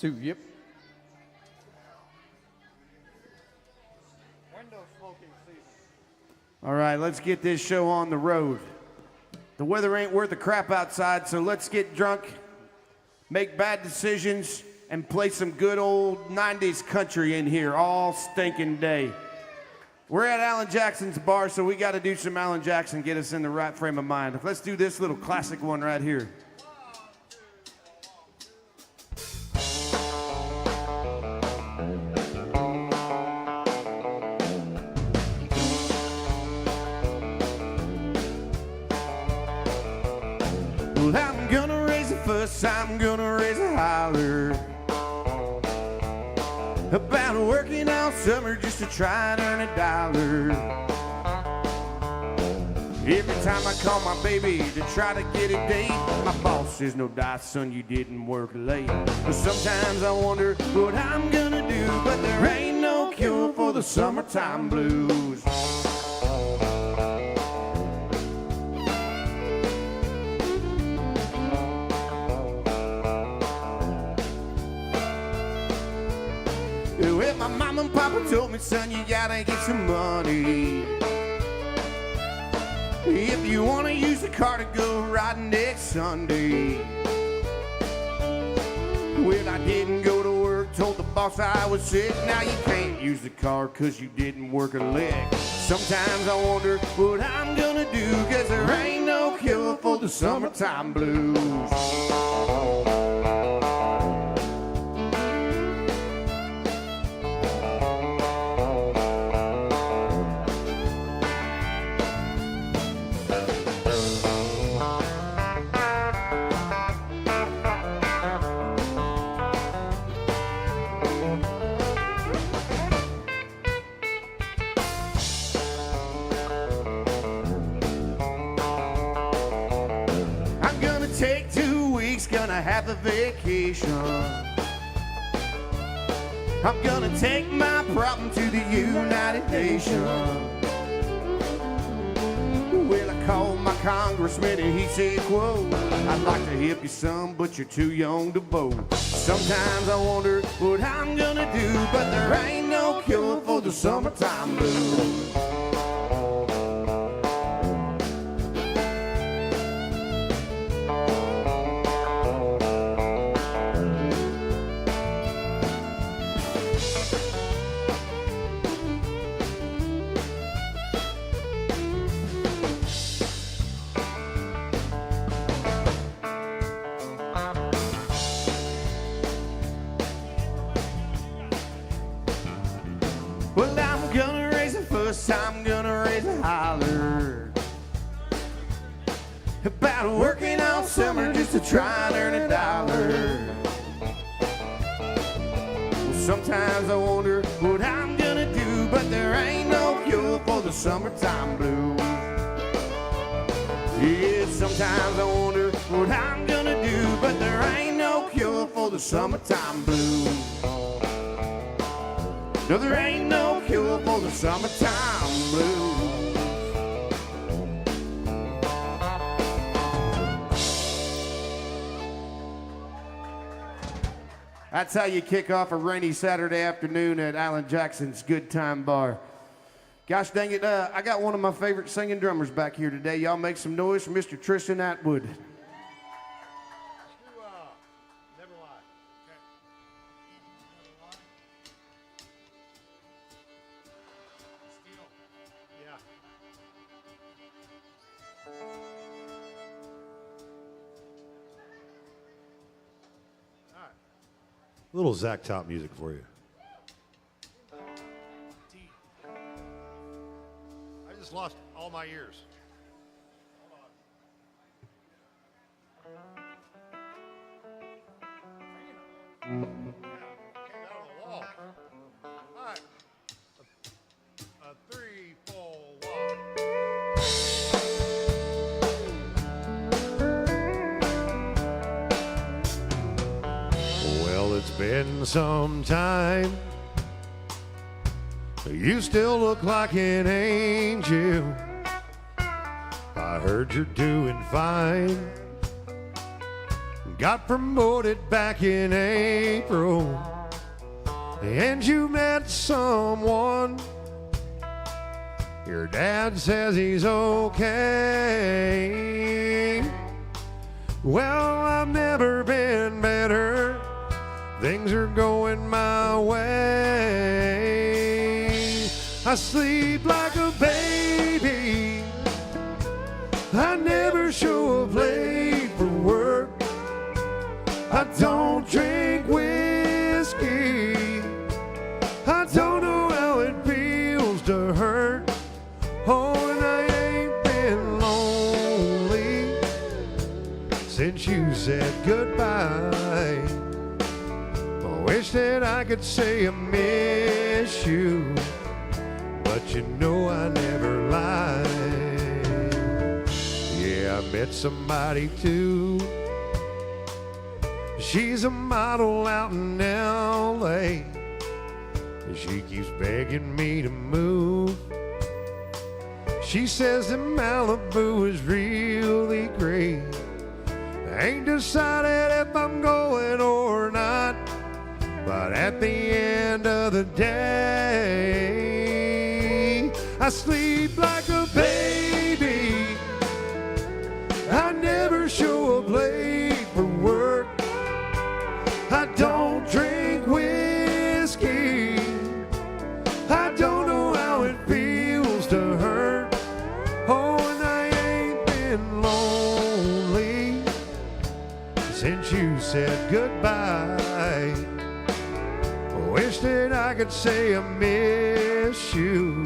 2, yep. Window smoking season. All right, let's get this show on the road. The weather ain't worth a crap outside, so let's get drunk, make bad decisions, and play some good old 90s country in here all stinking day. We're at Alan Jackson's bar, so we got to do some Alan Jackson, get us in the right frame of mind. Let's do this little classic one right here. Well, I'm gonna raise a fuss, I'm gonna raise a holler about working all summer just to try and earn $1. Every time I call my baby to try to get a date, my boss says, no dice, son, you didn't work late. But sometimes I wonder what I'm gonna do, but there ain't no cure for the summertime blues. Well, my mom and papa told me, son, you gotta get some money if you wanna use the car to go riding next Sunday. Well, I didn't go to work, told the boss I was sick. Now you can't use the car 'cause you didn't work a lick. Sometimes I wonder what I'm gonna do, 'cause there ain't no cure for the summertime blues. Take 2 weeks, gonna have a vacation. I'm gonna take my problem to the United Nations. Well, I called my congressman and he said, quote, I'd like to help you some, but you're too young to vote. Sometimes I wonder what I'm gonna do, but there ain't no cure for the summertime blues. Well, I'm gonna raise a fuss, I'm gonna raise a holler about working all summer just to try and earn $1. Well, sometimes I wonder what I'm gonna do, but there ain't no cure for the summertime blues. Yeah, sometimes I wonder what I'm gonna do, but there ain't no cure for the summertime blues. No, there ain't no cure for the summertime blues. That's how you kick off a rainy Saturday afternoon at Alan Jackson's Good Time Bar. Gosh dang it, I got one of my favorite singing drummers back here today. Y'all make some noise for Mr. Tristan Atwood. A little Zach Top music for you. I just lost all my ears. Came out of the wall. All right. A 3, 4, 1. Well, it's been some time. You still look like an angel. I heard you're doing fine. got promoted back in April, and you met someone. Your dad says he's okay. Well, I've never been better. Things are going my way. I sleep like a baby. I never show up late for work. I don't drink whiskey. I don't know how it feels to hurt. Oh, and I ain't been lonely since you said goodbye. I wish that I could say I miss you, but you know I never lie. Yeah, I met somebody too. She's a model out in L.A. She keeps begging me to move. She says that Malibu is really great. I ain't decided if I'm going or not, but at the end of the day, I sleep like a baby. I never show up late for work. I don't drink whiskey. I don't know how it feels to hurt. Oh, and I ain't been lonely since you said goodbye. I wish that I could say I miss you,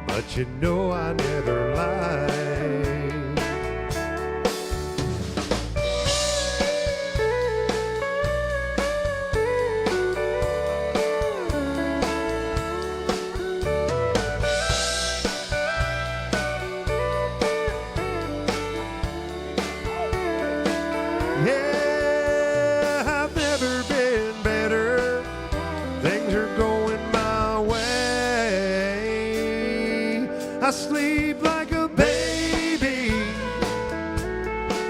but you know I never lie. Yeah, I've never been better. Things are going my way. I sleep like a baby.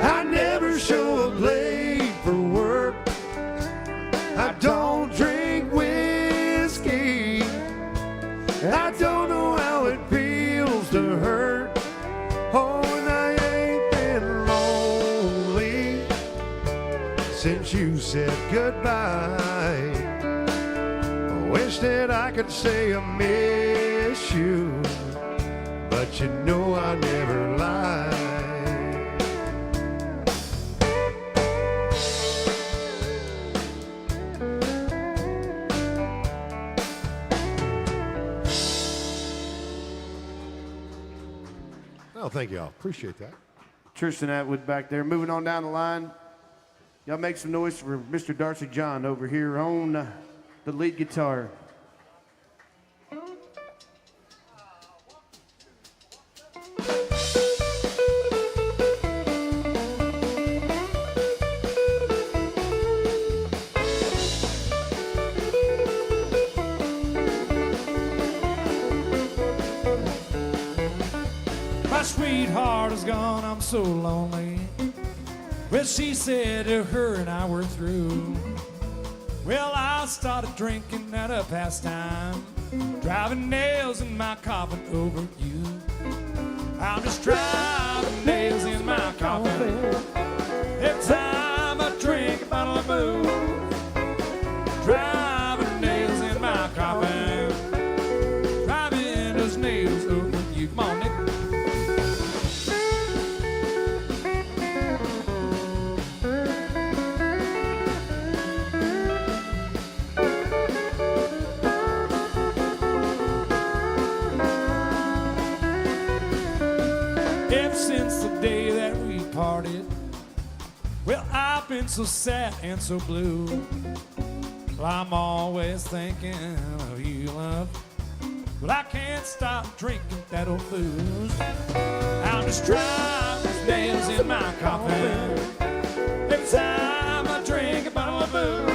I never show up late for work. I don't drink whiskey. I don't know how it feels to hurt. Oh, and I ain't been lonely since you said goodbye. I wish that I could say I miss you, but you know I never lie. Oh, thank y'all. Appreciate that. Tristan Atwood back there. Moving on down the line. Y'all make some noise for Mr. Darcy John over here on the lead guitar. My sweetheart is gone, I'm so lonely. Well, she said to her and I were through. Well, I started drinking at a pastime, driving nails in my coffin over you. I'm just driving nails in my coffin every time I drink a bottle of booze. Driving nails in my coffin, driving those nails over you. Come on, Nick. Ever since the day that we parted, well, I've been so sad and so blue. Well, I'm always thinking of you, love, but I can't stop drinking that old booze. I'm just driving nails in my coffin every time I drink a bottle of booze.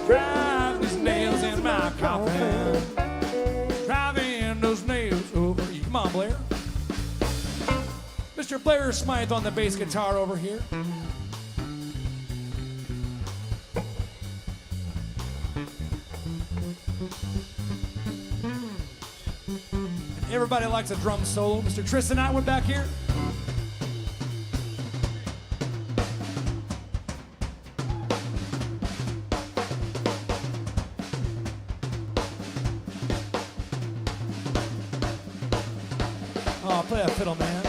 Driving these nails in my coffin, driving those nails over you. Come on, Blair. Mr. Blair Smythe on the bass guitar over here. Everybody likes a drum solo. Mr. Tristan Atwood back here. Oh, play that fiddle, man.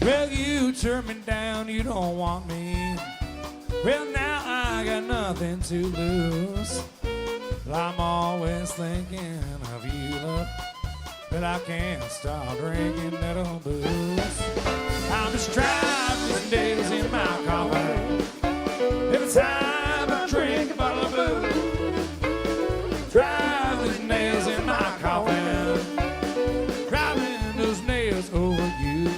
Well, you turned me down, you don't want me. Well, now I got nothing to lose. Well, I'm always thinking of you, love, but I can't stop drinking that old booze. I'm just driving days in my coffin. Every time I drink a bottle of booze, driving nails in my coffin, driving those nails over you.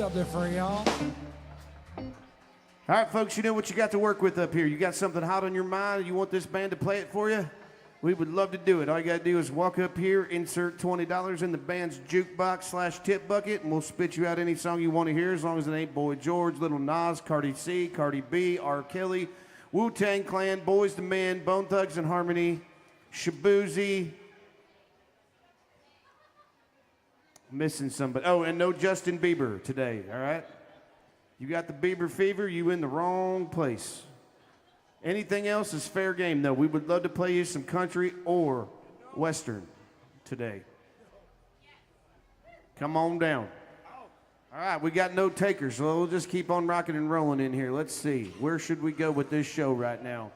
Up there for y'all. All right, folks, you know what you got to work with up here. You got something hot on your mind, you want this band to play it for you? We would love to do it. All you got to do is walk up here, insert $20 in the band's jukebox/tip bucket, and we'll spit you out any song you want to hear, as long as it ain't Boy George, Little Nas, Cardi C, Cardi B, R. Kelly, Wu-Tang Clan, Boys II Men, Bone Thugs and Harmony, Shabuzi. Missing somebody. Oh, and no Justin Bieber today, all right? You got the Bieber fever, you in the wrong place. Anything else is fair game, though. We would love to play you some country or western today. Come on down. All right, we got no takers, so we'll just keep on rocking and rolling in here. Let's see. Where should we go with this show right now?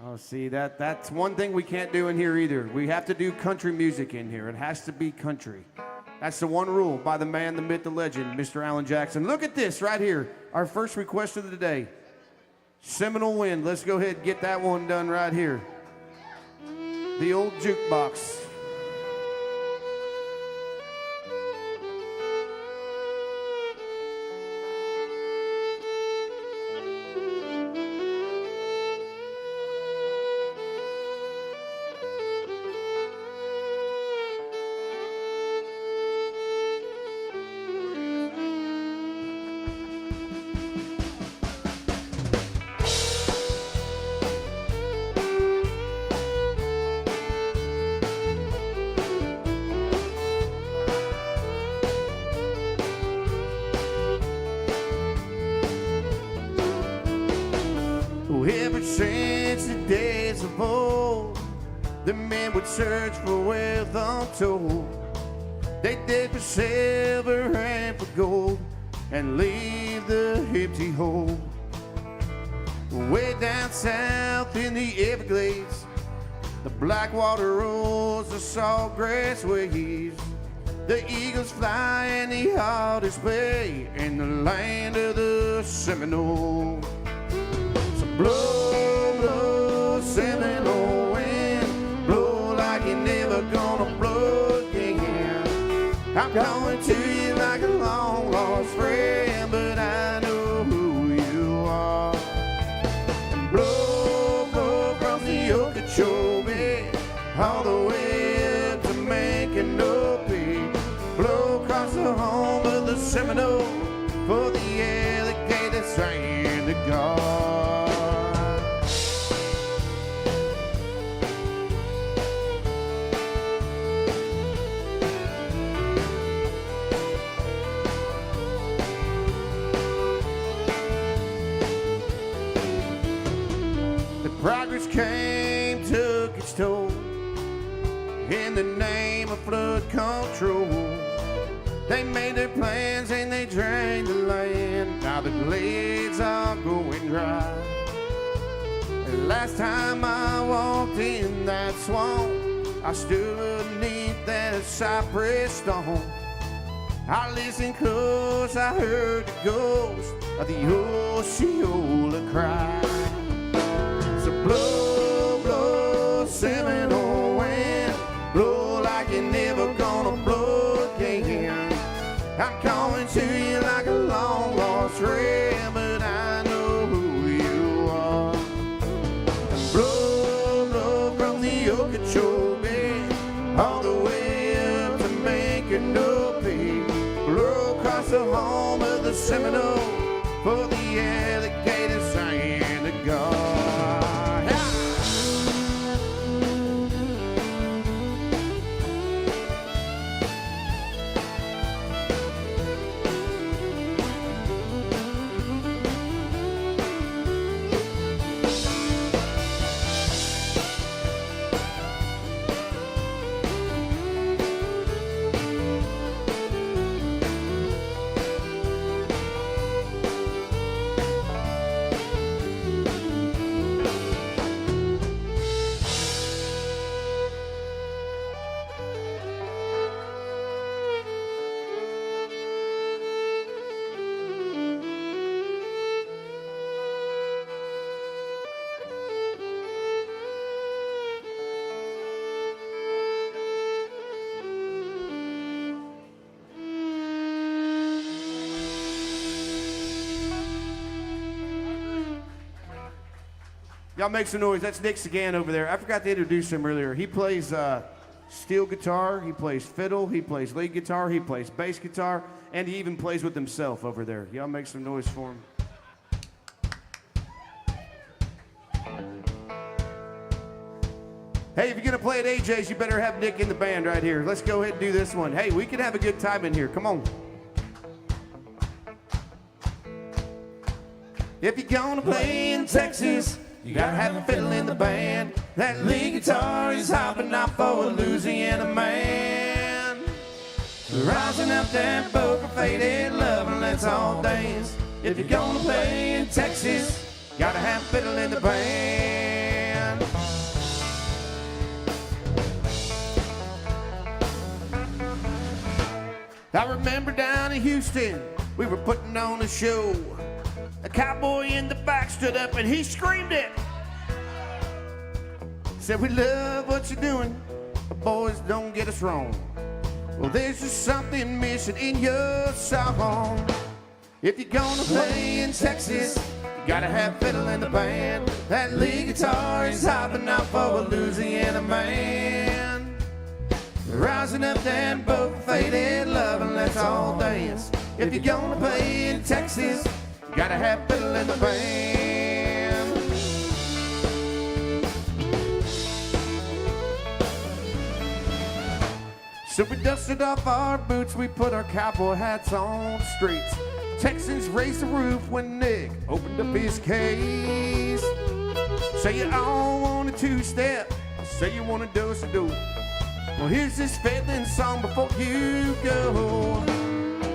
Oh, see, that's one thing we can't do in here either. We have to do country music in here. It has to be country. That's the one rule by the man, the myth, the legend, Mr. Alan Jackson. Look at this right here. Our first request of the day. Seminal Wind. Let's go ahead and get that one done right here. The old jukebox. Ever since the days of old, the men would search for wealth untold. They did for silver and for gold, and leave the empty hole. Way down south in the Everglades, the black water rolls, the salt grass waves. The eagles fly in the hottest bay in the land of the Seminole. Blow, blow, Seminole wind, blow like you're never gonna blow again. I'm coming to you like a long lost friend, but I know who you are. And blow, blow across the Okeechobee, all the way up to Mackinac. Blow across the home of the Seminole, for the alligators and the guard. control. They made their plans and they drained the land. Now the glades are going dry. The last time I walked in that swamp, I stood beneath that cypress stone. I listened close, I heard the ghost of the Osceola cry. So blow, blow, seminal wind, blow like you're never gonna blow again. I'm calling to you like a long lost friend, but I know who you are. Blow, blow from the Okeechobee all the way up to Maconochie. Blow across the home of the Seminole for the alligators and the guard. Y'all make some noise. That's Nick Sagan over there. I forgot to introduce him earlier. He plays steel guitar, he plays fiddle, he plays lead guitar, he plays bass guitar, and he even plays with himself over there. Y'all make some noise for him. Hey, if you're gonna play at AJ's, you better have Nick in the band right here. Let's go ahead and do this one. Hey, we can have a good time in here. Come on. If you're gonna play in Texas, you gotta have a fiddle in the band. That lead guitar is hopping out for a Louisiana man. Rising up that boat for faded love and let's all dance. If you're gonna play in Texas, gotta have a fiddle in the band. I remember down in Houston, we were putting on a show. A cowboy in the back stood up and he screamed it. Said, we love what you're doing, but boys, don't get us wrong. Well, there's just something missing in your song. If you're gonna play in Texas, you gotta have fiddle in the band. That lead guitar is hopping out for a Louisiana man. Rising up that boat for faded love and let's all dance. If you're gonna play in Texas, gotta have fiddle in the band. So we dusted off our boots, we put our cowboy hats on the streets. Texans raised the roof when Nick opened up his case. Say you all want a two-step, say you want a dose-a-do. Well, here's this fiddling song before you go.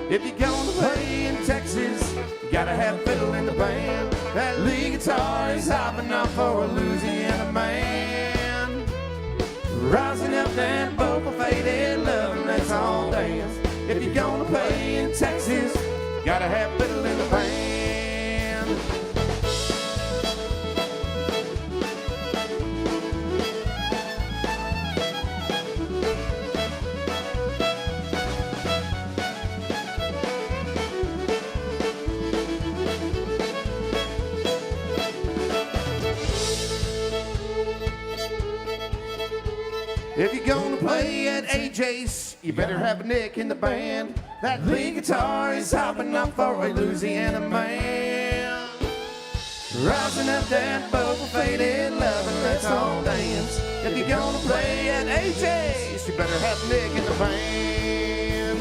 If you're gonna play in Texas, you gotta have fiddle in the band. That lead guitar is hopping out for a Louisiana man. Rising up that boat for faded love and let's all dance. If you're gonna play in Texas, you gotta have fiddle in the band. If you're gonna play at AJ's, you better have a Nick in the band. That lead guitar is hopping up for a Louisiana man. Rising up that boat for faded love and let's all dance. If you're gonna play at AJ's, you better have Nick in the band.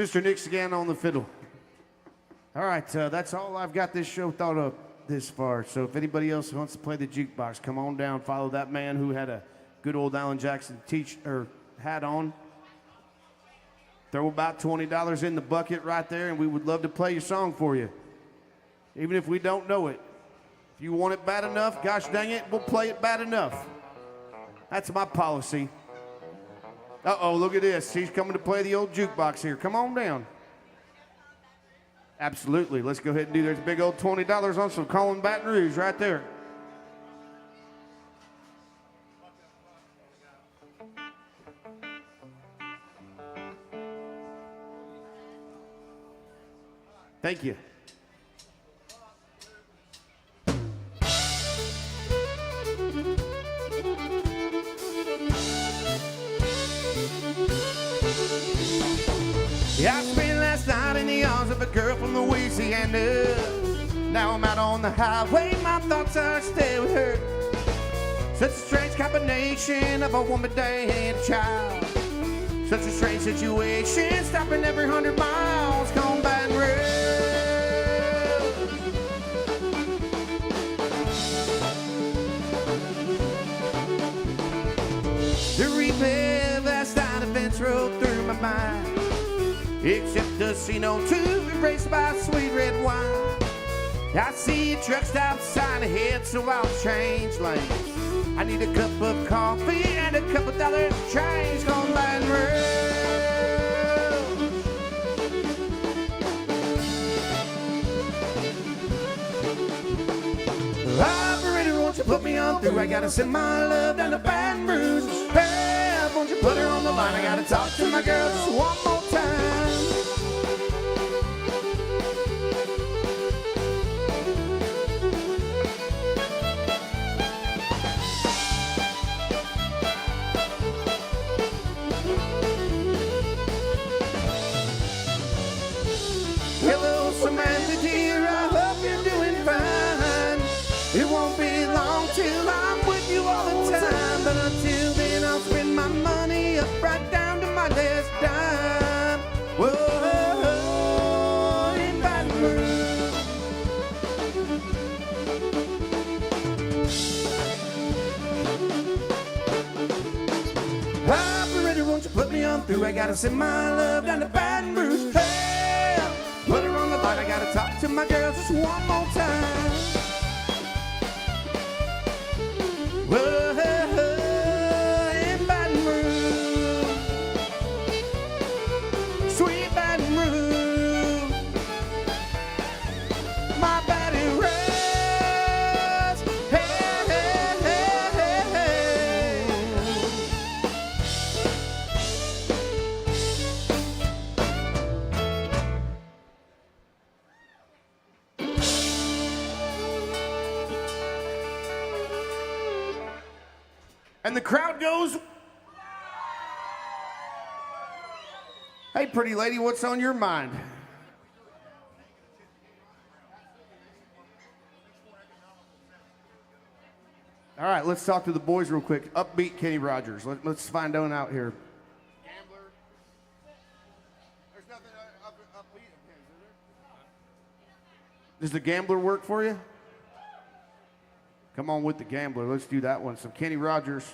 Mr. Nick again on the fiddle. All right, that's all I've got this show thought up this far. So if anybody else wants to play the jukebox, come on down, follow that man who had a good old Alan Jackson hat on. Throw about $20 in the bucket right there, and we would love to play your song for you, even if we don't know it. If you want it bad enough, gosh dang it, we'll play it bad enough. That's my policy. Uh-oh, look at this. He's coming to play the old jukebox here. Come on down. Absolutely. Let's go ahead and do this big old $20 on some Colin Baton Rouge right there. Thank you. Yeah, I spent last night in the arms of a girl from Louisiana. Now I'm out on the highway, my thoughts are still with her. Such a strange combination of a woman and a child. Such a strange situation, stopping every 100 miles, going by and road. The replay of last night events rolled through my mind. Except to see no two embraced by sweet red wine. I see a truck stop sign ahead, so I'll change lanes. I need a cup of coffee and a couple dollars change going by and road. Operator, won't you put me on through? I gotta send my love down to Baton Rouge. Hey, won't you put her on the line? I gotta talk to my girl just one more time. Hello, Samantha dear, I hope you're doing fine. It won't be long till I'm with you all the time. But until then, I'll spend my money up right down to my last dime. Whoa, in Baton Rouge. Operator, won't you put me on through? I gotta send my love down to Baton Rouge. Hey, put her on the line. I gotta talk to my girl just one more time. Whoa, in Baton Rouge, sweet Baton Rouge, my Baton Rouge. Hey, hey, hey, hey, hey. And the crowd goes, hey, pretty lady, what's on your mind? All right, let's talk to the boys real quick. Upbeat Kenny Rogers. Let's find out here. Gambler. There's nothing upbeat, is there? Does the Gambler work for you? Come on with the Gambler. Let's do that one. Some Kenny Rogers.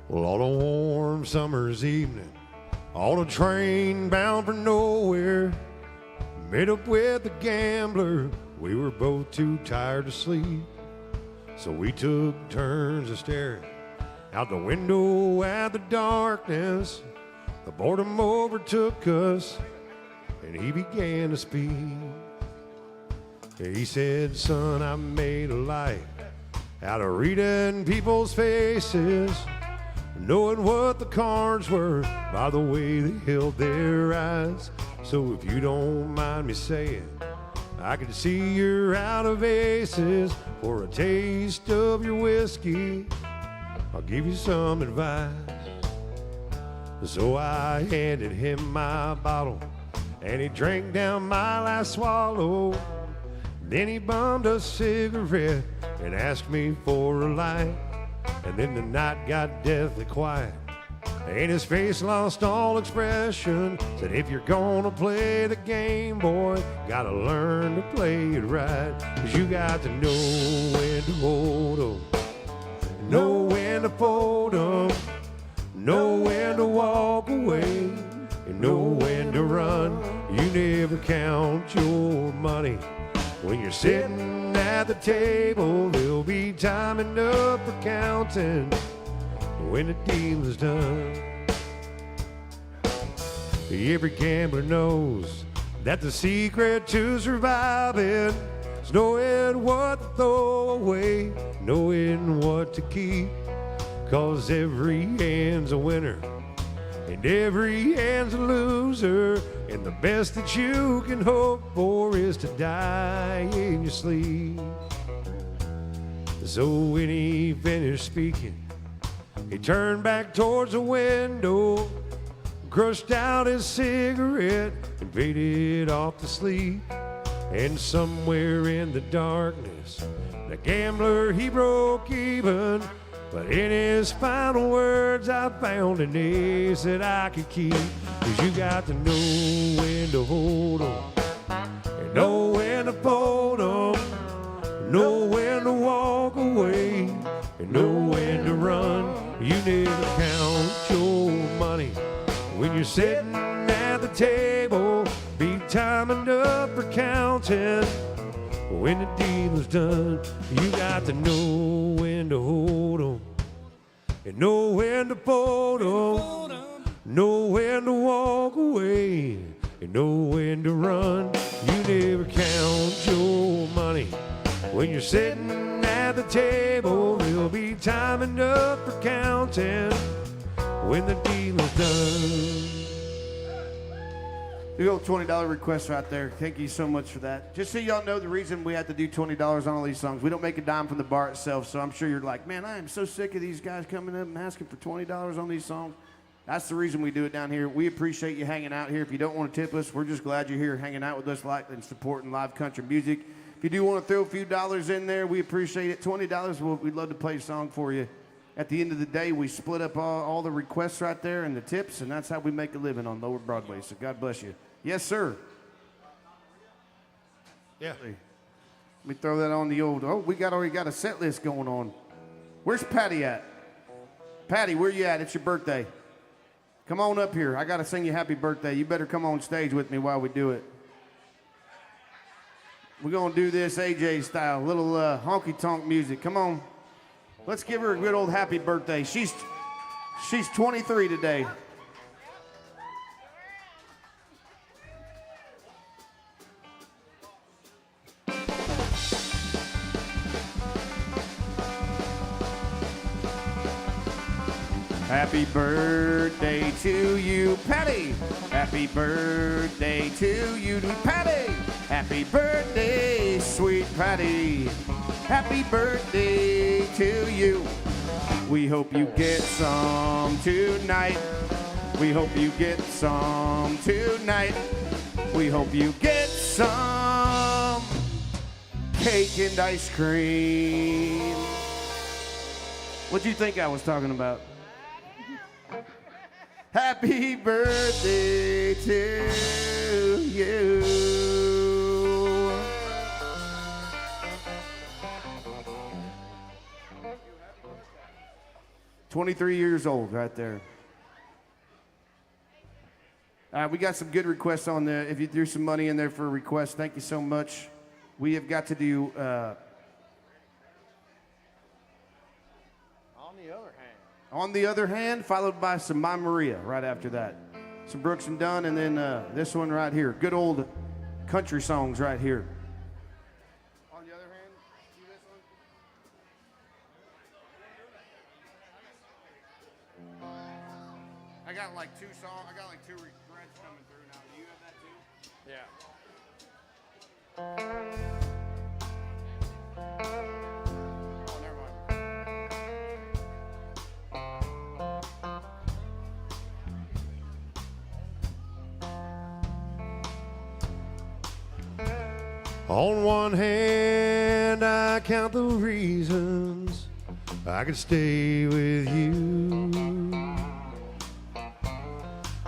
Well, on a warm summer's evening, on a train bound for nowhere, met up with the Gambler. We were both too tired to sleep, so we took turns of staring out the window at the darkness. The boredom overtook us, and he began to speak. He said, son, I made a life out of reading people's faces, knowing what the cards were by the way they held their eyes. So if you don't mind me saying, I can see you're out of aces for a taste of your whiskey. I'll give you some advice. So I handed him my bottle, and he drank down my last swallow. Then he bummed a cigarette and asked me for a light. And then the night got deathly quiet, and his face lost all expression. Said, if you're gonna play the game, boy, gotta learn to play it right. 'Cause you got to know when to hold 'em, know when to fold 'em, know when to walk away, and know when to run. You never count your money. When you're sitting at the table, there'll be time enough for counting when the deal is done. Every gambler knows that the secret to surviving is knowing what to throw away, knowing what to keep. 'Cause every hand's a winner and every hand's a loser, and the best that you can hope for is to die in your sleep. So when he finished speaking, he turned back towards the window, crushed out his cigarette, and faded off to sleep. And somewhere in the darkness, the gambler, he broke even. But in his final words, I found an ace that I could keep. 'Cause you got to know when to hold 'em, and know when to fold 'em, know when to walk away, and know when to run. You never count your money when you're sitting at the table. Be time enough for counting when the deal is done. You got to know when to hold 'em, and know when to fold 'em, know when to walk away, and know when to run. You never count your money when you're sitting at the table. There'll be time enough for counting when the deal is done. Big old $20 request right there. Thank you so much for that. Just so y'all know, the reason we have to do $20 on all these songs, we don't make a dime from the bar itself, so I'm sure you're like, man, I am so sick of these guys coming up and asking for $20 on these songs. That's the reason we do it down here. We appreciate you hanging out here. If you don't want to tip us, we're just glad you're here hanging out with us like and supporting live country music. If you do want to throw a few dollars in there, we appreciate it. $20, we'd love to play a song for you. At the end of the day, we split up all the requests right there and the tips, and that's how we make a living on Lower Broadway. So God bless you. Yes, sir. Yeah. Let me throw that on the old. Oh, we already got a set list going on. Where's Patty at? Patty, where you at? It's your birthday. Come on up here. I got to sing you happy birthday. You better come on stage with me while we do it. We're going to do this AJ style, little honky-tonk music. Come on. Let's give her a good old happy birthday. She's 23 today. Happy birthday to you, Patty. Happy birthday to you, Patty. Happy birthday, sweet Patty. Happy birthday to you. We hope you get some tonight. We hope you get some tonight. We hope you get some cake and ice cream. What'd you think I was talking about? Happy birthday to you. 23 years old right there. All right, we got some good requests on there. If you threw some money in there for a request, thank you so much. We have got to do... On the Other Hand, followed by some My Maria right after that. Some Brooks and Dunn, and then this one right here. Good old country songs right here. On the Other Hand, do this one. I got like two songs. I got like two regrets coming through now. Do you have that too? Yeah. Oh, never mind. On one hand, I count the reasons I could stay with you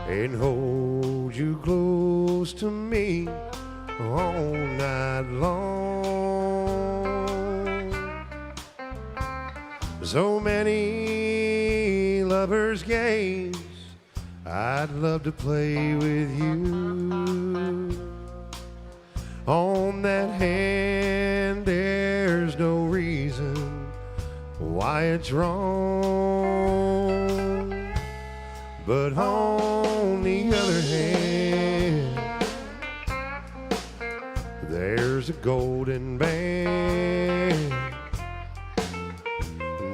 and hold you close to me all night long. So many lovers' games I'd love to play with you. On that hand, there's no reason why it's wrong. But on the other hand, there's a golden band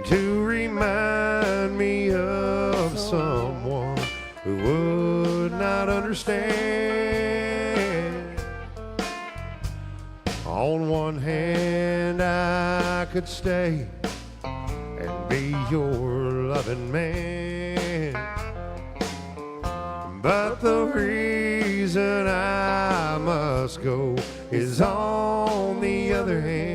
to remind me of someone who would not understand. On one hand, I could stay and be your loving man, but the reason I must go is on the other hand.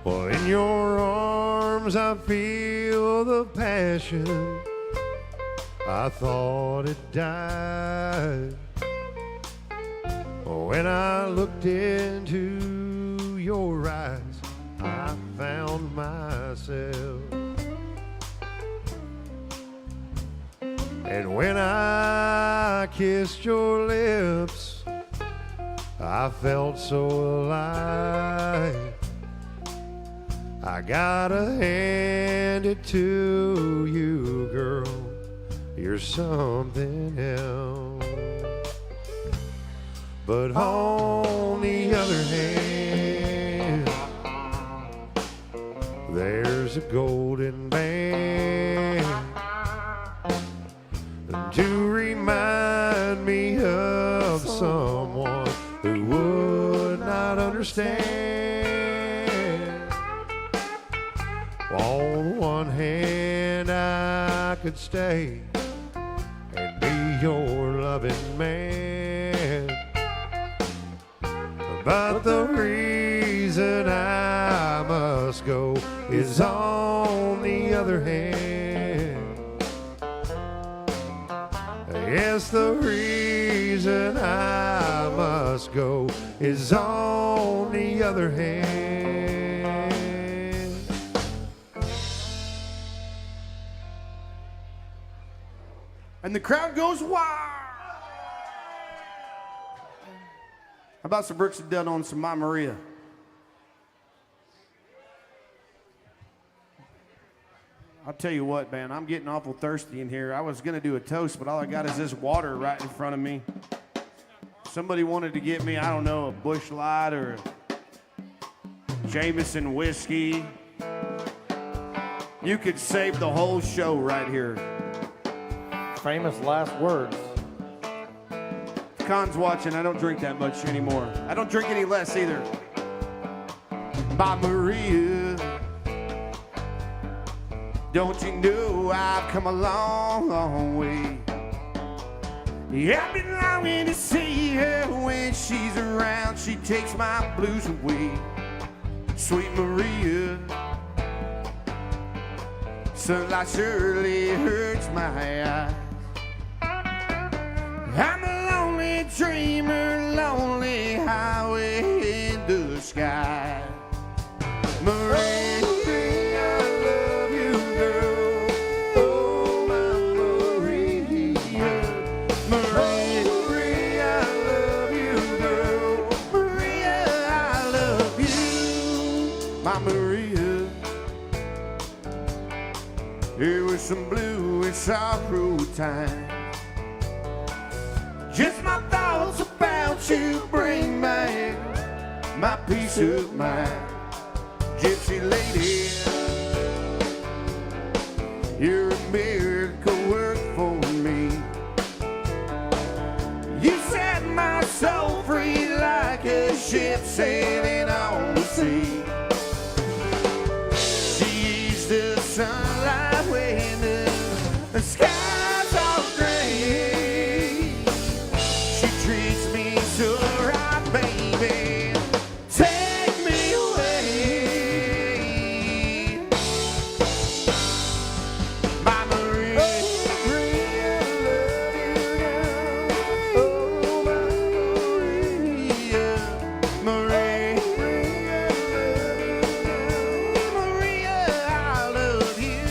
Well, in your arms I feel the passion I thought it died. When I looked into your eyes, I found myself. And when I kissed your lips, I felt so alive. I gotta hand it to you, girl, you're something else. But on the other hand, there's a golden band to remind me of someone who would not understand. On one hand, I could stay and be your loving man, but the reason I must go is on the other hand. Yes, the reason I must go is on the other hand. And the crowd goes wild. How about some Brooks and Dunn on some My Maria? I'll tell you what, man, I'm getting awful thirsty in here. I was gonna do a toast, but all I got is this water right in front of me. Somebody wanted to get me, I don't know, a Busch Light or Jameson whiskey. You could save the whole show right here. Famous last words. Con's watching, I don't drink that much anymore. I don't drink any less either. By Maria, don't you know I've come a long, long way. I've been longing to see her when she's around. She takes my blues away. Sweet Maria, sunlight surely hurts my eyes. I'm a lonely dreamer, lonely highway in the sky. Maria, I love you, girl. Oh, my Maria. Maria, I love you, girl. Maria, I love you. some blue and sorrow time. Just my thoughts about you bring back my peace of mind. Gypsy lady, you're a miracle work for me. You set my soul free like a ship sailing on the sea. She's the sunlight when the skies are gray. She treats me so right, baby. Take me away, my Maria. Maria, I love you.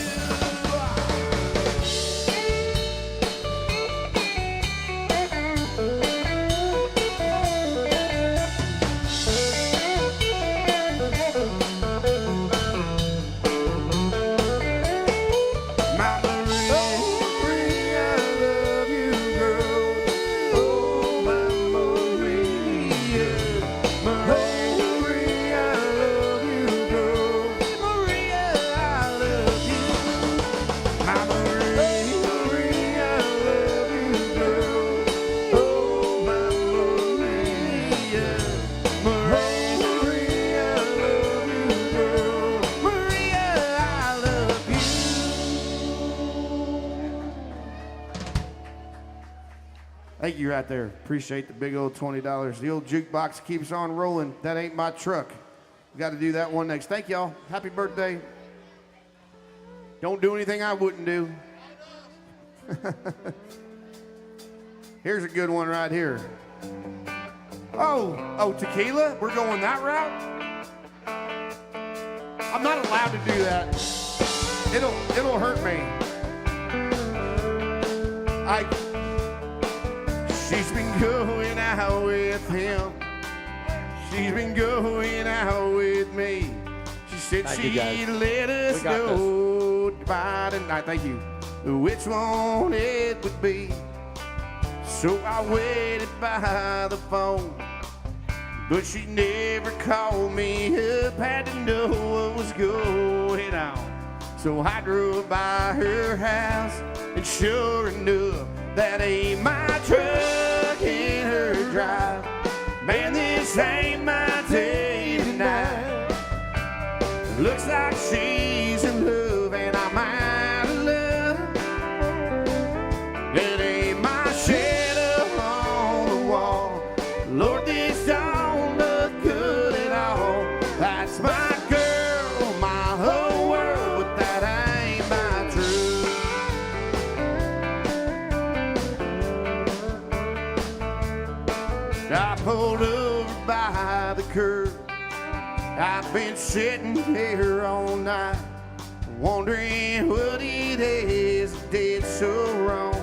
Mama Maria, I love you, girl. Oh, my Maria. Maria, I love you, girl. Maria, I love you. Mama Maria, I love you, girl. Oh, my Maria. Maria, I love you, girl. Maria, I love you. Thank you right there. Appreciate the big old $20. The old jukebox keeps on rolling. That ain't my truck. We got to do that one next. Thank y'all. Happy birthday. Don't do anything I wouldn't do. Here's a good one right here. Oh, tequila? We're going that route? I'm not allowed to do that. It'll hurt me. She's been going out with him. She's been going out with me. She said Thank you, she'd guys. let us We got know by tonight. Thank you. Which one it would be. So I waited by the phone, but she never called me up. Had to know what was going on. So I drove by her house, and sure enough, that ain't my truck in her drive. Man, this ain't my day tonight. Looks like she's in love, and I'm out of love. It ain't my shadow on the wall. Lord, this don't look good at all. That's my girl, my whole world, but that ain't my truth. I pulled over by the curb. I've been sitting here all night, wondering what it is I did so wrong,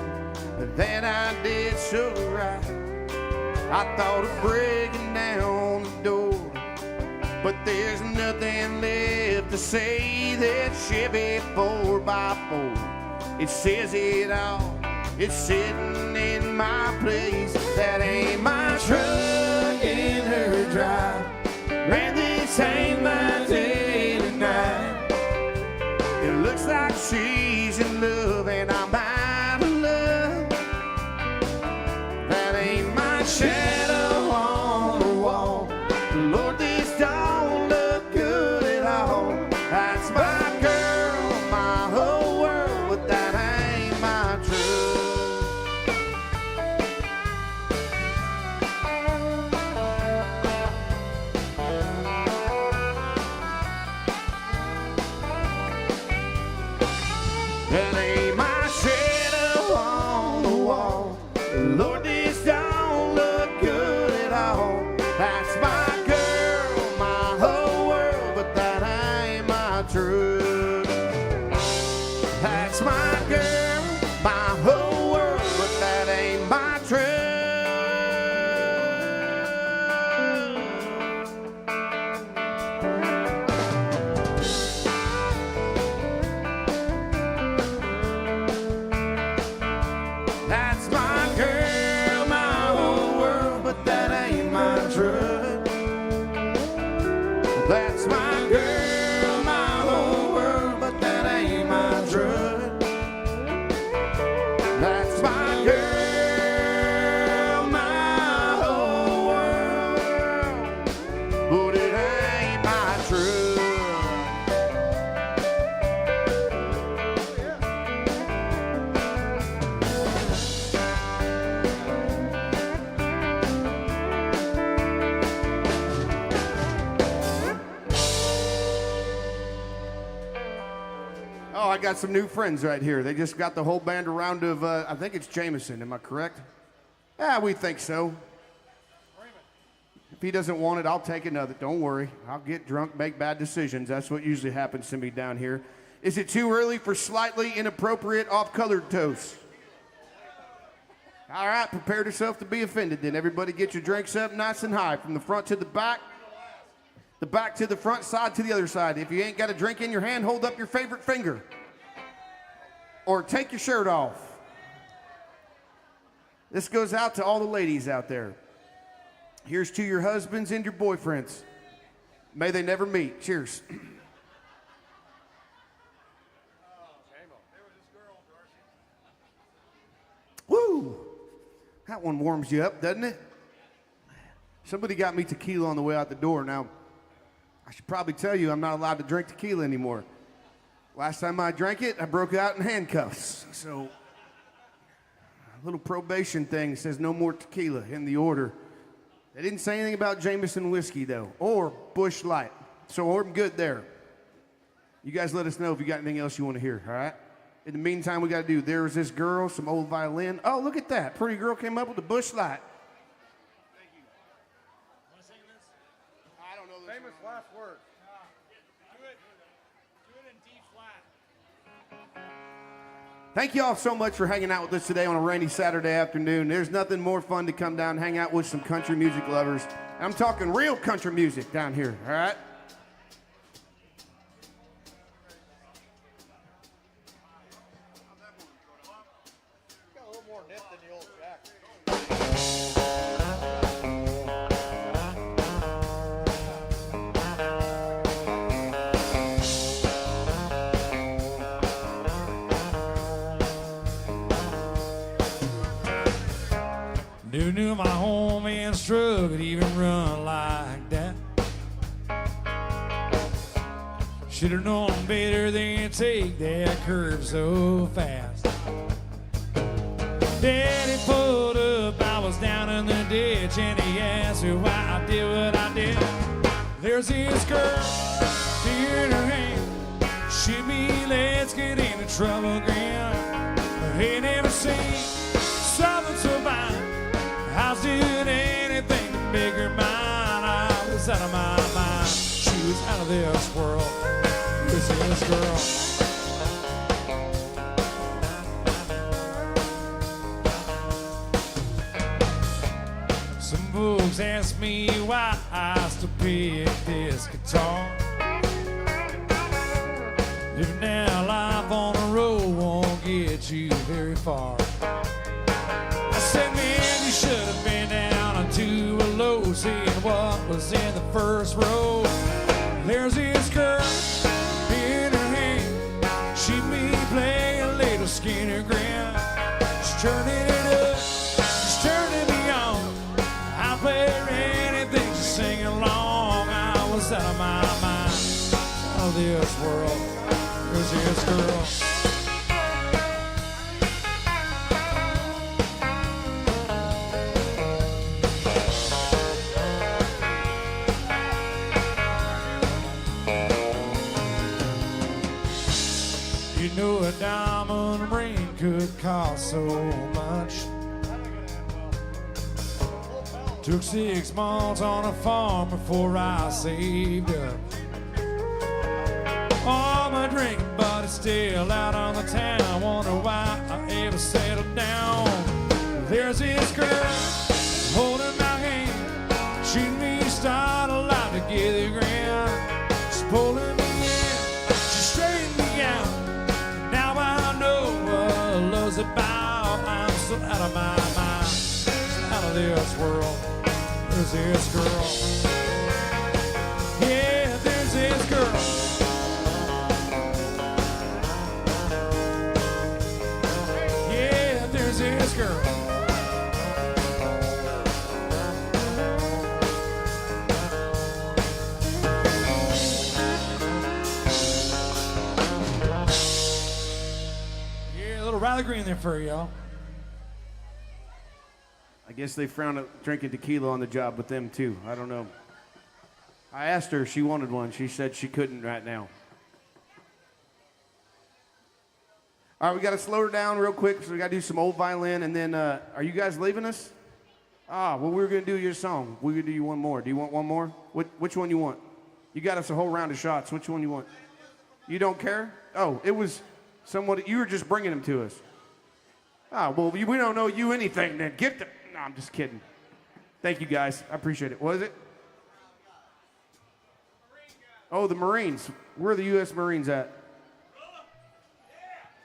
that I did so right. I thought of breaking down the door, but there's nothing left to say. That Chevy 4x4, it says it all. It's sitting in my place. That ain't my truck in her drive. Man, this ain't my day tonight. It looks like she's in love, and I'm out of love. That ain't my shadow on the wall. Lord, this don't look good at all. That's my girl, my whole world, but that ain't my truth. That ain't my shadow on the wall. Lord, this don't look good. That's my girl, my whole world, but that ain't my drug. That's my girl, my whole world, but it ain't my drug. Oh, I got some new friends right here. They just got the whole band around of, I think it's Jameson, am I correct? Yeah, we think so. If he doesn't want it, I'll take another. Don't worry. I'll get drunk, make bad decisions. That's what usually happens to me down here. Is it too early for slightly inappropriate off-colored toast? All right, prepare yourself to be offended then. Everybody get your drinks up nice and high, from the front to the back to the front, side to the other side. If you ain't got a drink in your hand, hold up your favorite finger. Or take your shirt off. This goes out to all the ladies out there. Here's to your husbands and your boyfriends. May they never meet. Cheers. Woo! That one warms you up, doesn't it? Somebody got me tequila on the way out the door. Now, I should probably tell you I'm not allowed to drink tequila anymore. Last time I drank it, I broke out in handcuffs. So, a little probation thing says no more tequila in the order. They didn't say anything about Jameson whiskey, though, or Busch Light. So I'm good there. You guys let us know if you got anything else you want to hear, all right? In the meantime, we got to do There's This Girl, some old violin. Oh, look at that. Pretty girl came up with the Busch Light. Thank you. Want to sing this? I don't know this Famous last words. Do it in D flat. Thank you all so much for hanging out with us today on a rainy Saturday afternoon. There's nothing more fun to come down and hang out with some country music lovers. And I'm talking real country music down here, all right? Got a little more nip than the old jacket. Knew my home and struggle could even run like that. Should've known better than to take that curve so fast. Daddy pulled up, I was down in the ditch, and he asked me why I did what I did. There's this girl, in her hand, she me, let's get into trouble again. I ain't never seen something so fine. I was doing anything to make her mine. I was out of my mind. She was out of this world. This is this girl. Some folks ask me why I still pick this guitar. Living now life on the road won't get you very far. I said, man, you should have been down onto a low, seeing what was in the first row. There's this girl in her hand, she me play a little Skinner grin. She's turning it up, she's turning me on. I play anything, she's singing along. I was out of my mind, out of this world. There's this girl. You know a diamond ring could cost so much. Took 6 months on a farm before I saved up. All my drinking buddies still out on the town. Wonder why I ever settled down. There's this girl holding my hand. She and me start a lot together, grand. She's pulling me in, she's straightening me out. Now I know what love's about. I'm so out of my mind, out of this world. There's this girl. Yeah, pile of green there for you, y'all. I guess they frown at drinking tequila on the job with them, too. I don't know. I asked her if she wanted one. She said she couldn't right now. All right, we got to slow her down real quick, so we got to do some old violin, and then, are you guys leaving us? Ah, well, we were going to do your song. We're going to do you one more. Do you want one more? Which one you want? You got us a whole round of shots. Which one you want? You don't care? Oh, it was somebody, you were just bringing them to us. Ah, well, we don't know you anything then. Get them. No, I'm just kidding. Thank you, guys. I appreciate it. What is it? Oh, the Marines. Where are the U.S. Marines at?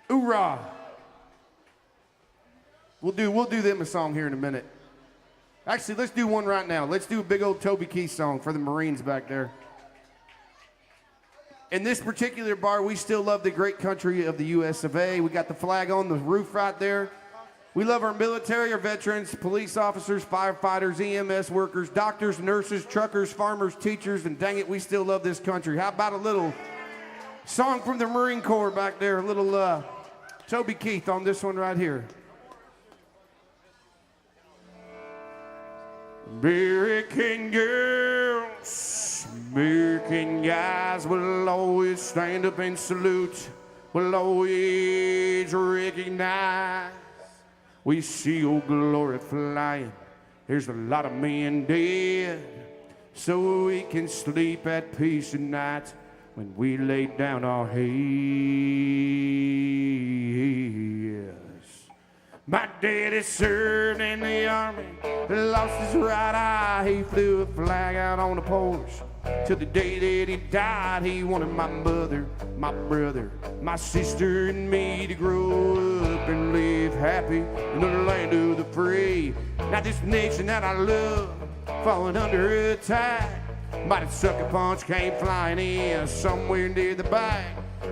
Hoorah! We'll do them a song here in a minute. Actually, let's do one right now. Let's do a big old Toby Keith song for the Marines back there. In this particular bar, we still love the great country of the U.S. of A. We got the flag on the roof right there. We love our military, our veterans, police officers, firefighters, EMS workers, doctors, nurses, truckers, farmers, teachers, and dang it, we still love this country. How about a little song from the Marine Corps back there, a little Toby Keith on this one right here. American girls, American guys will always stand up and salute, will always recognize. We see old glory flying, there's a lot of men dead, so we can sleep at peace at night when we lay down our heads. My daddy served in the army, lost his right eye. He flew a flag out on the porch. Till the day that he died, he wanted my mother, my brother, my sister, and me to grow up and live happy in the land of the free. Now this nation that I love, falling under attack, mighty sucker punch came flying in somewhere near the back.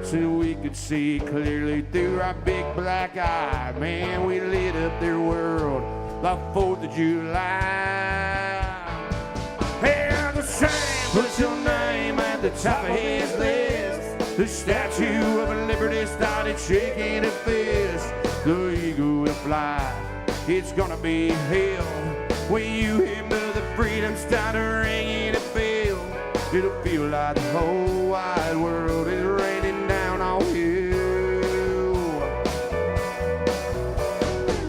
So we could see clearly through our big black eye. Man, we lit up their world like 4th of July. And the same put your name at the top of his list. The Statue of Liberty started shaking a fist. The eagle will fly, it's gonna be hell. When you hear Mother Freedom start ringing a bell, it'll feel like the whole wide world is raining down on you.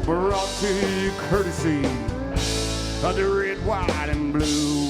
Brought to you courtesy of the red, white, and blue.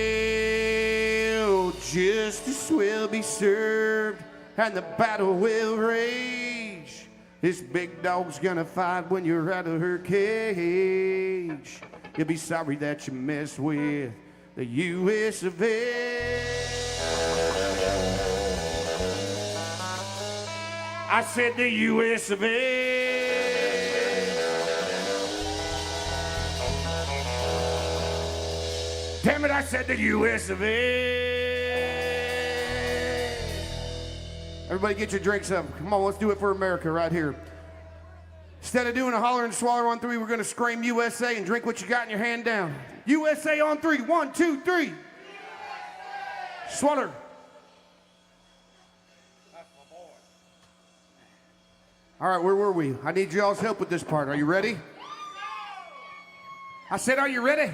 Well, justice will be served and the battle will rage. This big dog's gonna fight when you're out of her cage. You'll be sorry that you messed with the U.S. of A. I said the U.S. of A. Damn it, I said the U.S. of A. Everybody get your drinks up. Come on, let's do it for America right here. Instead of doing a holler and swaller on 3, we're going to scream USA and drink what you got in your hand down. USA on 3. 1, 2, 3. USA! Swaller. That's my boy. All right, where were we? I need y'all's help with this part. Are you ready? I said, are you ready?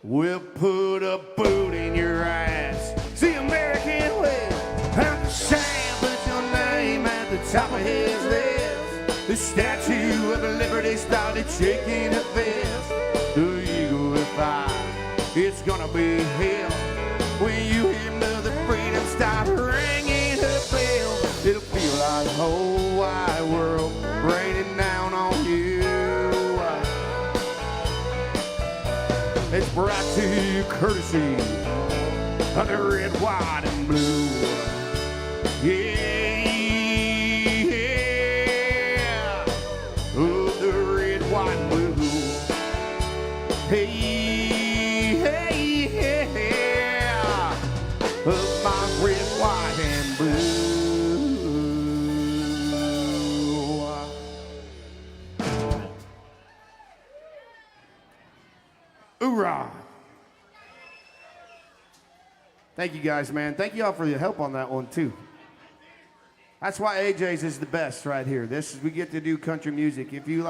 We'll put a boot in your ass. See American way. I'm the same, put your name at the top of his list. The Statue of Liberty started shaking her fist. The eagle will fly, it's gonna be hell. When you hear Mother Freedom start ringing her bell, it'll feel like the whole wide world raining down on you. It's brought to you courtesy of the red, white, and blue. Yeah, of the red, white, and blue. Hey, yeah, of my red, white, and blue. Hoorah! Thank you guys, man. Thank you all for your help on that one too. That's why AJ's is the best right here. We get to do country music. If you're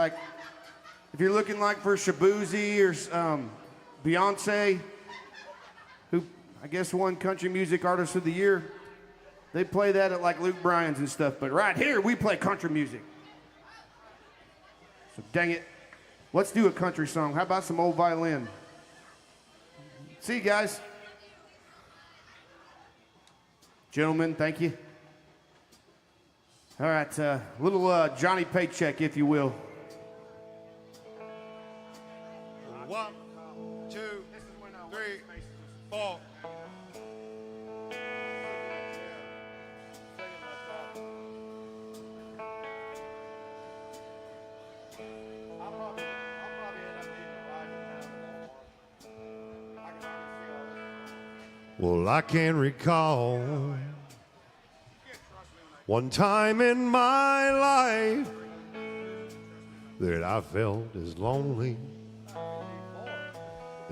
looking like for Shabuzi or Beyonce, who I guess won Country Music Artist of the Year, they play that at like Luke Bryan's and stuff. But right here, we play country music. So dang it, let's do a country song. How about some old violin? See you guys. Gentlemen, thank you. All right, little Johnny Paycheck, if you will. 1, 2, 3, 4. I'll probably end up needing a ride to town tomorrow. I can already see all this. Well, I can recall one time in my life that I felt as lonely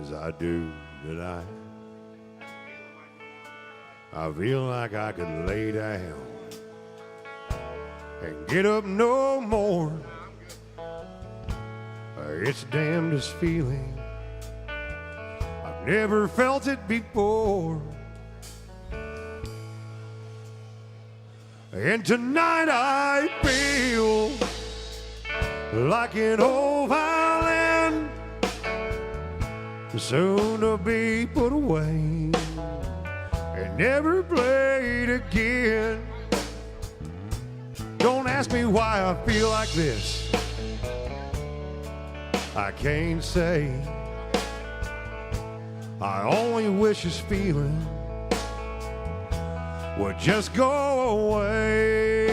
as I do tonight. I feel like I could lay down and get up no more. It's the damnedest feeling. I've never felt it before. And tonight I feel like an old violin, soon to be put away and never played again. Don't ask me why I feel like this. I can't say. I only wish this feeling would just go away.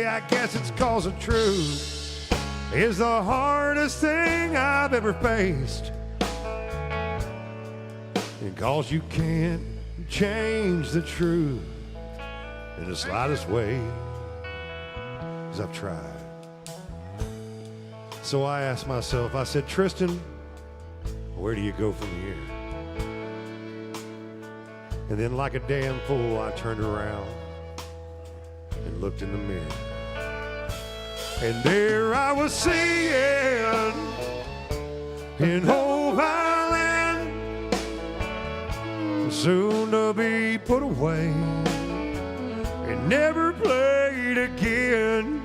I guess it's 'cause the truth is the hardest thing I've ever faced. And 'cause you can't change the truth in the slightest way, as I've tried. So I asked myself, I said, Tristan, where do you go from here? And then like a damn fool, I turned around and looked in the mirror. And there I was seeing an old violin, soon to be put away and never played again.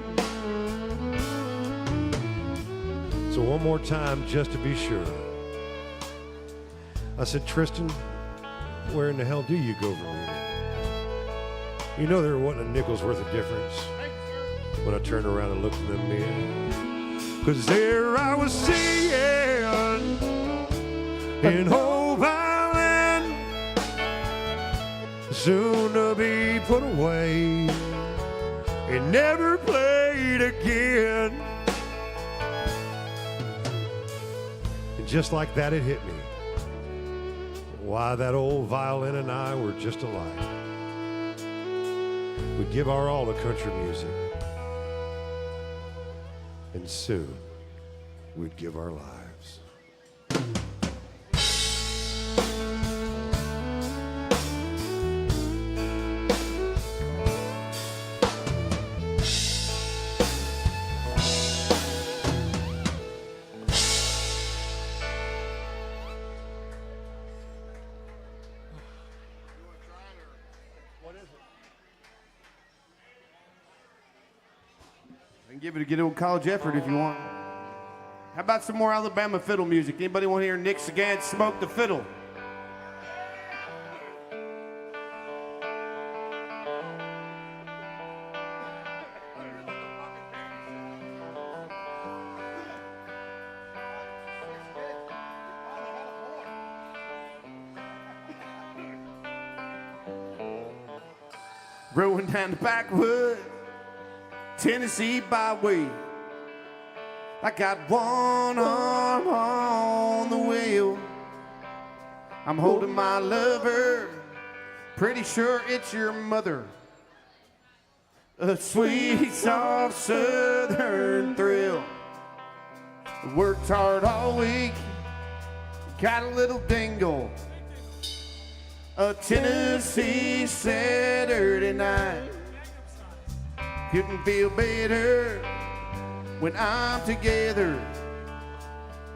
So one more time, just to be sure, I said, Tristan, where in the hell do you go from here? You know there wasn't a nickel's worth of difference when I turned around and looked in the mirror. 'Cause there I was seeing an old violin, soon to be put away and never played again. And just like that, it hit me. Why, that old violin and I were just alike. We'd give our all to country music, and soon we'd give our lives. I can give it a good old college effort if you want. How about some more Alabama fiddle music? Anybody want to hear Nick Sagan smoke the fiddle? Rolling down the backwoods, Tennessee byway. I got one arm on the wheel. I'm holding my lover, pretty sure it's your mother. A sweet, soft southern thrill. Worked hard all week, got a little dingle. A Tennessee Saturday night. Couldn't feel better when I'm together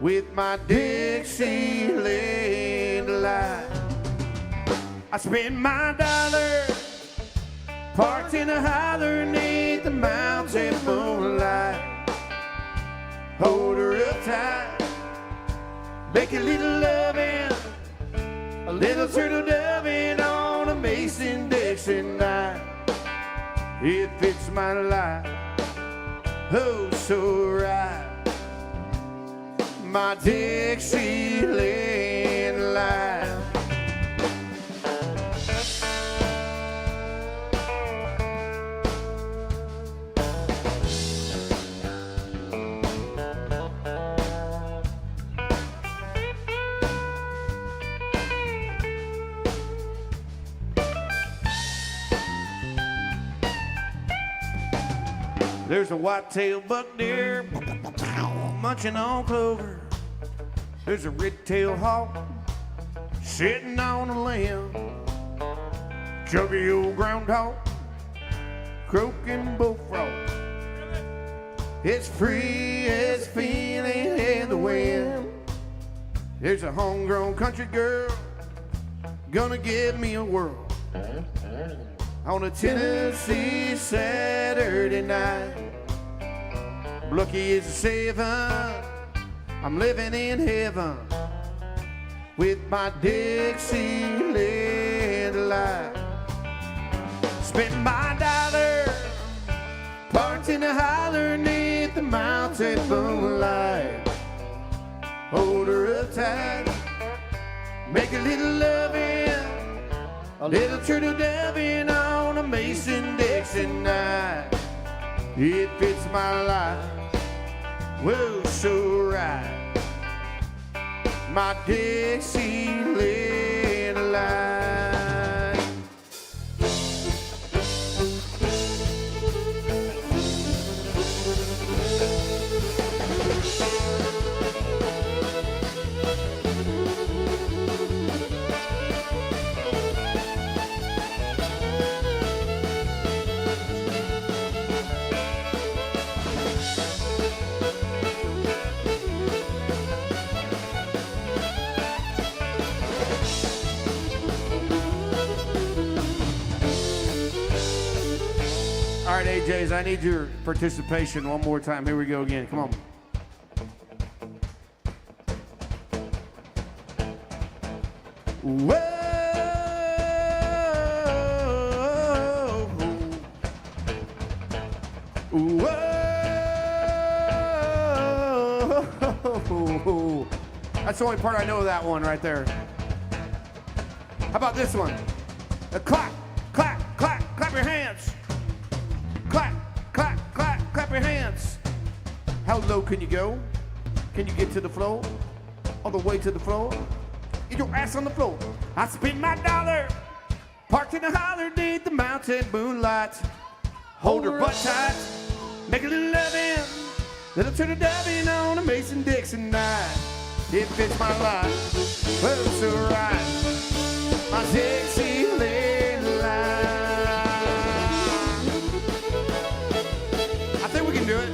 with my Dixieland delight. I spend my dollar parked in a holler 'neath the mountain moonlight. Hold her up tight, make a little loving, a little turtle doving on a Mason-Dixon night. It fits my life, oh so right. My Dixieland life. There's a white-tailed buck deer munching on clover. There's a red-tailed hawk sitting on a limb. Chubby old groundhog croaking bullfrog. It's free as feeling in the wind. There's a homegrown country girl gonna give me a whirl on a Tennessee Saturday night. Lucky is a 7, I'm living in heaven with my Dixieland life. Spend my dollar parked in a holler 'neath the mountain moonlight. Hold her up tight, make a little loving, a little turtle doving on a Mason-Dixon night. It fits my life, well, so right. My Dixieland life. All right, AJs, I need your participation one more time. Here we go again. Come on. Whoa. Whoa. That's the only part I know of that one right there. How about this one? A clap, clap, clap, clap your hands. Clap, clap, clap, clap your hands. How low can you go? Can you get to the floor? All the way to the floor? Get your ass on the floor. I spend my dollar parked in a holler 'neath the mountain moonlight. Hold her butt tight, make a little loving, little turtle doving on a Mason-Dixon night. It fits my life, well, it's so right. My Dixieland life. I think we can do it.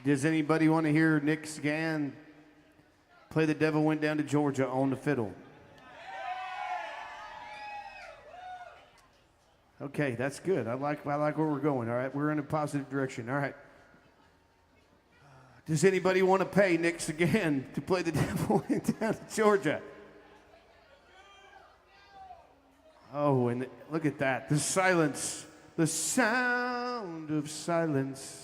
Does anybody want to hear Nick Scan play The Devil Went Down to Georgia on the fiddle? Okay, that's good. I like where we're going. All right, we're in a positive direction. All right. Does anybody want to pay Nick Scan to play The Devil Went Down to Georgia? Oh, and look at that. The silence. The sound of silence.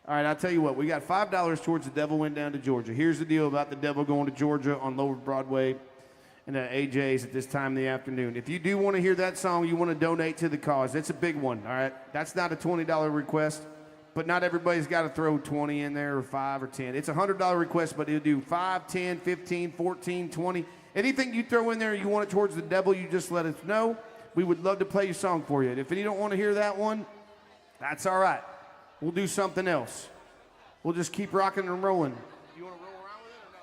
All right, I'll tell you what. We got $5 towards The Devil Went Down to Georgia. Here's the deal about The Devil going to Georgia on Lower Broadway and at AJ's at this time in the afternoon. If you do want to hear that song, you want to donate to the cause. That's a big one, all right? That's not a $20 request, but not everybody's got to throw 20 in there or 5 or 10. It's a $100 request, but it'll do 5, 10, 15, 14, 20. Anything you throw in there you want it towards The Devil, you just let us know. We would love to play your song for you. And if you don't want to hear that one, that's all right. We'll do something else. We'll just keep rocking and rolling. You want to roll around with it or no?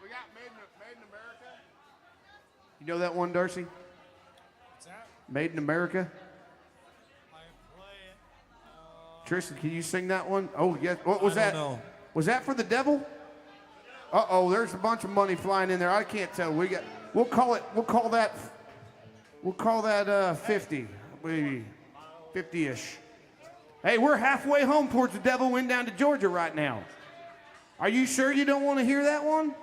We got Made in America. You know that one, Darcy? What's that? Made in America? I play it. Tristan, can you sing that one? Oh, yes. What was I that? don't know. Was that for The Devil? Uh-oh, there's a bunch of money flying in there. I can't tell. We'll call that 50, maybe 50-ish. Hey, we're halfway home towards The Devil Went Down to Georgia right now. Are you sure you don't want to hear that one?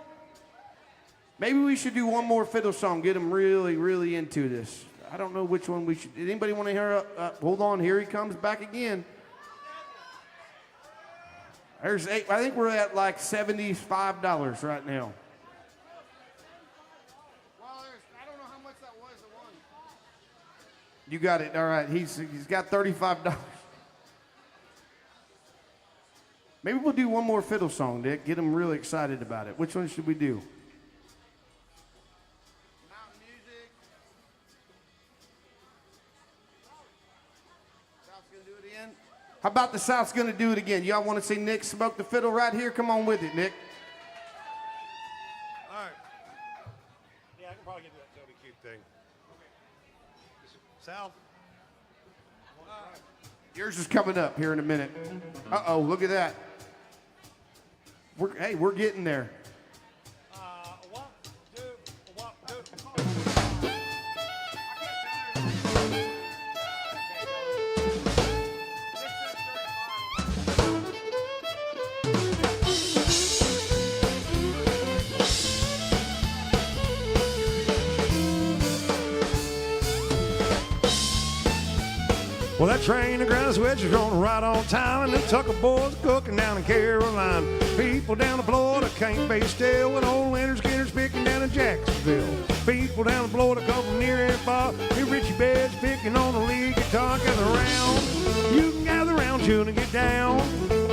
Maybe we should do one more fiddle song, get them really, really into this. I don't know which one we should. Did anybody want to hear? Hold on, here he comes back again. There's 8. I think we're at like $75 right now. Well, I don't know how much that was. The one. You got it. All right. He's got $35. Maybe we'll do one more fiddle song, Dick. Get them really excited about it. Which one should we do? Mountain music. South's gonna do it again. How about the South's gonna do it again? Y'all want to see Nick smoke the fiddle right here? Come on with it, Nick. All right. Yeah, I can probably get to that Toby Cube thing. Sal? Yours is coming up here in a minute. Uh-oh, look at that. We're getting there. 1, 2, 1, 2. Well, that train of ground switch is running right on time, and the Tucker boys cooking down in Carolina. People down in Florida can't be still when old Leonard Skinner's picking down in Jacksonville. People down in Florida come from near and far. Hey, Richie Bed's picking on the lead guitar. Gather around. You can gather around, shoot and get down.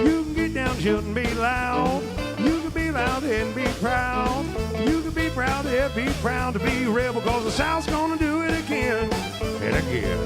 You can get down, shoot and be loud. You can be loud and be proud. You can be proud and be proud to be a rebel, cause the South's gonna do it again and again.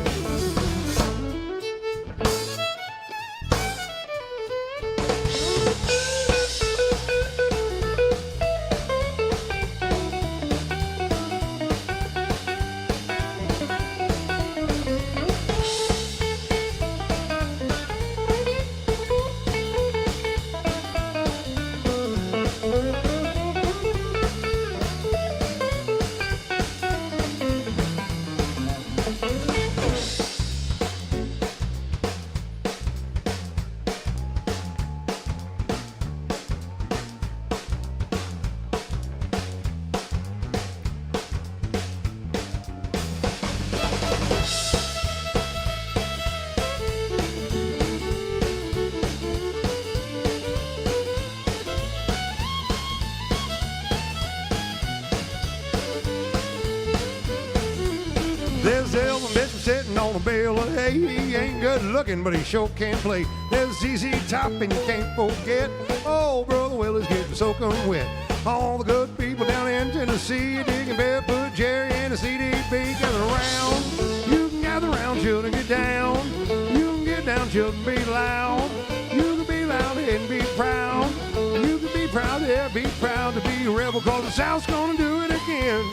There's Elvin Bishop sitting on a bale of hay. He ain't good looking, but he sure can play. There's ZZ Top, and you can't forget. Oh, Brother Willie's getting soaking wet. All the good people down in Tennessee, digging barefoot Jerry and the CDP. Gather around. You can gather around, shoot and get down. You can get down, shoot and be loud. You can be loud and be proud. You can be proud, yeah, be proud to be a rebel, cause the South's gonna do it again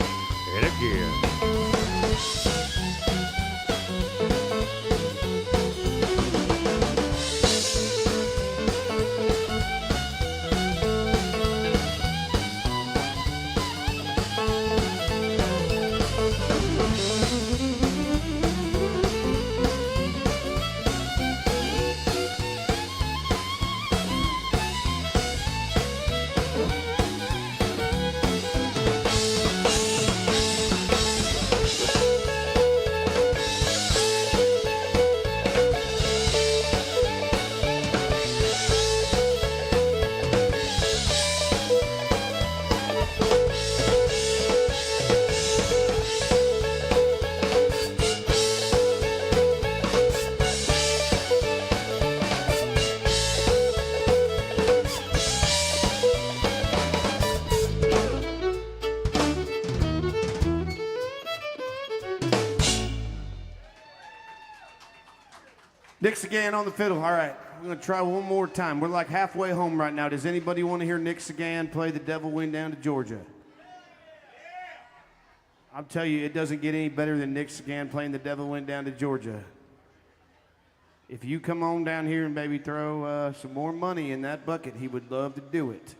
and again. Nick's again on the fiddle. All right, we're going to try one more time. We're like halfway home right now. Does anybody want to hear Nick Sagan play The Devil Went Down to Georgia? I'll tell you, it doesn't get any better than Nick Sagan playing The Devil Went Down to Georgia. If you come on down here and maybe throw some more money in that bucket, he would love to do it.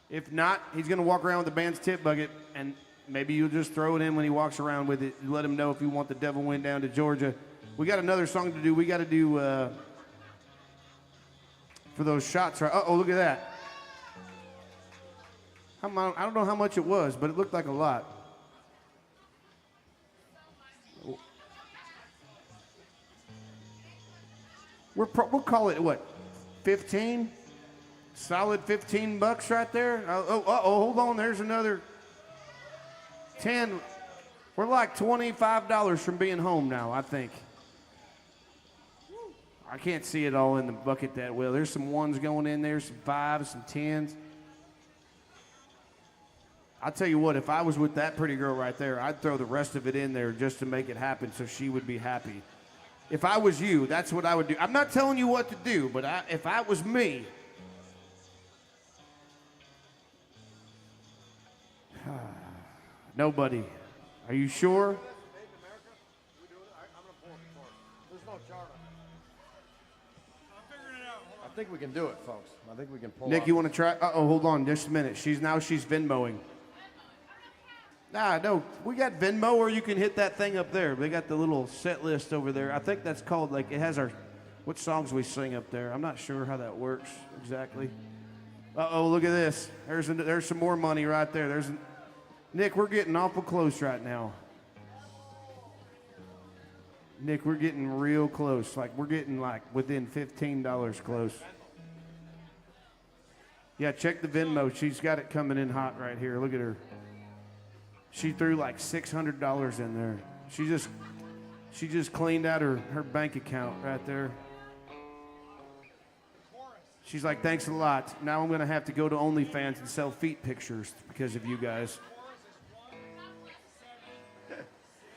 If not, he's going to walk around with the band's tip bucket, and maybe you'll just throw it in when he walks around with it. Let him know if you want The Devil Went Down to Georgia. We got another song to do. We got to do for those shots, right? Uh-oh, look at that. I don't know how much it was, but it looked like a lot. We'll call it, what, 15? Solid 15 bucks right there. Hold on, there's another 10. We're like $25 from being home now, I think. I can't see it all in the bucket that well. There's some ones going in there, some fives, some tens. I'll tell you what, if I was with that pretty girl right there, I'd throw the rest of it in there just to make it happen so she would be happy. If I was you, that's what I would do. I'm not telling you what to do, but if I was me, nobody. Are you sure? Made in America? We doing it? I'm gonna pull it for us. There's no chart on it. I think we can do it, folks. I think we can pull Nick, off. you want to try? Hold on just a minute. She's Venmoing. No, we got Venmo, or you can hit that thing up there. They got the little set list over there. I think that's called, like, it has what songs we sing up there. I'm not sure how that works exactly. Look at this. There's some more money right there. Nick, we're getting awful close right now. Nick, we're getting real close. Like, we're getting, like, within $15 close. Yeah, check the Venmo. She's got it coming in hot right here. Look at her. She threw like $600 in there. She just cleaned out her bank account right there. She's like, thanks a lot. Now I'm going to have to go to OnlyFans and sell feet pictures because of you guys.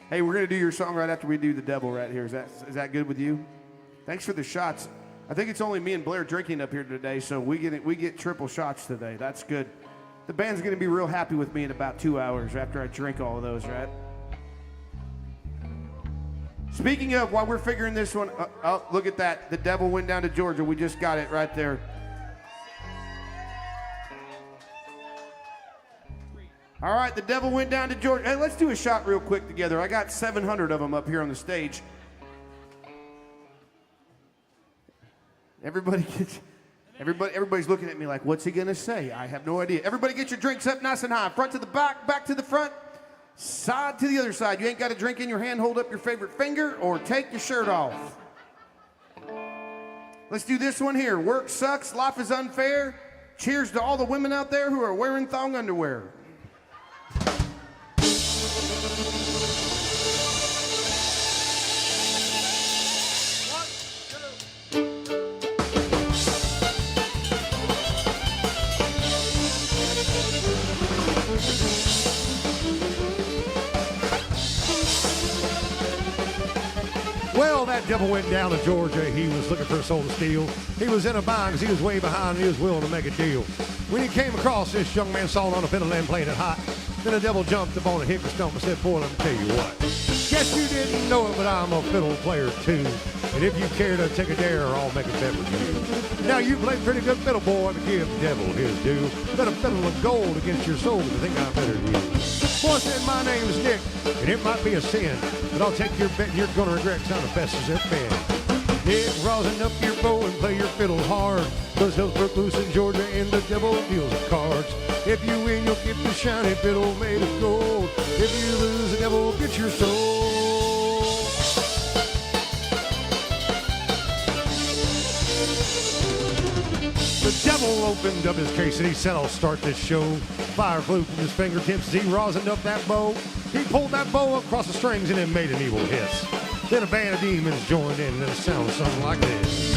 Hey, we're going to do your song right after we do The Devil right here. Is that good with you? Thanks for the shots. I think it's only me and Blair drinking up here today, so we get triple shots today. That's good. The band's going to be real happy with me in about 2 hours after I drink all of those, right? Speaking of, while we're figuring this one, look at that. The Devil Went Down to Georgia. We just got it right there. All right, The Devil Went Down to Georgia. Hey, let's do a shot real quick together. I got 700 of them up here on the stage. Everybody's looking at me like, what's he going to say? I have no idea. Everybody get your drinks up nice and high. Front to the back, back to the front, side to the other side. You ain't got a drink in your hand, hold up your favorite finger, or take your shirt off. Let's do this one here. Work sucks, life is unfair. Cheers to all the women out there who are wearing thong underwear. Well, that devil went down to Georgia. He was looking for a soul to steal. He was in a bind because he was way behind and he was willing to make a deal. When he came across this young man sawing on a fiddle and playing it hot, then the devil jumped up on a hickory stump and said, boy, let me tell you what. Guess you didn't know it, but I'm a fiddle player too. And if you care to take a dare, I'll make a bet with you. Now, you played pretty good fiddle, boy, but give the devil his due. Bet a fiddle of gold against your soul because I think I'm better than you. Boy said, my name's Nick, and it might be a sin, but I'll take your bet and you're going to regret because I'm the best as ever been. Nick, rosin up your bow and play your fiddle hard, because hell's broke loose in Georgia and the devil deals the cards. If you win, you'll get the shiny fiddle made of gold. If you lose, the devil will get your soul. The devil opened up his case and he said, I'll start this show. Fire flew from his fingertips as he rosined up that bow. He pulled that bow across the strings and it made an evil hiss. Then a band of demons joined in and the sound was something like this.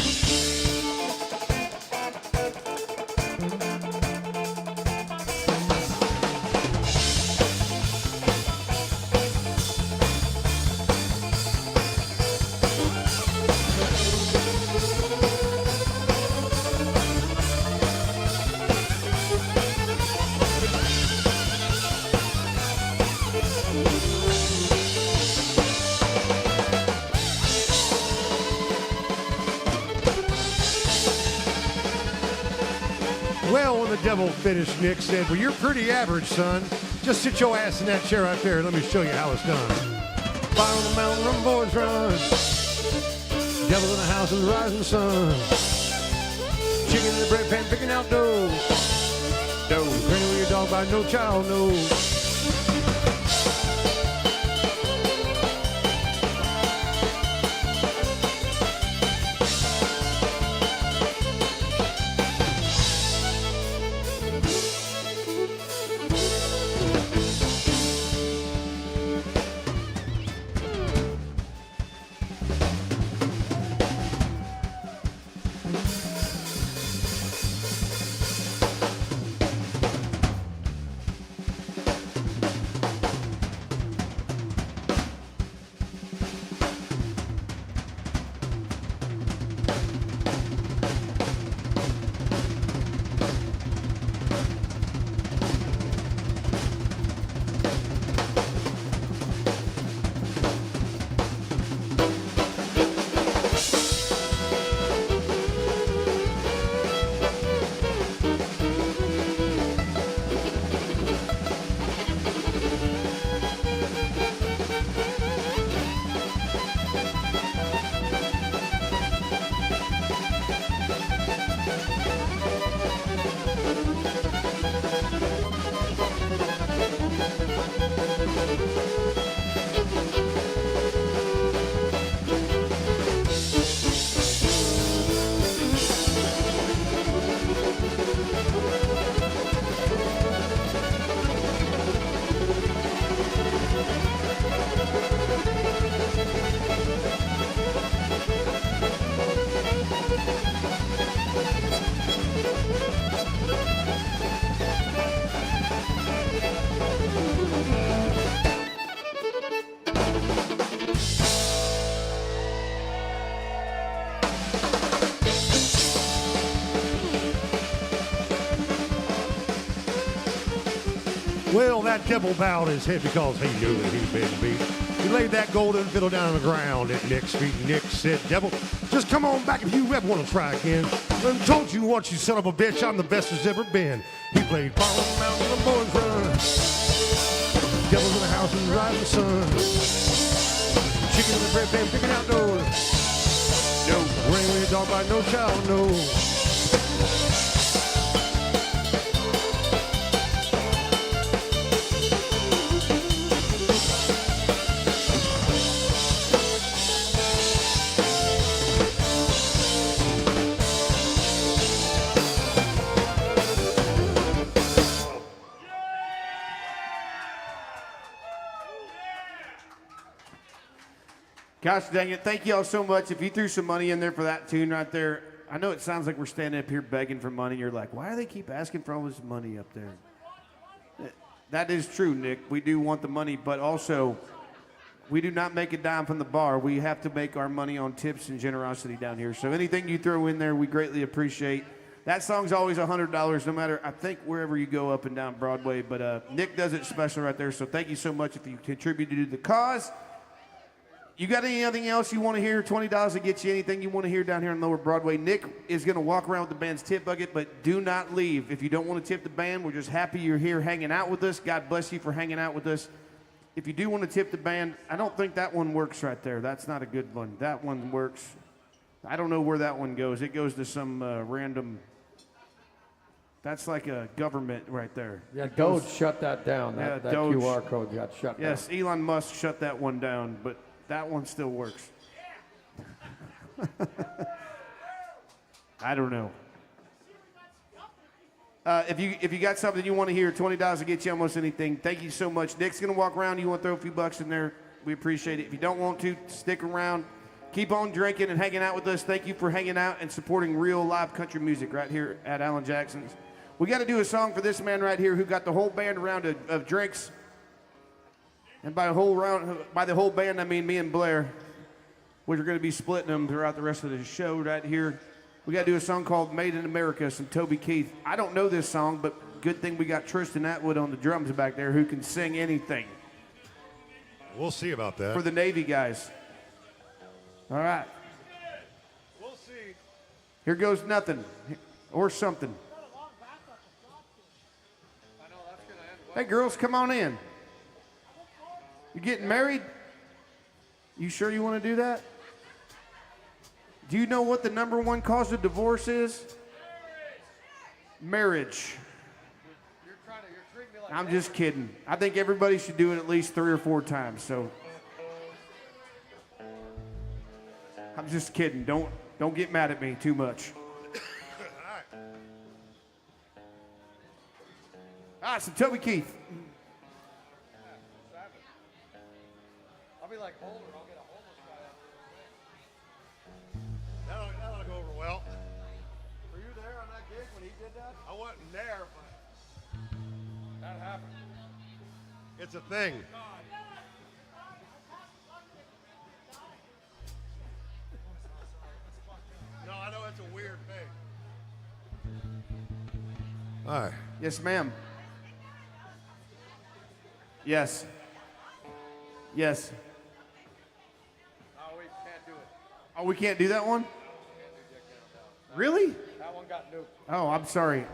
Well, when the devil finished, Nick said, well, you're pretty average, son. Just sit your ass in that chair right there and let me show you how it's done. Fire on the mountain, run, boys, run. Devil in the house of the rising sun. Chicken in the bread pan, picking out dough. Dough, grinning with your dog by no child knows. Well, that devil bowed his head because he knew that he'd been beat. He laid that golden fiddle down on the ground at Nick's feet. Nick said, devil, just come on back if you ever want to try again. I told you once, you son of a bitch, I'm the best there's ever been. He played Fire on the Mountain and the Boys Run. Devil's in the house and the rising sun. Chicken in the bread pan, picking out doors. No, ring with your dog by no child, no. Gosh dang it, thank you all so much. If you threw some money in there for that tune right there, I know it sounds like we're standing up here begging for money. You're like, why do they keep asking for all this money up there? That is true, Nick. We do want the money, but also we do not make a dime from the bar. We have to make our money on tips and generosity down here. So anything you throw in there, we greatly appreciate. That song's always $100, no matter, I think, wherever you go up and down Broadway. But Nick does it special right there, so thank you so much if you contributed to the cause. You got anything else you want to hear? $20 to get you anything you want to hear down here on Lower Broadway. Nick is going to walk around with the band's tip bucket, but do not leave. If you don't want to tip the band, we're just happy you're here hanging out with us. God bless you for hanging out with us. If you do want to tip the band, I don't think that one works right there. That's not a good one. That one works. I don't know where that one goes. It goes to some random... That's like a government right there. Yeah, Doge shut that down. That Doge. QR code got shut down. Yes, Elon Musk shut that one down, but that one still works. I don't know. If you got something you want to hear, $20 will get you almost anything. Thank you so much. Nick's going to walk around. You want to throw a few bucks in there, we appreciate it. If you don't want to, stick around. Keep on drinking and hanging out with us. Thank you for hanging out and supporting real live country music right here at Alan Jackson's. We got to do a song for this man right here who got the whole band around of drinks. And by the whole band, I mean me and Blair. We're going to be splitting them throughout the rest of the show right here. We got to do a song called Made in America, some Toby Keith. I don't know this song, but good thing we got Tristan Atwood on the drums back there who can sing anything. We'll see about that. For the Navy guys. All right. We'll see. Here goes nothing. Or something. Hey, girls, come on in. You getting married? You sure you want to do that? Do you know what the #1 cause of divorce is? Marriage. You're treating me like I'm just kidding. I think everybody should do it at least 3 or 4 times. So I'm just kidding. Don't get mad at me too much. All right, so Toby Keith. I'll be like Holder. I'll get a homeless guy out. That'll go over well. Were you there on that gig when he did that? I wasn't there, but That happened. it's a thing. No, I know it's a weird thing. All right. Yes, ma'am. Yes. Yes. Oh, we can't do it. Oh, we can't do that one? Really? That one got nuked. Oh, I'm sorry.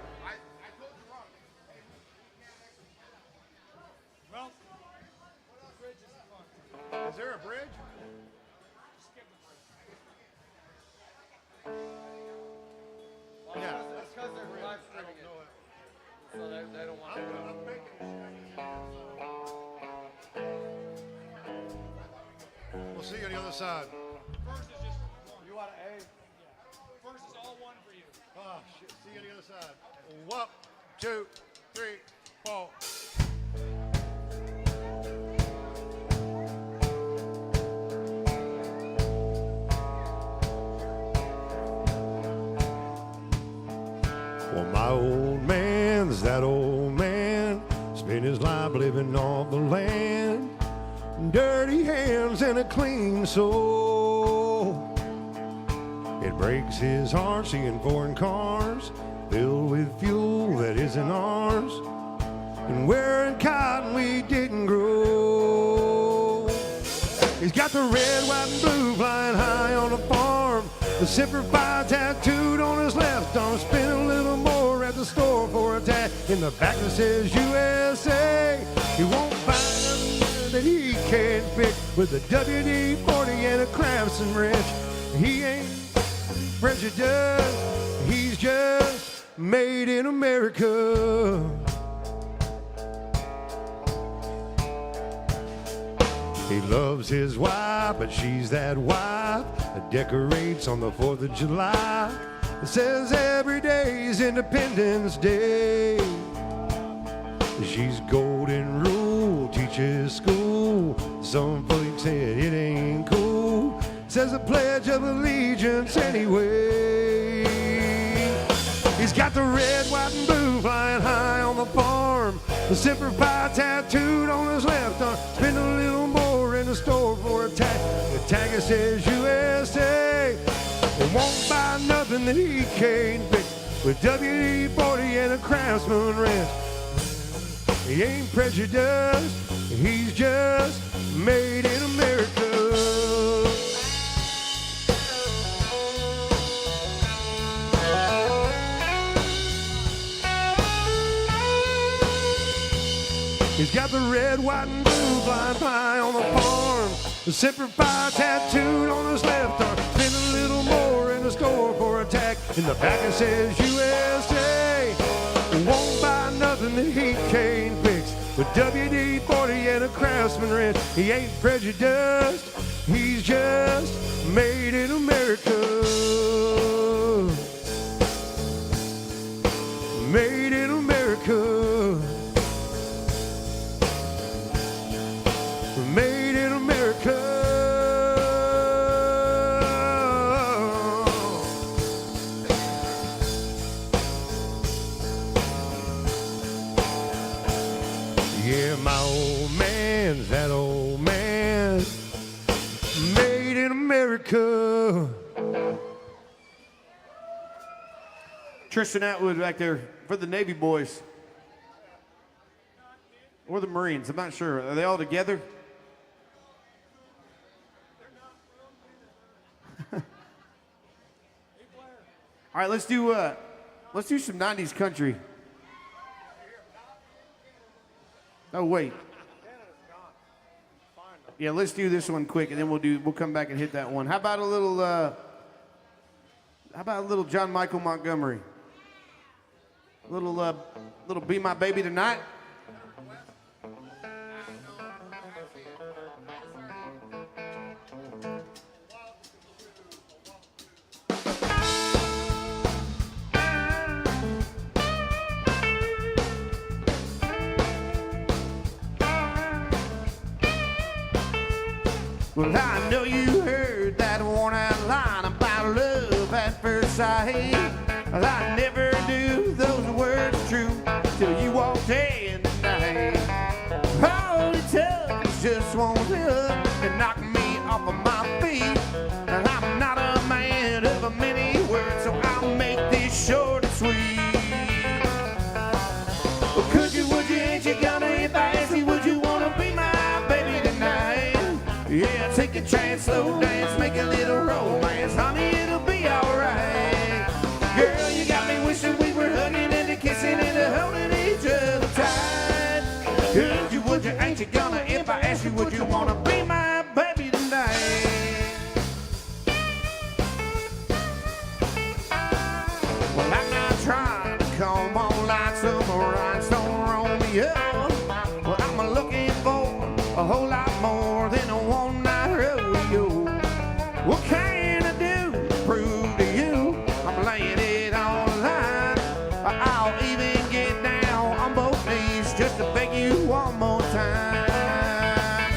Well, Is there a bridge? Yeah. That's because they're live streaming it. So they don't want to do it. I'm making We'll see you on the other side. first is just one. You want A? First is all one for you. Oh, shit. See you on the other side. 1, 2, 3, 4. Well, my old man's that old man. Spent his life living off the land. Dirty hands and a clean soul. It breaks his heart seeing foreign cars filled with fuel that isn't ours, and wearing cotton we didn't grow. He's got the red, white, and blue flying high on the farm. The Semper Fi tattooed on his left arm. Spend a little more at the store for a tag. In the back that says USA. He won't find nothing that he can't pick with a WD-40 and a Craftsman wrench. He ain't prejudiced. He's just made in America. He loves his wife, but she's that wife that decorates on the 4th of July. It says every day's Independence Day. She's golden rule, teaches school. Some folks said it ain't cool. Says the Pledge of Allegiance anyway. He's got the red, white, and blue flying high on the farm. The Semper Fi tattooed on his left arm. Spend a little more in the store for a tag. The tag that says USA. He won't buy nothing that he can't fix with WD-40 and a Craftsman wrench. He ain't prejudiced. He's just made in America. He's got the red, white, and blue flying high on the farm. The Semper Fi tattooed on his left arm. Spend a little more in the store for a tag. In the back it says USA. Won't buy nothing that he can't fix with WD-40 and a Craftsman wrench. He ain't prejudiced. He's just made in America. Made in America. Made in America. Yeah, my old man's that old man. Made in America. Tristan Atwood back there for the Navy boys. Or the Marines, I'm not sure. Are they all together? All right, let's do some 90s country. Oh, wait. Yeah, let's do this one quick, and then we'll come back and hit that one. How about a little John Michael Montgomery? A little Be My Baby Tonight? Well, I know you heard that worn-out line about love at first sight. Well, I never knew those words true till you walked in tonight. All it took was just one look and knocked me off of my feet. And I'm not a man of many words, so I'll make this short and sweet. Well, could you, would you, ain't you gonna, if I ask you, would you wanna be my baby tonight? Yeah, take a chance, slow dance, make a little romance. Honey, it'll be alright. Girl, you got me wishing we were hugging and kissing and holding each other tight. Could you, would you, ain't you gonna, if I ask you, would you wanna be my baby tonight? Well, I'm not trying to come on like some rhinestone Romeo. Well, I'm looking for a whole lot more than a one-night rodeo. What can I do to prove to you I'm laying it on the line? I'll even get down on both knees just to beg you one more time.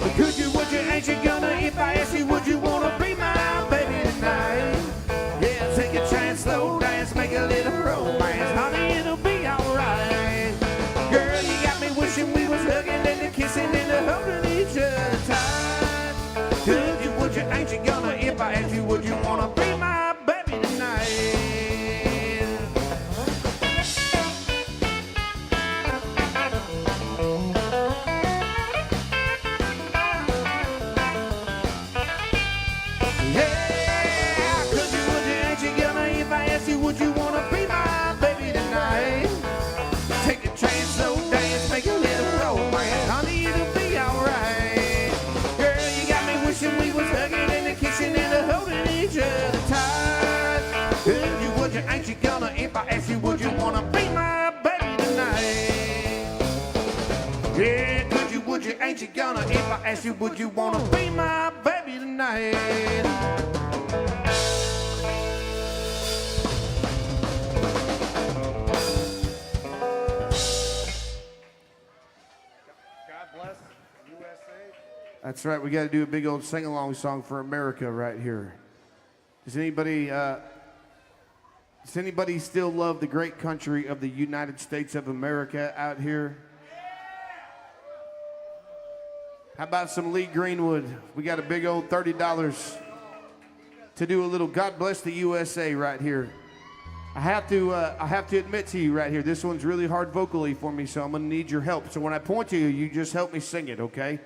But could you, would you, ain't you gonna, if I ask you, would you wanna be my baby tonight? Yeah, take a chance, slow dance, make a little romance. Honey, it'll be alright. Girl, you got me wishing we was hugging and kissing and holding each other tight. Could you, would you, ain't you gonna, if I ask you, would you wanna be my baby tonight? Yeah, could you, would you, ain't you gonna, if I ask you, would you wanna be my baby tonight? Take a chance, slow dance, make a little romance. Honey, it'll be alright. Girl, you got me wishing we was hugging and kissing and holding each other tight. Could you, would you, ain't you gonna, if I ask you, would you wanna be my baby tonight? Yeah, could you, would you, ain't you gonna, if I ask you, would you wanna be my baby tonight? God bless USA. That's right. We got to do a big old sing-along song for America right here. Does anybody still love the great country of the United States of America out here? How about some Lee Greenwood? We got a big old $30 to do a little God Bless the USA right here. I have to admit to you right here, this one's really hard vocally for me, so I'm gonna need your help. So when I point to you, you just help me sing it, okay?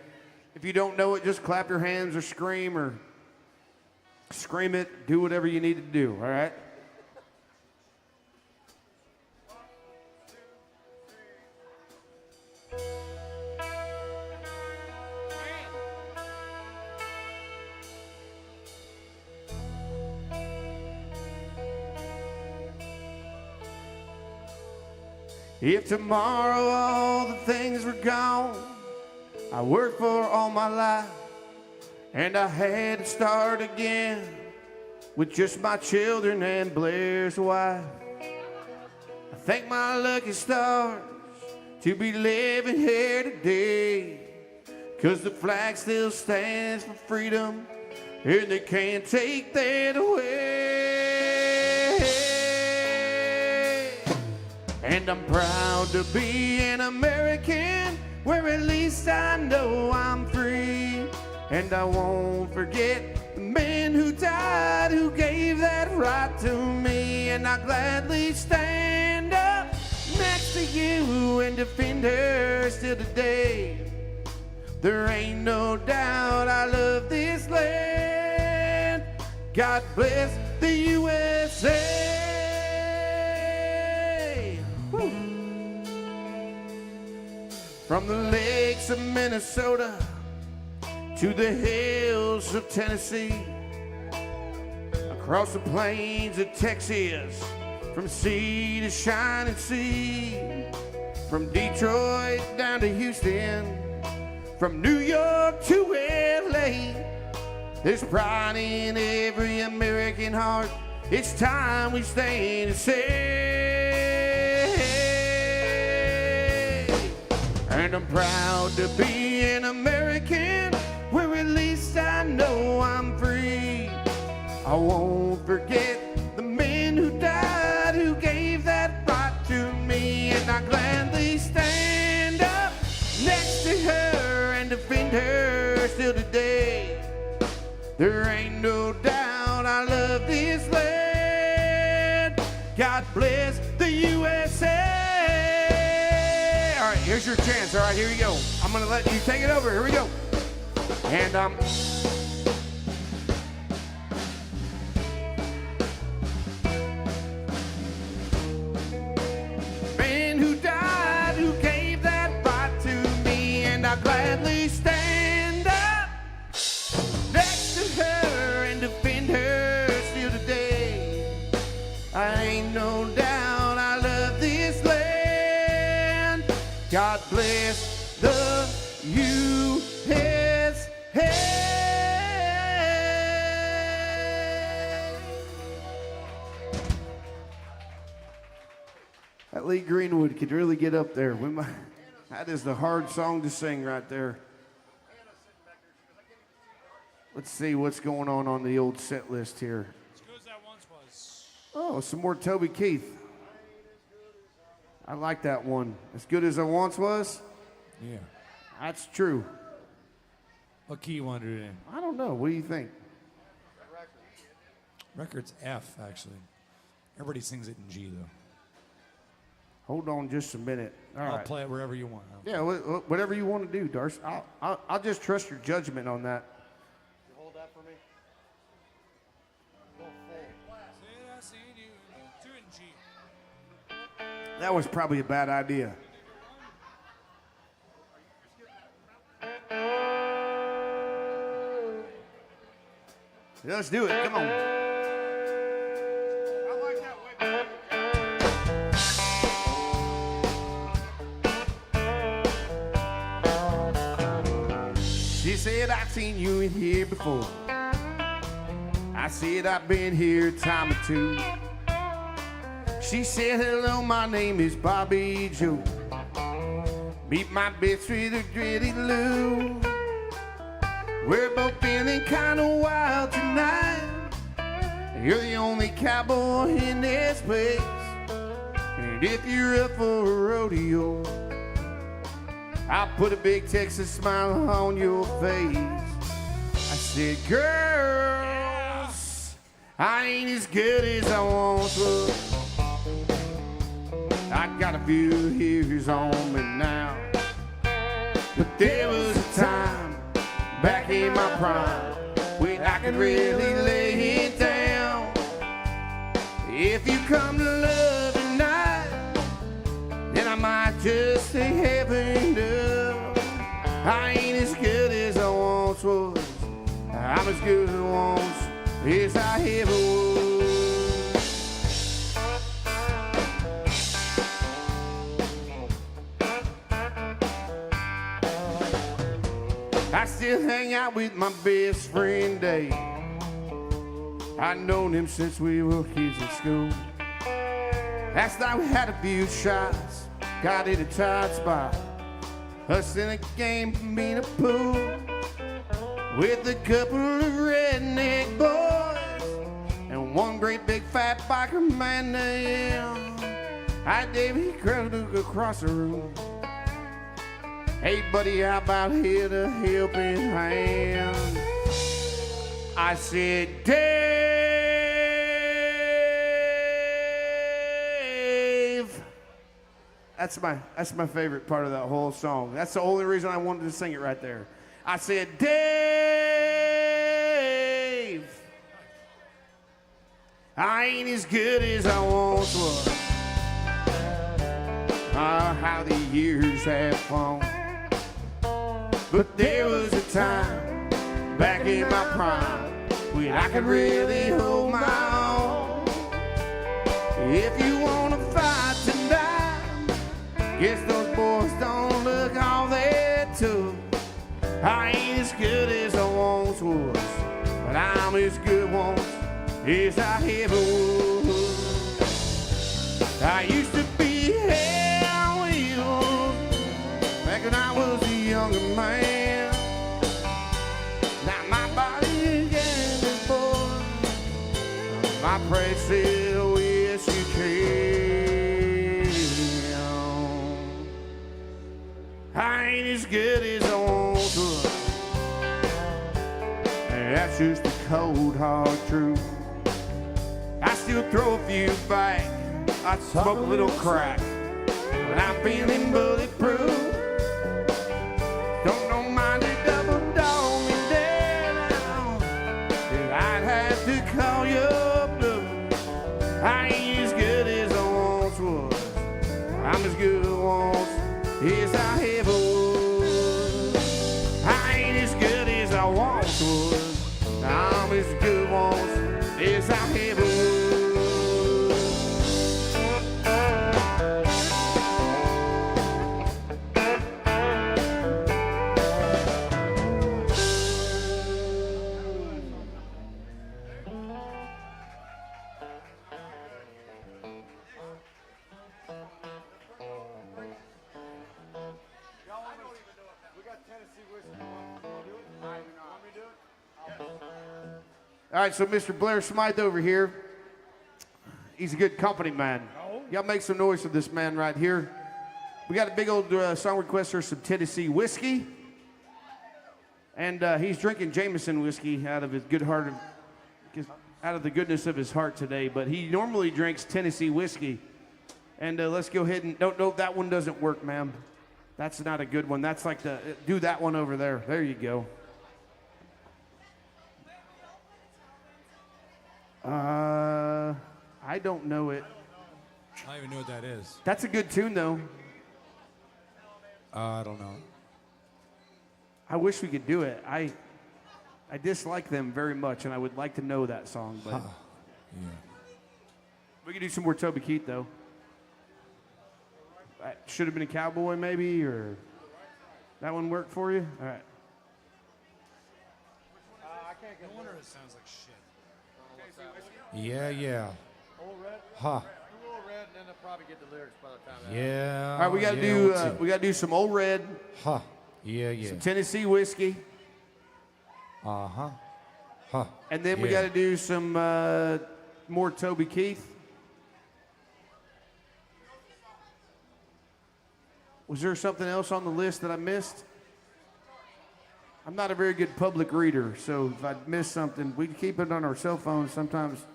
If you don't know it, just clap your hands or scream it, do whatever you need to do, all right? If tomorrow all the things were gone I worked for all my life, and I had to start again with just my children and Blair's wife, I thank my lucky stars to be living here today, 'cause the flag still stands for freedom and they can't take that away. And I'm proud to be an American, where at least I know I'm free. And I won't forget the men who died, who gave that right to me. And I'll gladly stand up next to you and defend her still today. There ain't no doubt I love this land. God bless the USA. Woo. From the lakes of Minnesota to the hills of Tennessee, across the plains of Texas, from sea to shining sea, from Detroit down to Houston, from New York to LA, there's pride in every American heart. It's time we stand and say, and I'm proud to be an American, where at least I know I'm free. I won't forget the men who died, who gave that right to me, and I gladly stand up next to her and defend her still today. There ain't no doubt I love this land. God bless the USA. All right, here's your chance. All right, here you go. I'm gonna let you take it over. Here we go. And man who died, who gave that right to me, and I gladly stand up next to her and defend her still today. I ain't no doubt I love this land. God bless the USA. That Lee Greenwood could really get up there. That is the hard song to sing right there. Let's see what's going on the old set list here. As good as that once was. Oh, some more Toby Keith. I like that one. As good as I once was? Yeah. That's true. What key you want to do it in? I don't know. What do you think? Record's F, actually. Everybody sings it in G, though. Hold on just a minute. All I'll right. play it wherever you want. Yeah, whatever you want to do, Darce. I'll just trust your judgment on that. You hold that for me. Go full. In G. That was probably a bad idea. Let's do it. Come on. I like that way better. She said, I've seen you in here before. I said, I've been here a time or two. She said, hello, my name is Bobby Joe. Meet my bitch with a gritty Lou. We're both feeling kinda wild tonight. You're the only cowboy in this place. And if you're up for a rodeo, I'll put a big Texas smile on your face. I said, girls, I ain't as good as I once was. I got a few years on me now. But there was a time back in my prime when I could really lay it down. If you come to love tonight, then I might just say heaven up. I ain't as good as I once was. I'm as good as once as I ever was. I still hang out with my best friend Dave. I've known him since we were kids in school. Last night we had a few shots, got in a tight spot. Us in a game from being a pool with a couple of redneck boys and one great big fat biker man named Davey Crow across the room. Hey buddy, how about here to helping hand? I said, Dave. That's my favorite part of that whole song. That's the only reason I wanted to sing it right there. I said, Dave, I ain't as good as I once was. How the years have flown. there was a time back in my prime when I could really hold my own. If you wanna fight tonight, guess those boys don't look all that tough. I ain't as good as I once was, but I'm as good once as I ever was. I used to be hell wheels back when I was a younger man. Now my body is getting boy, my praise still wish you can. I ain't as good as I once was. And that's just the cold hard truth. I still throw a few back, I smoke a little crack, but I'm feeling bulletproof. Don't know mind to double dog me down, and I'd have to call you blue. I ain't as good as I once was, I'm as good once as I ever was. I ain't as good as I once was, I'm as good once as I ever was. All right, so Mr. Blair Smythe over here, he's a good company man. Y'all make some noise for this man right here. We got a big old song request for some Tennessee whiskey. And he's drinking Jameson whiskey out of his good heart, out of the goodness of his heart today. But he normally drinks Tennessee whiskey. And let's go ahead and, no, that one doesn't work, ma'am. That's not a good one. That's like do that one over there. There you go. I don't know it. I don't even know what that is. That's a good tune, though. I don't know. I wish we could do it. I dislike them very much, and I would like to know that song. But Yeah. we could do some more Toby Keith, though. Should have been a cowboy, maybe, or that one work for you? All right. No wonder it sounds like shit. Yeah. Old Red? Huh. Do Old Red, and then they'll probably get the lyrics by the time that Yeah. All right, we got to do some Old Red, Huh. Yeah. some Tennessee whiskey, Uh-huh. Huh. and then we Yeah. got to do some more Toby Keith. Was there something else on the list that I missed? I'm not a very good public reader, so if I miss something, we can keep it on our cell phones sometimes.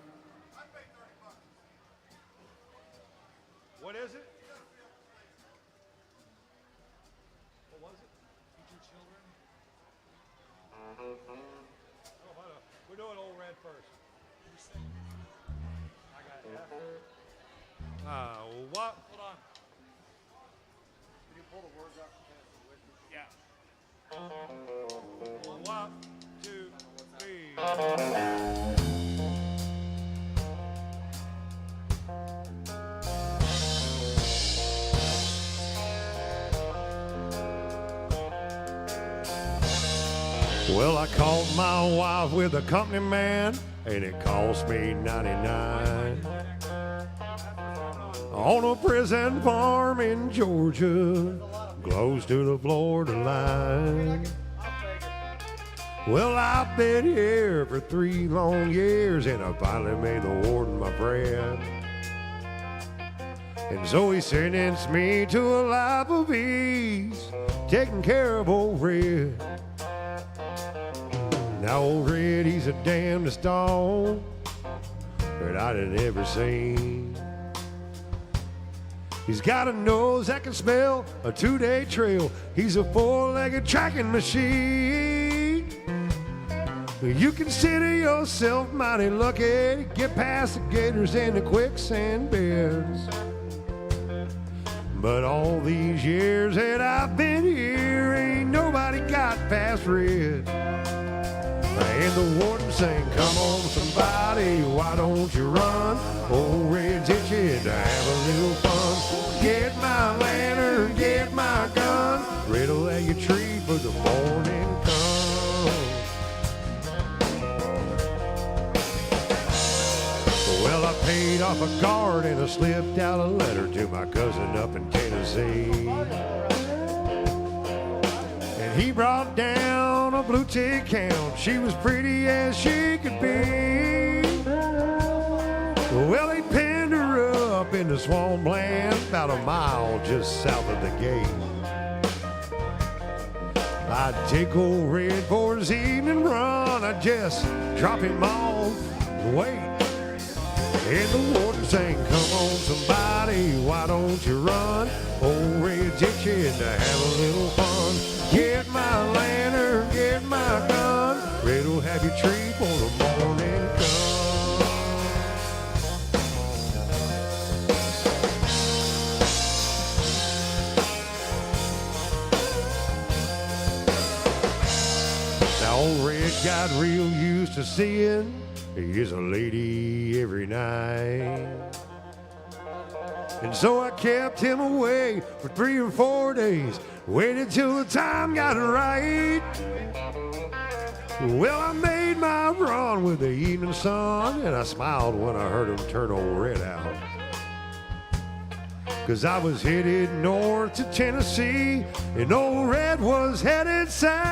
What is it? What was it? Teach your children? Oh, hold on. We're doing Old Red first. I got it. What? Hold on. Can you pull the words out from Tennessee whiskey? Yeah. 1, 2, 3. Well, I caught my wife with a company man, and it cost me 99 on a prison farm in Georgia, close to the Florida line. Well, I've been here for 3 long years, and I finally made the warden my friend. And so he sentenced me to a life of ease, taking care of old Red. Now old Red, he's the damnedest dog that I'd have ever seen. He's got a nose that can smell a 2-day trail. He's a 4-legged tracking machine. You consider yourself mighty lucky to get past the gators and the quicksand beds. But all these years that I've been here, ain't nobody nobody got past red. And the warden sang, come on somebody, why don't you run? Old Red's itching to have a little fun. Get my lantern, get my gun, riddle at your tree for the morning come. Well, I paid off a guard and I slipped out a letter to my cousin up in Tennessee. And he brought down a blue tick hound. She was pretty as she could be. Well, he pinned her up in the swampland about a mile just south of the gate. I'd take old Red for his evening run. I'd just drop him off and wait. And the warden sang, come on somebody, why don't you run? Old Red's itching to have a little fun. Get my lantern, get my gun, Red'll have your tree for the morning come. Now old Red got real used to seeing his a lady every night. And so I kept him away for 3 or 4 days, waited till the time got right. Well, I made my run with the evening sun, and I smiled when I heard him turn old Red out. 'Cause I was headed north to Tennessee, and old Red was headed south.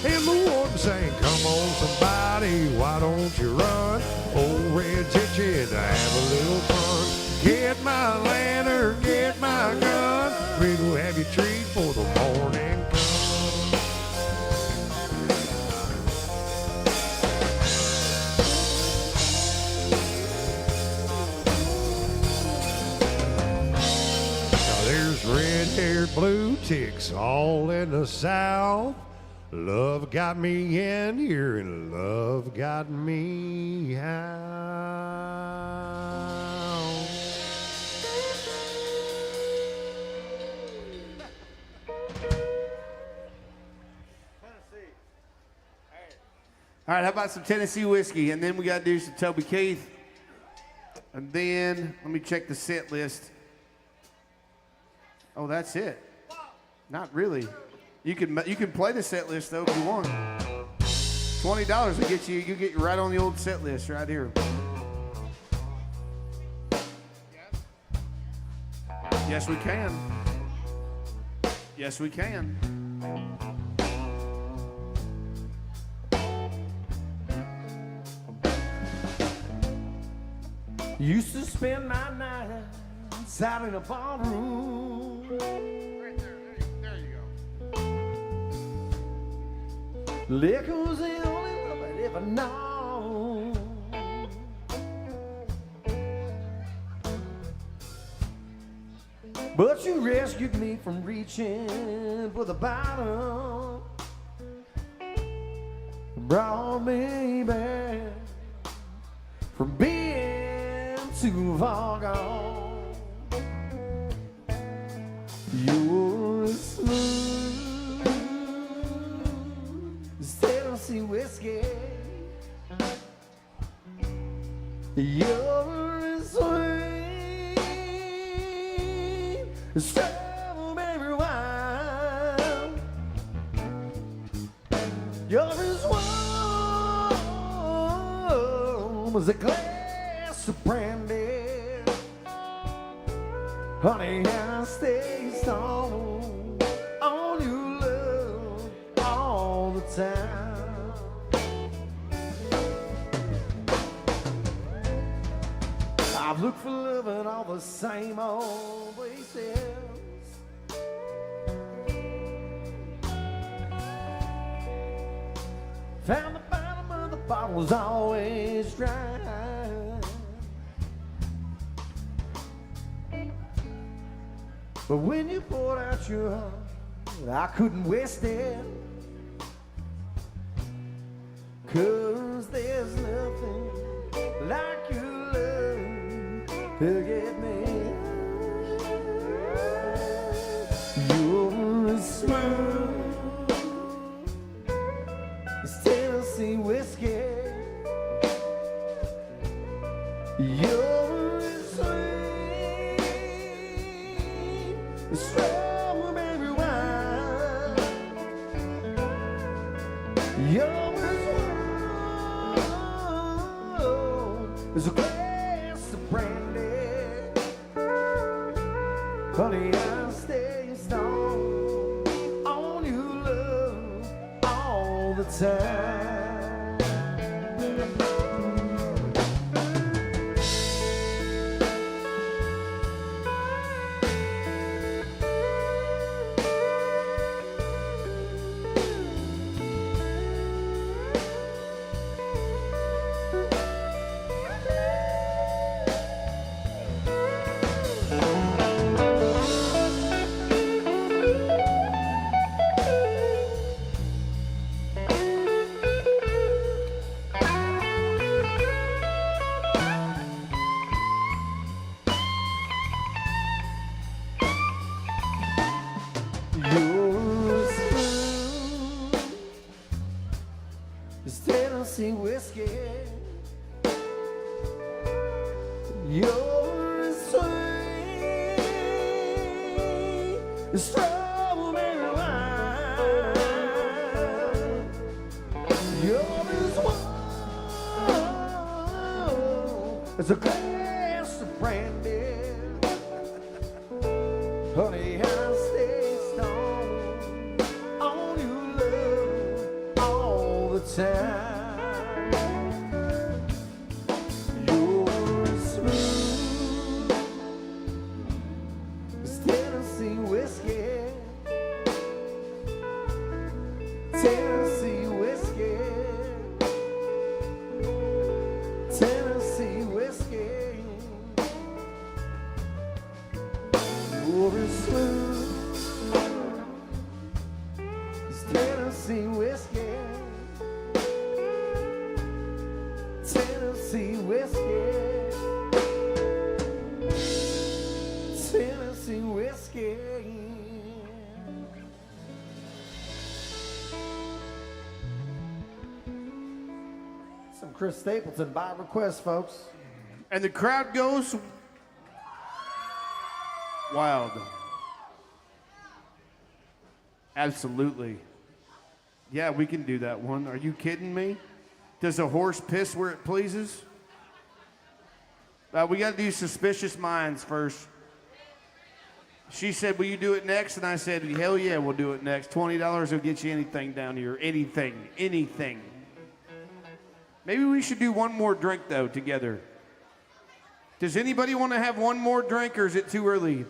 And the warden sang, come on somebody, why don't you run? Old Red's itching to have a little fun. Get my lantern, get my gun, Red'll have your treat for the morning come. Now there's red-haired blue ticks all in the south. Love got me in here and love got me out. All right, how about some Tennessee whiskey? And then we got to do some Toby Keith. And then let me check the set list. Oh, that's it. Not really. You can play the set list though if you want. $20 will get you right on the old set list right here. Yes, we can. Yes, we can. Used to spend my nights out in a ballroom. Right there. There you go. Liquor was the only love I'd ever known. But you rescued me from reaching for the bottom. Brought me back from being too far gone. You're as smooth as Tennessee whiskey. You're as sweet as strawberry wine. You're as warm as a glass of brandy. Honey, I stay strong on your love all the time. I've looked for love in all the same old places. Found the bottom of the bottle's always dry. But when you poured out your heart, I couldn't waste it. 'Cause there's nothing like your love to get me. You're a smile You're as sweet as strawberry wine. You're as warm as a glass of brandy. Honey, I stay strong on your love all the time. You're smooth as Tennessee whiskey. You're as sweet as strawberry wine. You're as warm as a glass of brandy. Honey, I stay strong on your love all the time. You're smooth as Tennessee whiskey. Tennessee whiskey. Tennessee whiskey. You're as smooth as Tennessee whiskey. Tennessee whiskey. Tennessee whiskey. Some Chris Stapleton by request, folks. And the crowd goes wild. Absolutely. Yeah, we can do that one. Are you kidding me? Does a horse piss where it pleases? We got to do Suspicious Minds first. She said, will you do it next? And I said, hell yeah, we'll do it next. $20 will get you anything down here. Anything. Anything. Maybe we should do one more drink, though, together. Does anybody want to have one more drink, or is it too early?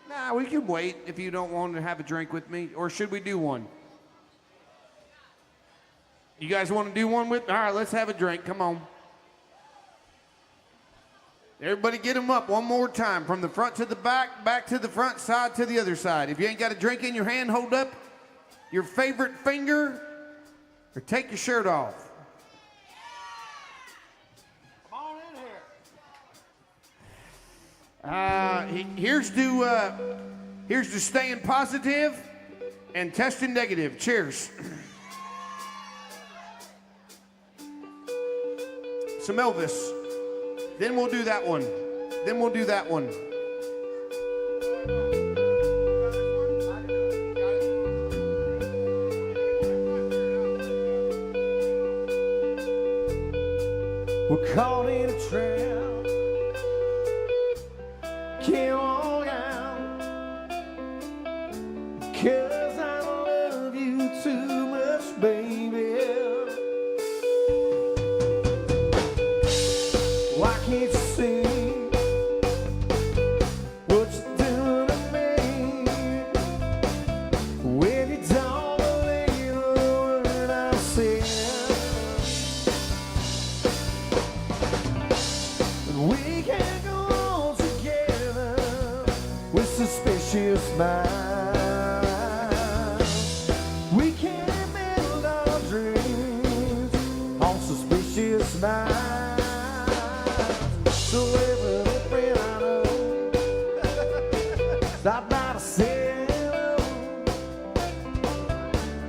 Nah, we can wait if you don't want to have a drink with me. Or should we do one? You guys want to do one with me? All right, let's have a drink. Come on. Everybody get them up one more time. From the front to the back, back to the front, side to the other side. If you ain't got a drink in your hand, hold up your favorite finger or take your shirt off. Come on in here. Here's to staying positive and testing negative. Cheers. Some Elvis. Then we'll do that one. Then we'll do that one. We're caught in a trap. Can't walk out. 'Cause I love you too much, baby. Why can't you see what you're doing to me? When you don't believe a word I say. We can't go on together with suspicious minds. We can't build our dreams on suspicious minds. So every friend I know, stop by to say hello.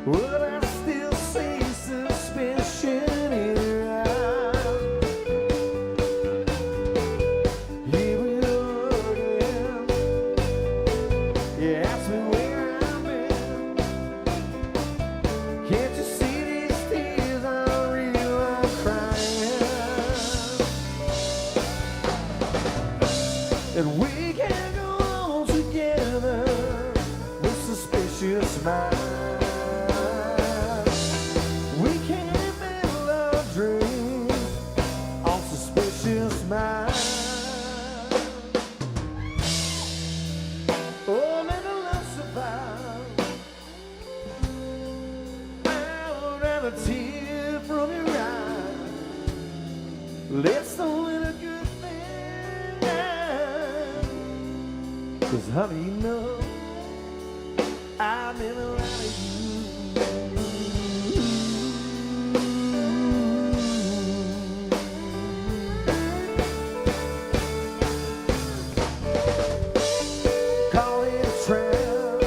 Would I still see suspicion in your eyes? And we can go on together with suspicious minds. We can build our dreams on suspicious minds. Oh, let the love survive. I'll rather tear from your eyes. Let's throw in a good thing. 'Cause honey, you know I never lied to you. Call it a trap.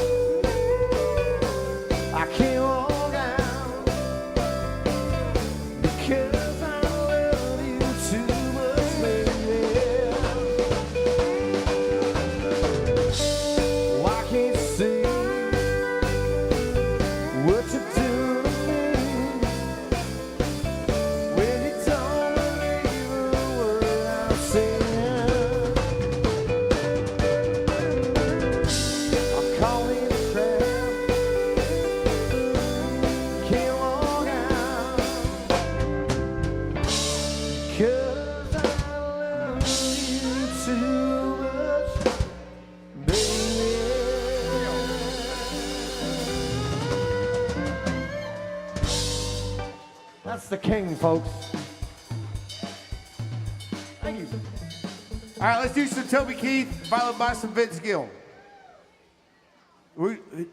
I can't walk out because I love you too much, baby. Why can't you see what you do to me when you don't believe a word I'm saying? I'm calling it a trap. Can't walk out 'cause I love you too much, baby. That's the king, folks. Thank you. All right, let's do some Toby Keith, followed by some Vince Gill.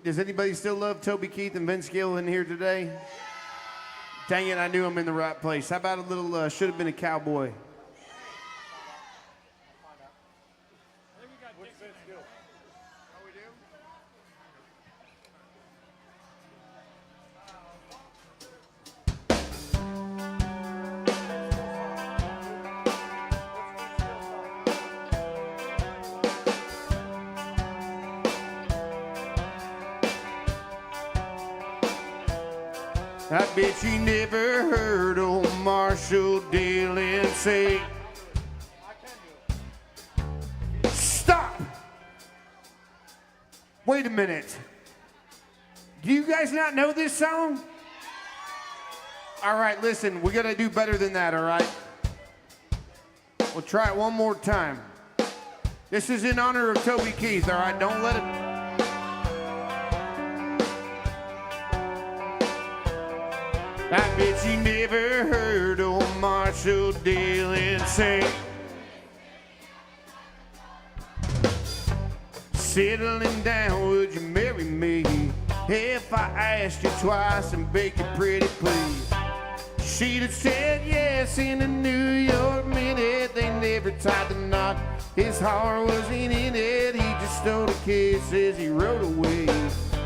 Does anybody still love Toby Keith and Vince Gill in here today? Dang it, I knew I'm in the right place. How about a little Should Have Been a Cowboy? I bet you never heard old Marshall Dillon say, stop! Wait a minute. Do you guys not know this song? All right, listen, we gotta do better than that, all right? We'll try it one more time. This is in honor of Toby Keith, all right? Don't let it... I bet you never heard old Marshall Dillon say, settling down, would you marry me if I asked you twice and begged you pretty please? She'd have said yes in a New York minute. They never tied the knot, his heart wasn't in it. He just stole a kiss as he rode away.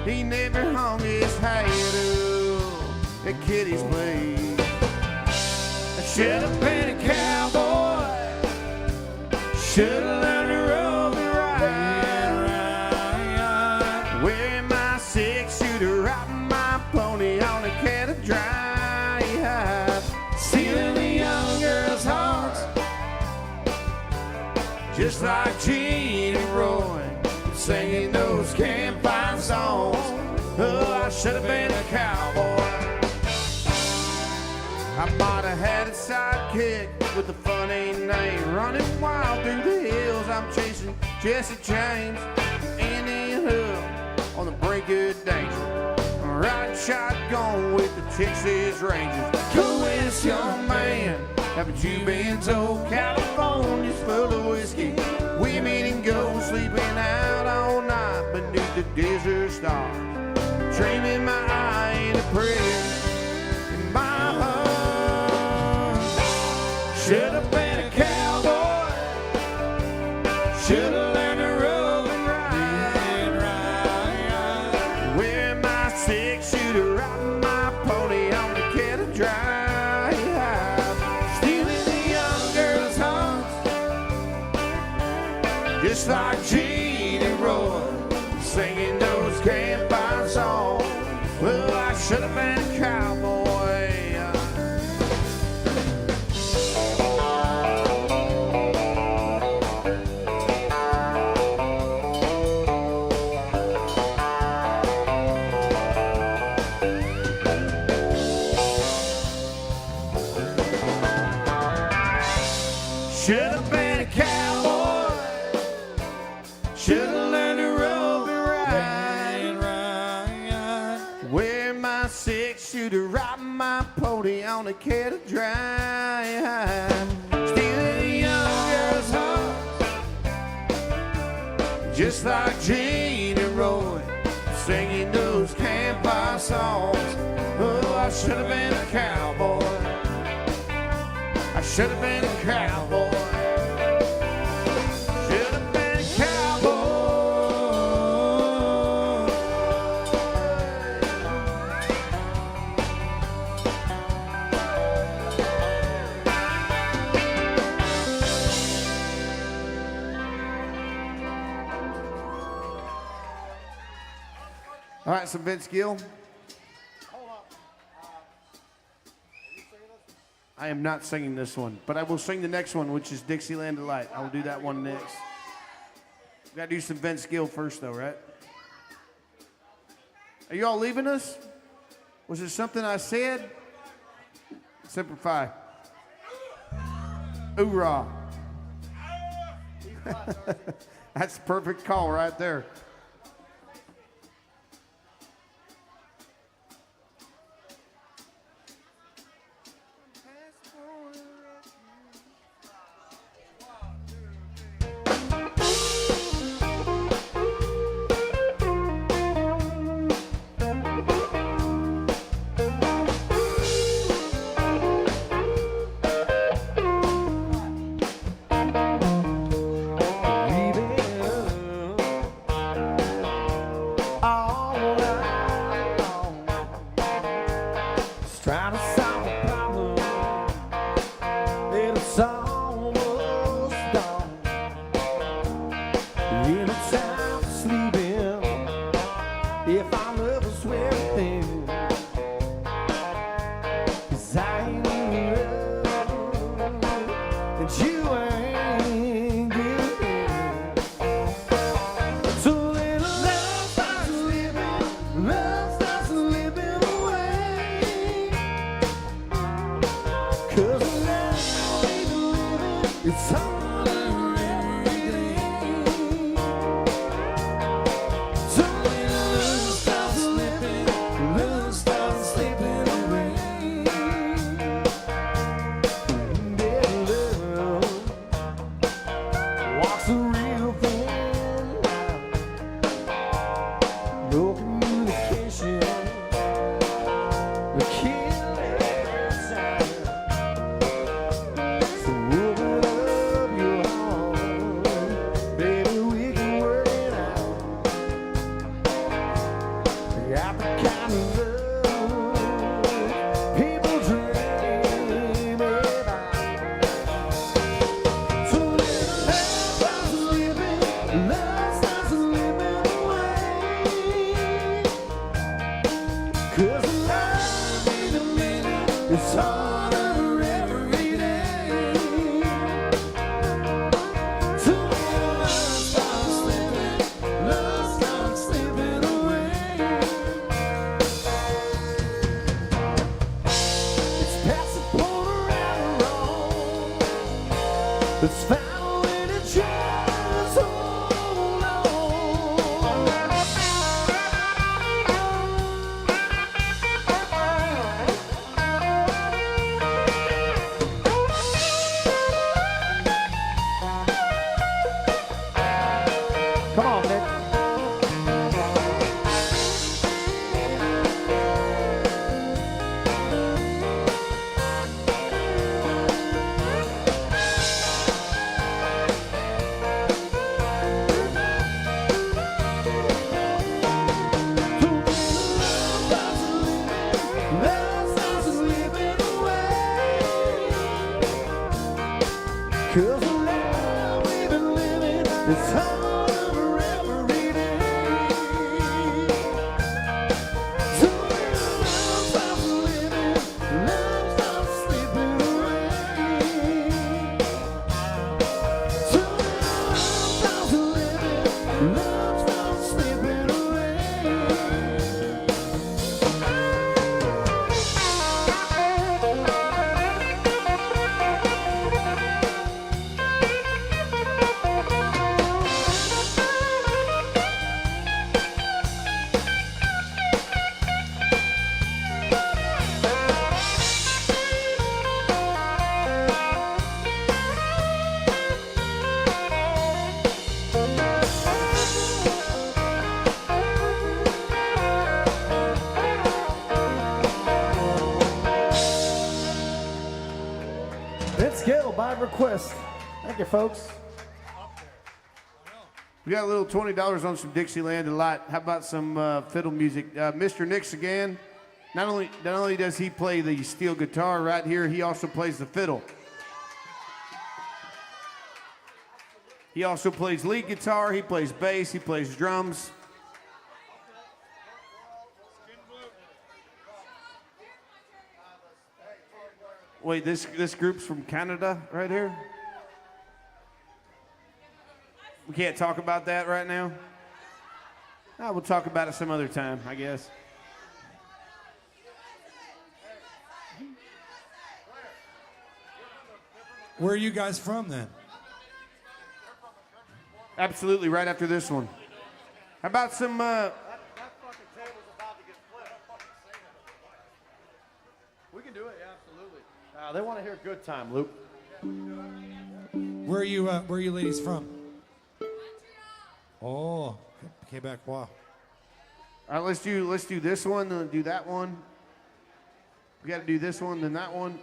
He never hung his hat up at Kitty's place. I should have been a cowboy, should have learned to roll and ride, wearing my six-shooter, riding my pony on a can of dry, stealing the young girls' hearts, just like Gene and Roy, singing those campfire songs. Oh, I should have been a cowboy. I might have had a sidekick with a funny name, running wild through the hills. I'm chasing Jesse James, ending up on the brink of danger. I'm riding shotgun with the Texas Rangers. Go West, young man, haven't you been told California's full of whiskey? Women and gold sleeping out all night beneath the desert stars, dreaming my eye in a prayer in my heart. Should have been a cowboy, should have learned to roll and ride, wearing my six-shooter, riding my pony on the can of dry, stealing the young girls' hearts, just like Gene and Roy, singing those campfire songs. Well, I should have been a cowboy. Should have been a cowboy. Should have learned to rope and ride. Wear my six-shooter, ride my pony on a kettle drive. Stealing a young girl's heart, just like Gene and Roy, singing those campfire songs. Oh, I should have been a cowboy. I should have been a cowboy. Should have been a cowboy. All right, so Vince Gill. I am not singing this one, but I will sing the next one, which is Dixieland Delight. I will do that one next. We gotta do some Vince Gill first, though, right? Are you all leaving us? Was there something I said? Semper Fi. Hoorah. That's the perfect call right there. Trying to solve a problem, and it's almost dawn. In a time for sleeping, if our love was everything, 'cause I ain't in love, and you ain't good. So little love starts slipping, love starts slipping away. 'Cause the life we've been living, it's harder every day. So when love starts slipping away. Dead love walks a real thin line. No communication, the kill every time. So open up your heart, baby, we can work it out. Got the kind of love people dream about. So little love starts slipping away. 'Cause the life we've been living is harder every day. So little love starts slipping away. It's past the border and wrong. It's found when it just hold on. Come on, Nick. Love starts slipping away. 'Cause the life we've been living is harder every day. So when love starts slipping away. So when love starts slipping away. request. Thank you, folks. We got a little $20 on some Dixieland Delight. How about some fiddle music? Mr. Nix again. Not only does he play the steel guitar right here, he also plays the fiddle. He also plays lead guitar, he plays bass, he plays drums. Wait, this group's from Canada right here? We can't talk about that right now? We'll talk about it some other time, I guess. Where are you guys from then? Absolutely, right after this one. How about some, That fucking table's about to get flipped. We can do it, yeah, absolutely. They want to hear good time, Luke. Where are you ladies from? Oh, Quebec, wow. all right, let's do this one, then do that one. We got to do this one, then that one.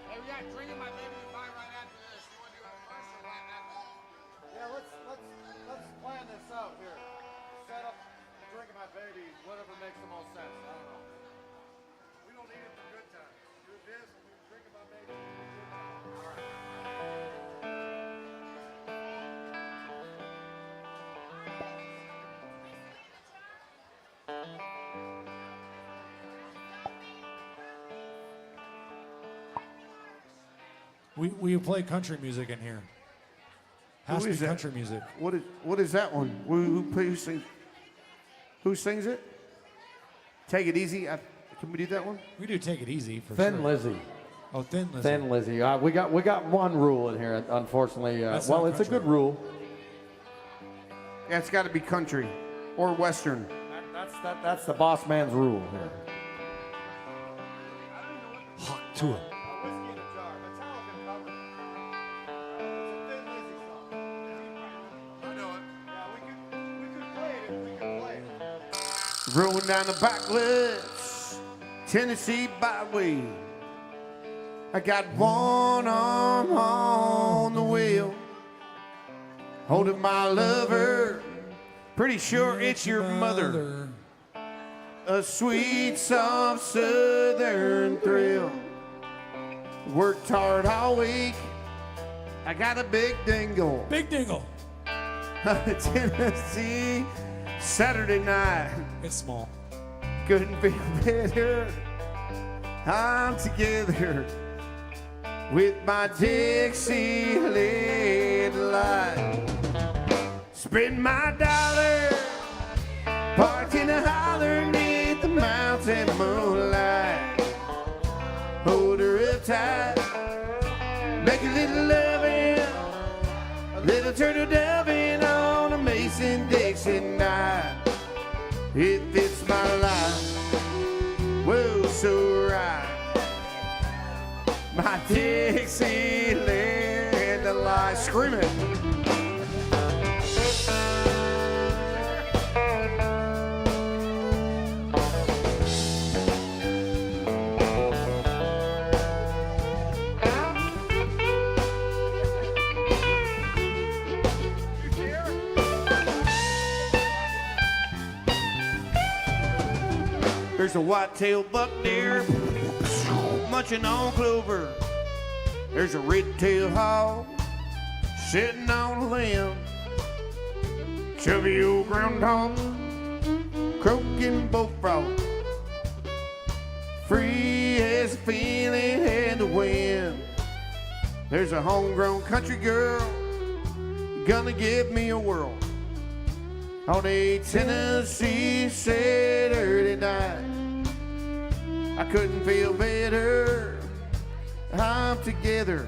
Hey, we got Drinking My Baby Goodbye right after this. You want to do a first or right after? Yeah, let's plan this out here. Set up Drinking My Baby, whatever makes the most sense. I don't know. We don't need it for good time. Do this, Drinking My Baby. All right. We play country music in here. Has Who to be is that? country music. What is that one? Who sings it? Take It Easy. Can we do that one? We do Take It Easy for Thin sure. Lizzy. Oh, Thin Lizzy. Thin Lizzy. We got one rule in here, unfortunately. That's Well, not it's a country. good rule. Yeah, it's got to be country or western. That's the boss man's rule here. Hawk to it. Whiskey in a Jar. Metallica cover. It's a Thin Lizzy song. I know it. Yeah, we could play it if we could play it. Rolling down the backless Tennessee byway. I got one arm on the wheel, holding my lover. Pretty sure it's your mother. A sweet, soft southern thrill. Worked hard all week. I got a big dingle. Big Dingle. Tennessee Saturday night. It's small. Couldn't feel better. I'm together with my Dixieland Delight. Spend my dollar, parked in a holler neath the mountain moonlight. Hold her up tight, make a little loving, a little turtle doving on a Mason-Dixon night. It fits my life, whoa, so right. My Dixieland Delight, screaming. There's a white-tailed buck deer munching on clover. There's a red-tailed hog sitting on a limb. Chubby old groundhog croaking bullfrog, free as a feeling in the wind. There's a homegrown country girl gonna give me a whirl on a Tennessee Saturday night. I couldn't feel better. I'm together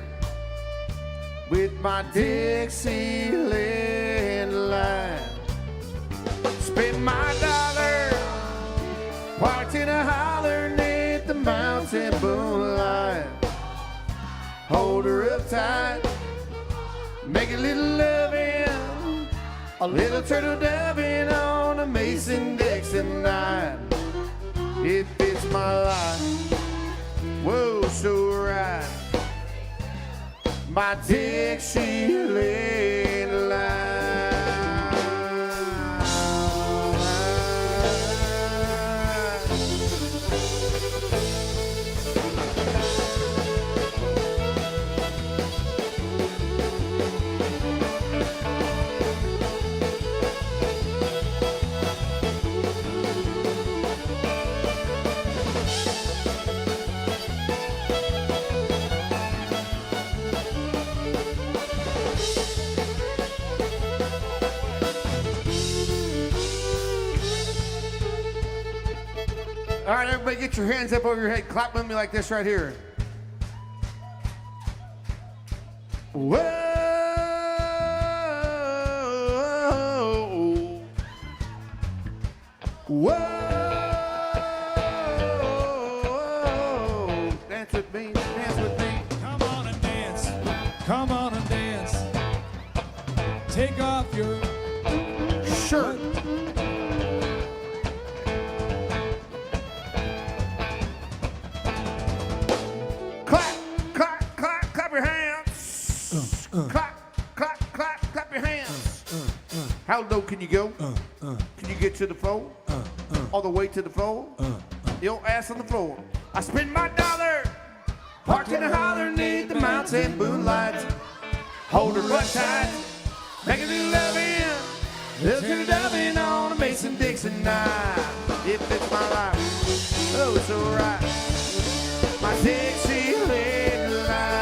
with my Dixieland Delight. Spend my dollar, parked in a holler neath the mountain moonlight. Hold her up tight, make a little loving, a little turtle doving on a Mason-Dixon night. It fits my life, whoa, so right. My Dixieland line. All right, everybody get your hands up over your head. Clap with me like this right here. Whoa. Whoa. Dance with me, dance with me. Come on and dance. Come on and dance. Take off your Shirt. Clap, clap, clap, clap your hands. Clap, clap, clap, clap your hands. How low can you go? Can you get to the floor? All the way to the floor? Your ass on the floor. I spend my dollar parked in a holler neath the mountain moonlight. Hold her butt tight, make a new loving. Little loving on a Mason-Dixon night. It fits my life, oh, it's so right. My Dixieland line.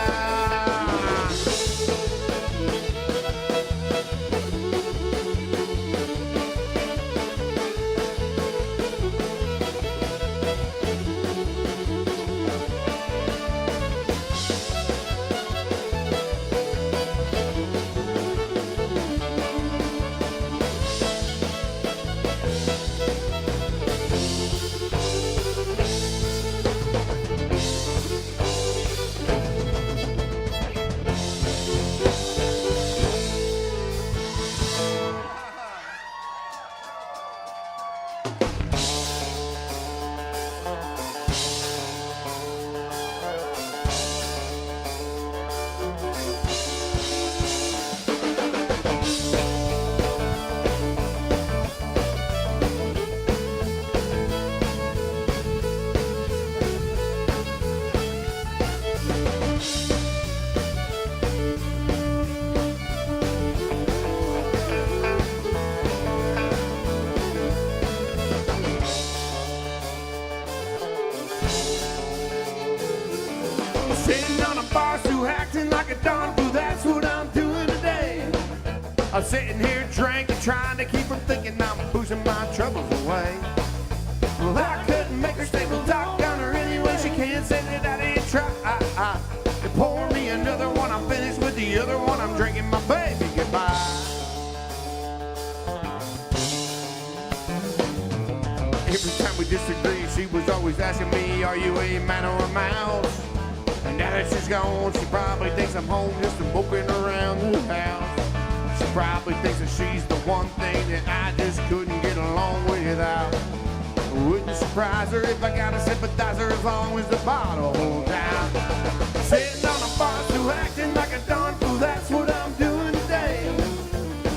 Sitting on a bar stool acting like a Don fool, that's what I'm doing today. I'm sitting here drinking, trying to keep from thinking I'm boozing my troubles away. Well, I couldn't make her stable talk down her anyway. She can't say that I didn't try. They pour me another one, I'm finished with the other one. I'm drinking my baby goodbye. Every time we disagree, she was always asking me, are you a man or a mouse? And now that she's gone, she probably thinks I'm home just moping around the house. She probably thinks that she's the one thing that I just couldn't get along without. Wouldn't surprise her if I got a sympathizer as long as the bottle holds out. Sitting on a bar stool acting like a Don fool, that's what I'm doing today.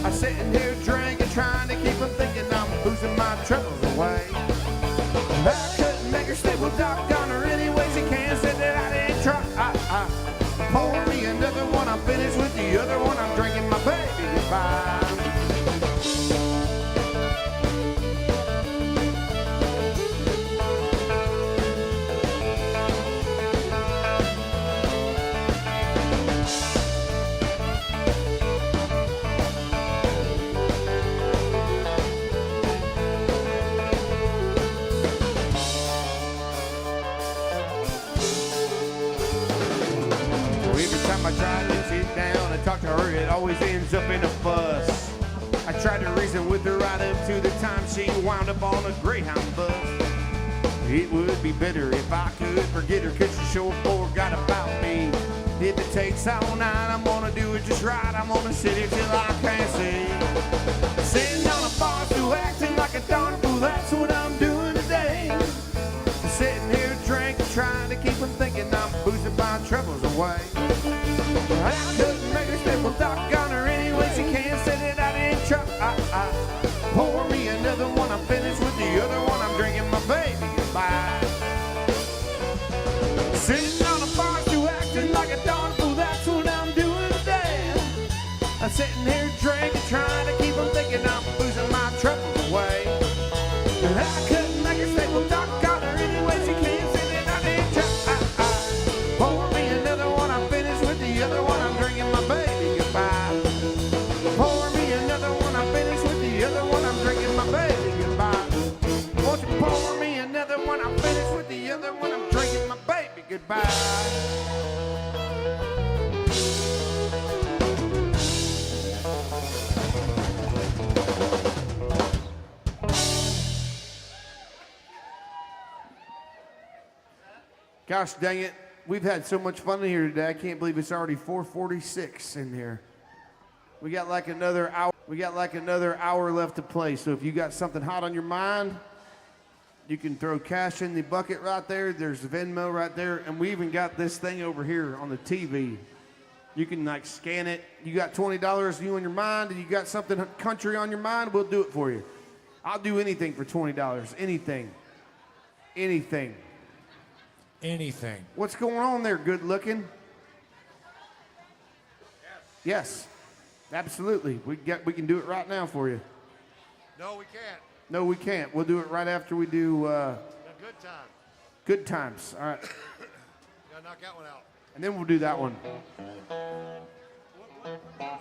I'm sitting here drinking, trying to keep from thinking I'm losing my troubles away. I couldn't make her stay, well, doc on her anyway. She can't say that I didn't try. Pour me another one, I'm finished with the other one. I'm drinking my baby goodbye. I try to sit down and talk to her, it always ends up in a fuss. I tried to reason with her right up to the time she wound up on a Greyhound bus. It would be better if I could forget her, cause she sure forgot about me. At the takes all night. I'm gonna do it just right. I'm gonna sit here till I can't see. Sitting on a bar stool, acting like a darn fool. That's what I'm doing today. Sitting here drinking, trying to keep from thinking I'm boozing my troubles away. I couldn't make her stay, well, doggone her anyway. She can't say that I didn't try. Pour me another one, I'm finished with the other one. I'm drinking my baby goodbye. Sitting on a bar stool, acting like a darn fool. That's what I'm doing today. I'm sitting here drinking, trying to keep from thinking I'm boozing my troubles away. I couldn't make her stay, well, doggone her anyway. She can't say that I didn't try. Pour me another one, I'm finished with the other one. I'm drinking my baby goodbye. Pour me another one, I'm finished with the other one. I'm drinking my baby goodbye. Won't you pour me another one, I'm finished with the other one. I'm drinking my baby goodbye. Gosh dang it, we've had so much fun in here today. I can't believe it's already 4:46 in here. We got like another hour. We got like another hour left to play. So if you got something hot on your mind, you can throw cash in the bucket right there. There's Venmo right there, and we even got this thing over here on the TV. You can like scan it. You got $20 you on your mind, and you got something country on your mind, we'll do it for you. I'll do anything for $20. Anything. Anything. Anything. What's going on there, good looking? Yes. Absolutely. We can do it right now for you. No, we can't. No, we can't. We'll do it right after we do A good time. Good Times. All right. Gotta knock that one out. And then we'll do that one. Good time?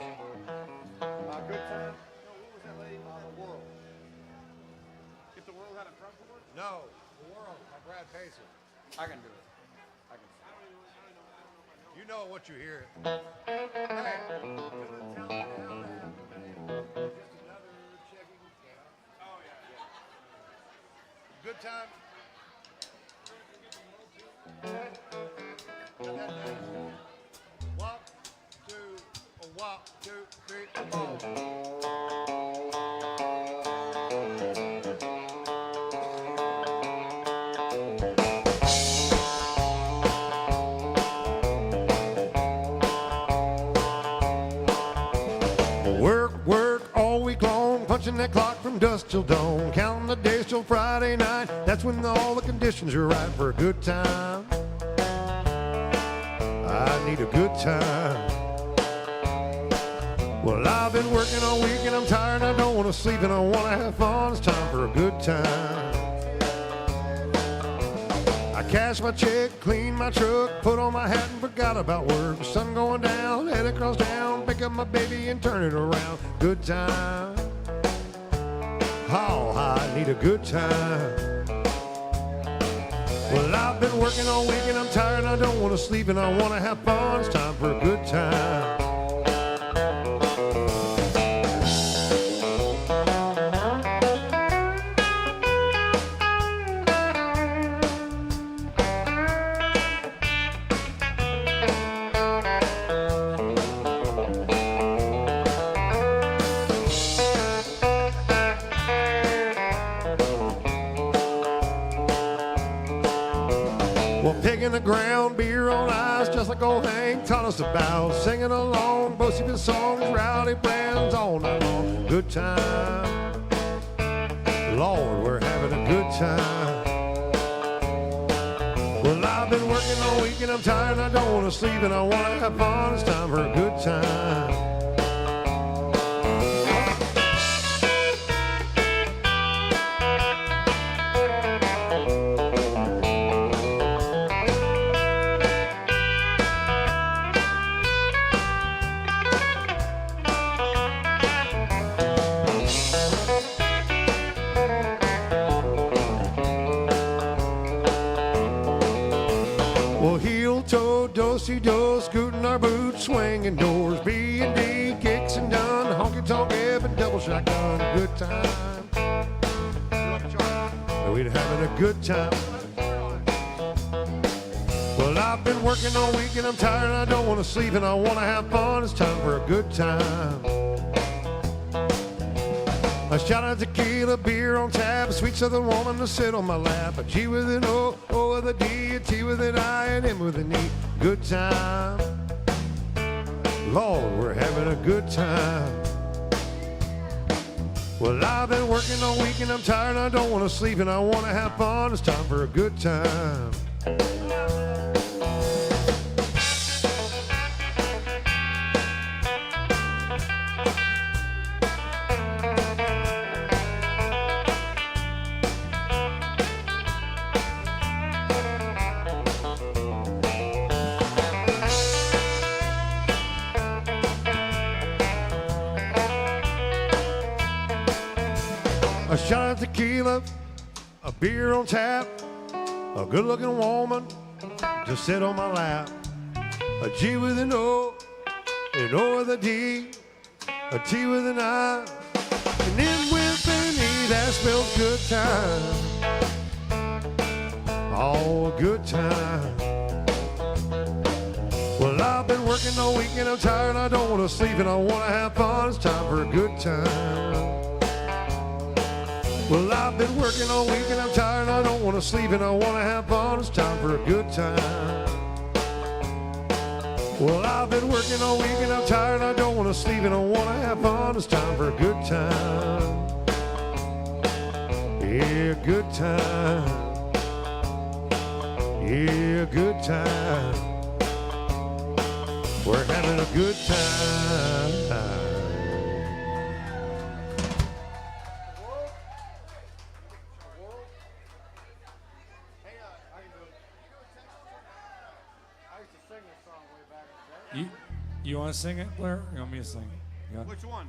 No, what was that lady? The World. If the World had a front board? No, The World by Brad Paisley. I can do it. I can. You know what you hear. Hey, gonna tell you how that happened. Just another checking. Oh, yeah. Good time. One, two, three, four. Work all week long, punching that clock from dusk till dawn, counting the days till Friday night. That's when all the conditions are right for a good time. I need a good time. Well, I've been working all week and I'm tired and I don't want to sleep and I want to have fun. It's time for a good time. I cashed my check, cleaned my truck, put on my hat and forgot about work. The sun going down, head across town, pick up my baby and turn it around. Good time. Oh, I need a good time. Well, I've been working all week and I'm tired and I don't want to sleep and I want to have fun. It's time for a good time. Picking the ground, beer on ice, just like old Hank taught us about. Singing along, boasting the songs, rowdy bands all night long. Good time. Lord, we're having a good time. Well, I've been working all week and I'm tired and I don't want to sleep and I want to have fun. It's time for a good time. Do, scooting our boots, swinging doors, B&D, kicks and done, honky-tonk, and double shotgun, good time. We'd having a good time. Well, I've been working all week and I'm tired and I don't want to sleep and I want to have fun. It's time for a good time. A shot of tequila, beer on tap, a sweet southern woman to sit on my lap. A G with an O, O with a D, a T with an I, and M with an E. Good time. Lord, we're having a good time. Well, I've been working all week and I'm tired and I don't want to sleep and I want to have fun. It's time for a good time. A shot of tequila, a beer on tap, a good-looking woman to sit on my lap. A G with an O, an O with a D, a T with an I, an N with an E. That spells good time. Oh, good time. Well, I've been working all week and I'm tired and I don't want to sleep and I want to have fun. It's time for a good time. Well, I've been working all week and I'm tired and I don't want to sleep and I want to have fun. It's time for a good time. Well, I've been working all week and I'm tired and I don't want to sleep and I want to have fun. It's time for a good time. Yeah, good time. Yeah, good time. We're having a good time. You want to sing it, Blair? You want me to sing it? Yeah. Which one?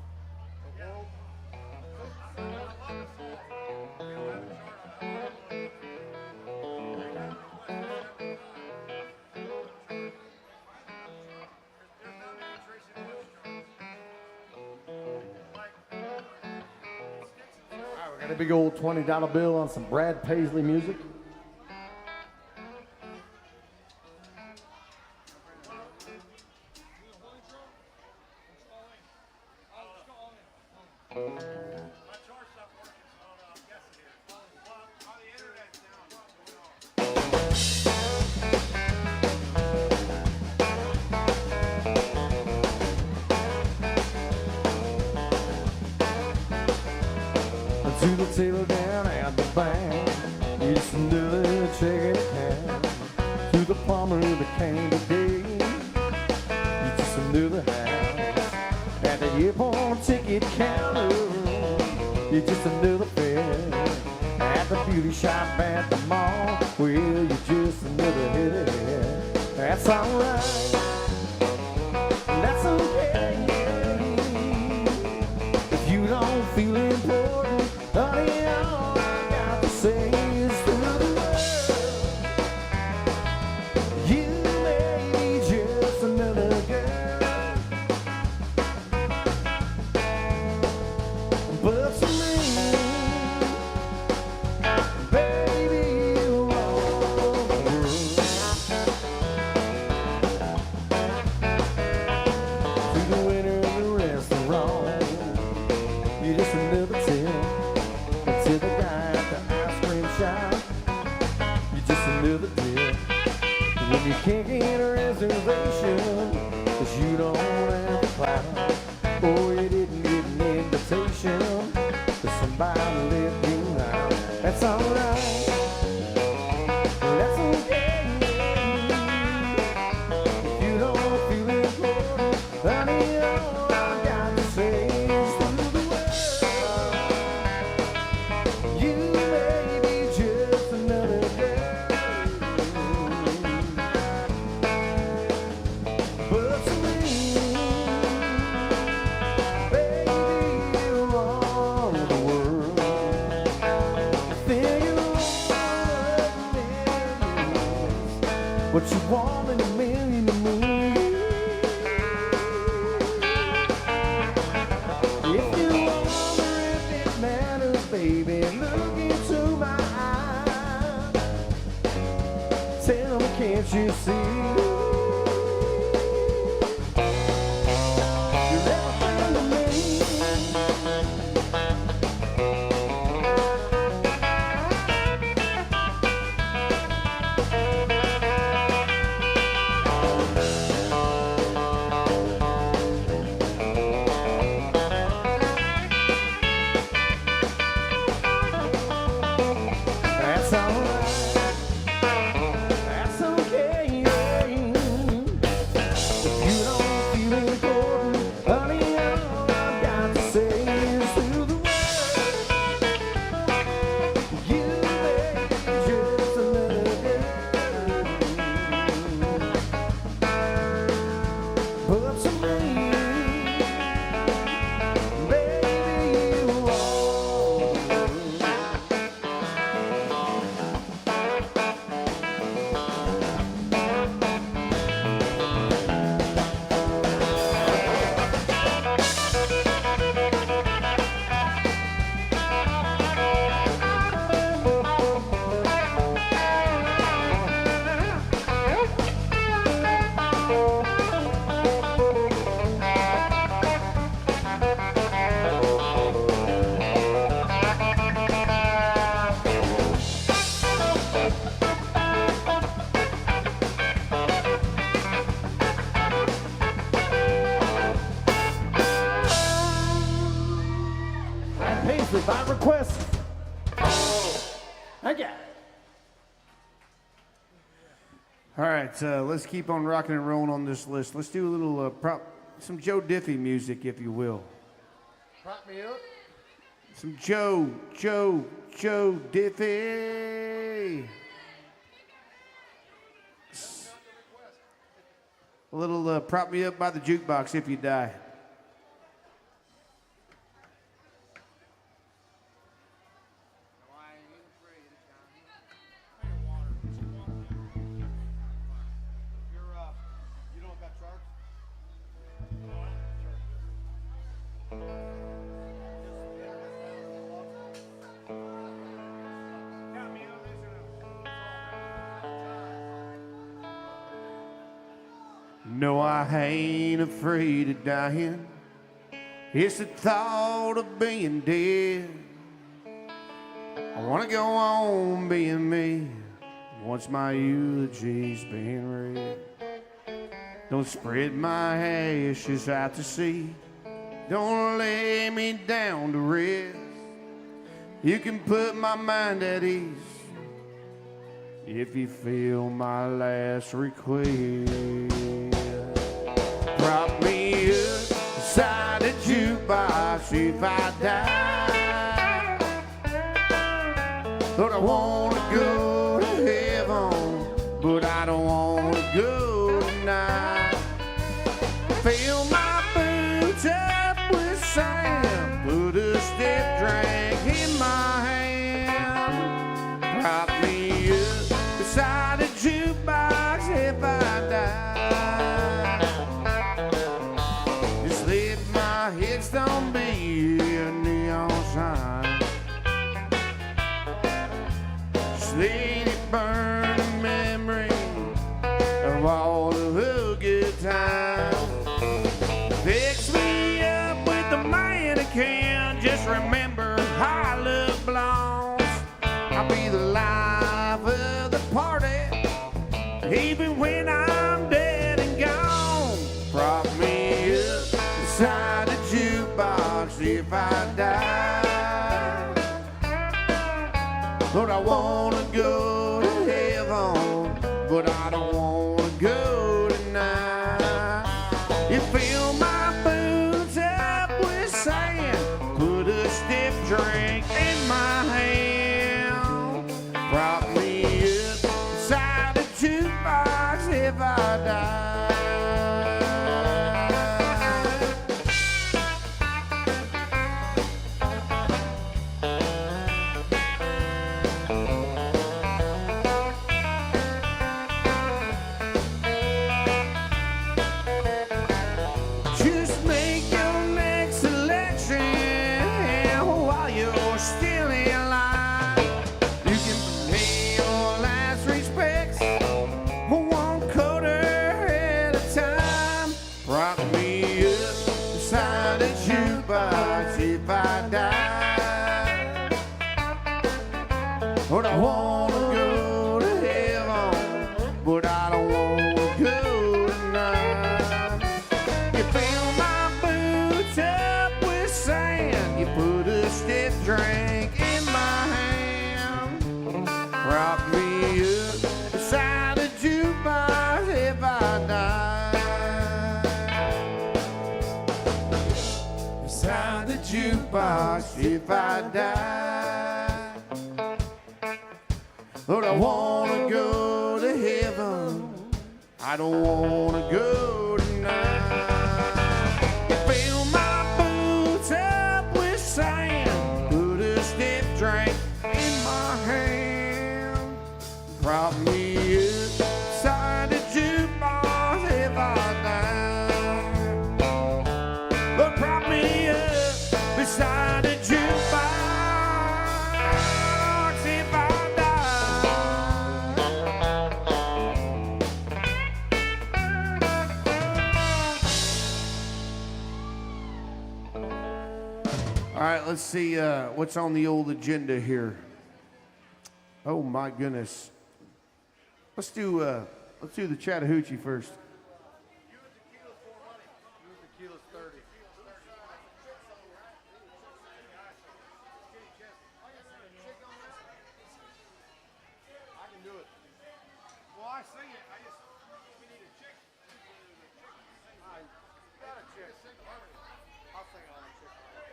Got a big old $20 bill on some Brad Paisley music. To the table down at the bank, you just do the check account. To the plumber that came today, you just do the house. At the airport ticket counter, you just do the fare. At the beauty shop at the mall, well, you just another hit. That's alright, that's okay. If you don't feel important, honey, all I got to say is to the world, you may be just another girl, but to me, baby, you're all the world. To the waiter in the restaurant, you're just another tip. To the guy at the ice cream shop, you're just another deal. When you can't get a reservation, 'cause you don't have the clout, or you didn't get an invitation, 'cause somebody let you out. That's alright, that's okay. If you don't feel important, honey, all I got to say is to the world, you may be just another girl, but to me, baby, you're all the world. Then you're what you want in a million to move. If you wonder if it matters, baby, look into my eyes. Tell me, can can't you see? You're everything to me. That's alright. That's okay. If you don't feel important, honey, all I've got to say is through the world. You may just another girl, but to me, baby, you are. Paisley by request. I got it. All right, let's keep on rocking and rolling on this list. Let's do a little some Joe Diffie music, if you will. Prop me up. Some Joe Diffie. A little prop me up by the jukebox if you die. You don't got sharks? No, I ain't afraid of dying. It's the thought of being dead. I wanna go on being me once my eulogy's been read. Don't spread my ashes out to sea. Don't lay me down to rest. You can put my mind at ease if you feel my last request. Prop me up beside a jukebox if I die. Lord, I wanna go to heaven, but I don't wanna go tonight. Fill my boots up with sand, put a stiff drink in my hand. Prop me up beside a jukebox if I die. Just let my headstone be a neon sign. Just let it burn a memory of all the good times. Fix me up with the mannequin. Just remember how love belongs. I'll be the life of the party, even when I'm dead and gone. Prop me up beside a jukebox if I die. Lord, I wanna go to heaven, but I don't wanna go tonight. You fill my boots up with sand, put a stiff drink in my hand. Prop me up beside a jukebox if I die. But I wanna go to heaven, but I don't wanna go tonight. You fill my boots up with sand, you put a stiff drink in my hand, prop me up beside a jukebox if I die. Beside the jukebox if I die. But I wanna go to heaven, I don't wanna go tonight. You fill my boots up with sand, put a stiff drink in my hand, prop me up beside the jukebox if I die. But prop me up beside the jukebox if I die. All right, let's see what's on the old agenda here. Oh my goodness. Let's do the Chattahoochee first.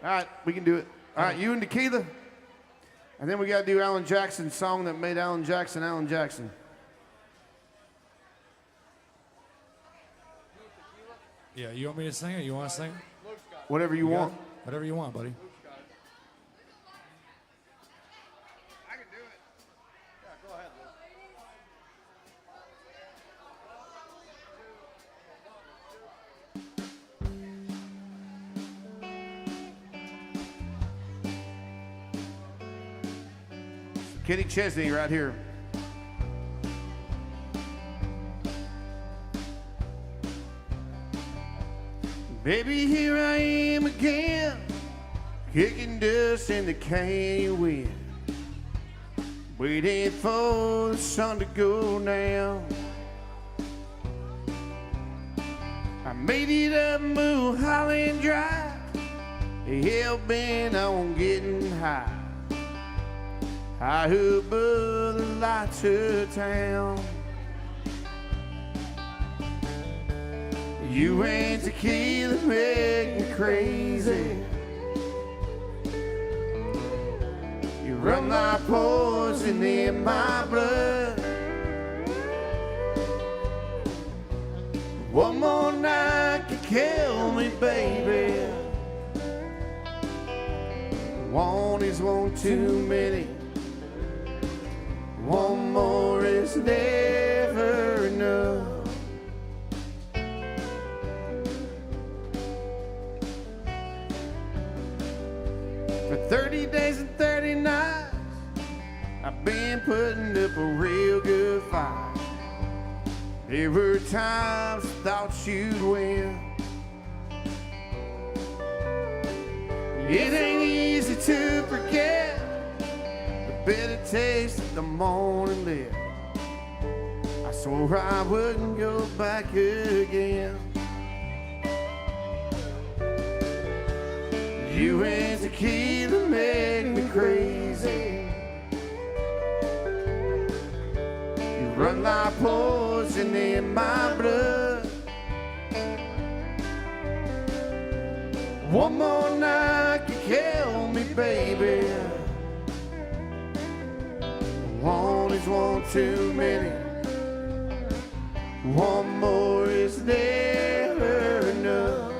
All right, we can do it. All right, you and Tequila. And then we got to do Alan Jackson's song that made Alan Jackson Alan Jackson. Yeah, you want me to sing it? You want to sing? Whatever you want. Whatever you want, buddy. I can do it. Yeah, go ahead, Luke. Kenny Chesney right here. Baby, here I am again, kicking dust in the canyon wind, waiting for the sun to go down. I made it up Mulholland Drive, hell-bent on getting high, high above the lights of town. You and Tequila make me crazy. You run like poison in my blood. One more night can kill me, baby. One is one too many. One more is never enough. For 30 days and 30 nights, I've been putting up a real good fight. There were times I thought you'd win. It ain't easy to forget the bitter taste of the morning lift. I swore I wouldn't go back again. You and Tequila make me crazy. You run like poison in my blood. One more night can kill me, baby. One is one too many. One more is never enough.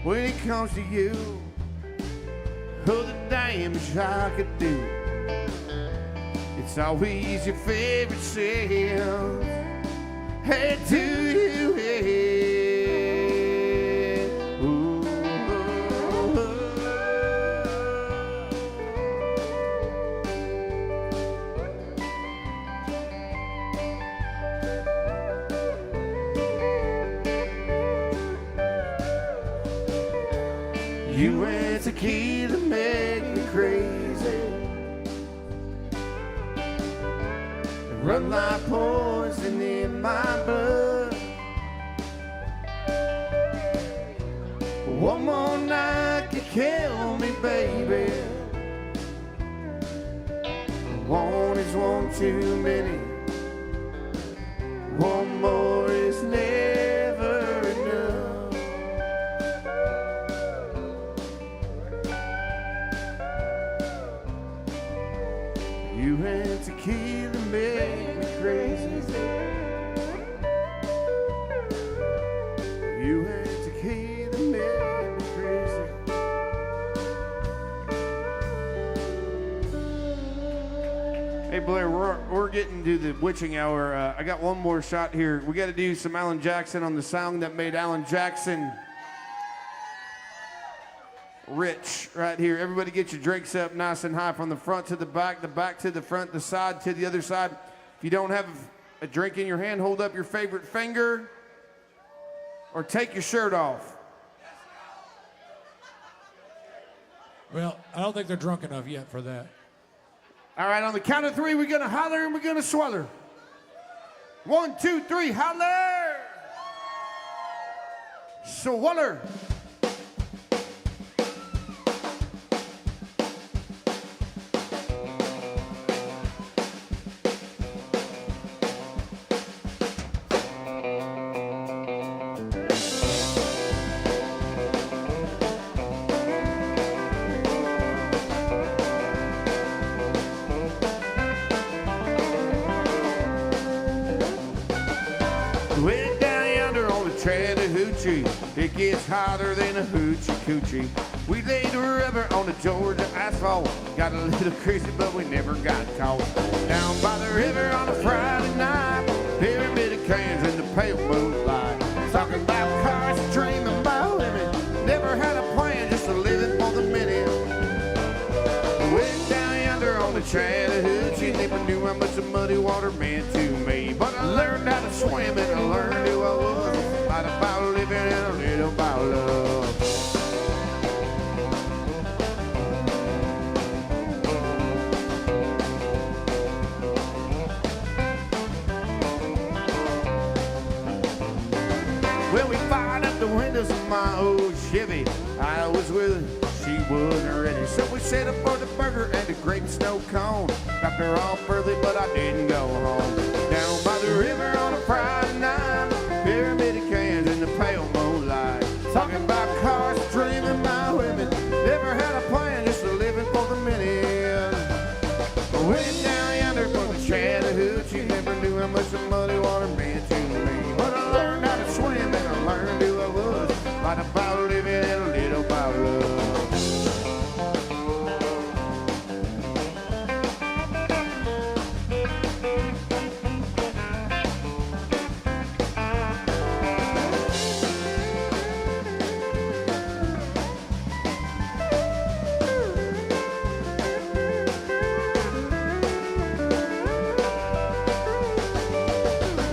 When it comes to you, oh, the damage I could do. It's always your favorite sin. Hey, do you hate? Ooh, oh, oh. You and Tequila make me crazy. run like poison in my blood. One more night could kill me, baby. One is one too many. One more is never enough. You and tequila make me crazy. You and tequila make me crazy. Hey Blair, we're getting to the witching hour. I got one more shot here. We got to do some Alan Jackson on the song that made Alan Jackson rich right here. Everybody get your drinks up nice and high from the front to the back to the front, the side to the other side. If you don't have a drink in your hand, hold up your favorite finger or take your shirt off. Well, I don't think they're drunk enough yet for that. All right, on the count of three, we're going to holler and we're going to swaller. 1, 2, 3, holler! Swaller! Way down yonder on the Chattahoochee, it gets hotter than a hoochie coochie. We laid rubber on the Georgia asphalt, got a little crazy but we never got caught. Down by the river on a Friday night, pyramid of cans in the pale moonlight. Talking about cars, dreaming about women, never had a plan, just a living for the minute. Way down yonder on the Chattahoochee, never knew how much the muddy water meant to me. But I learned how to swim and I learned who I was. A lot about living and a little about love. Well, we fired up the windows of my old Chevy. I was with her, she wasn't ready. So we set up for the burger and a grape snow cone. Dropped her off early, but I didn't go home. Down by the river on a Friday night, pyramid of cans in the pale moonlight. Talking about cars, dreaming about women. Never had a plan, just a living for the minute. Went down yonder for the Chattahoochee, never knew how much the muddy water meant to me. But I learned how to swim and I learned who I was. A lot about living and a little about love.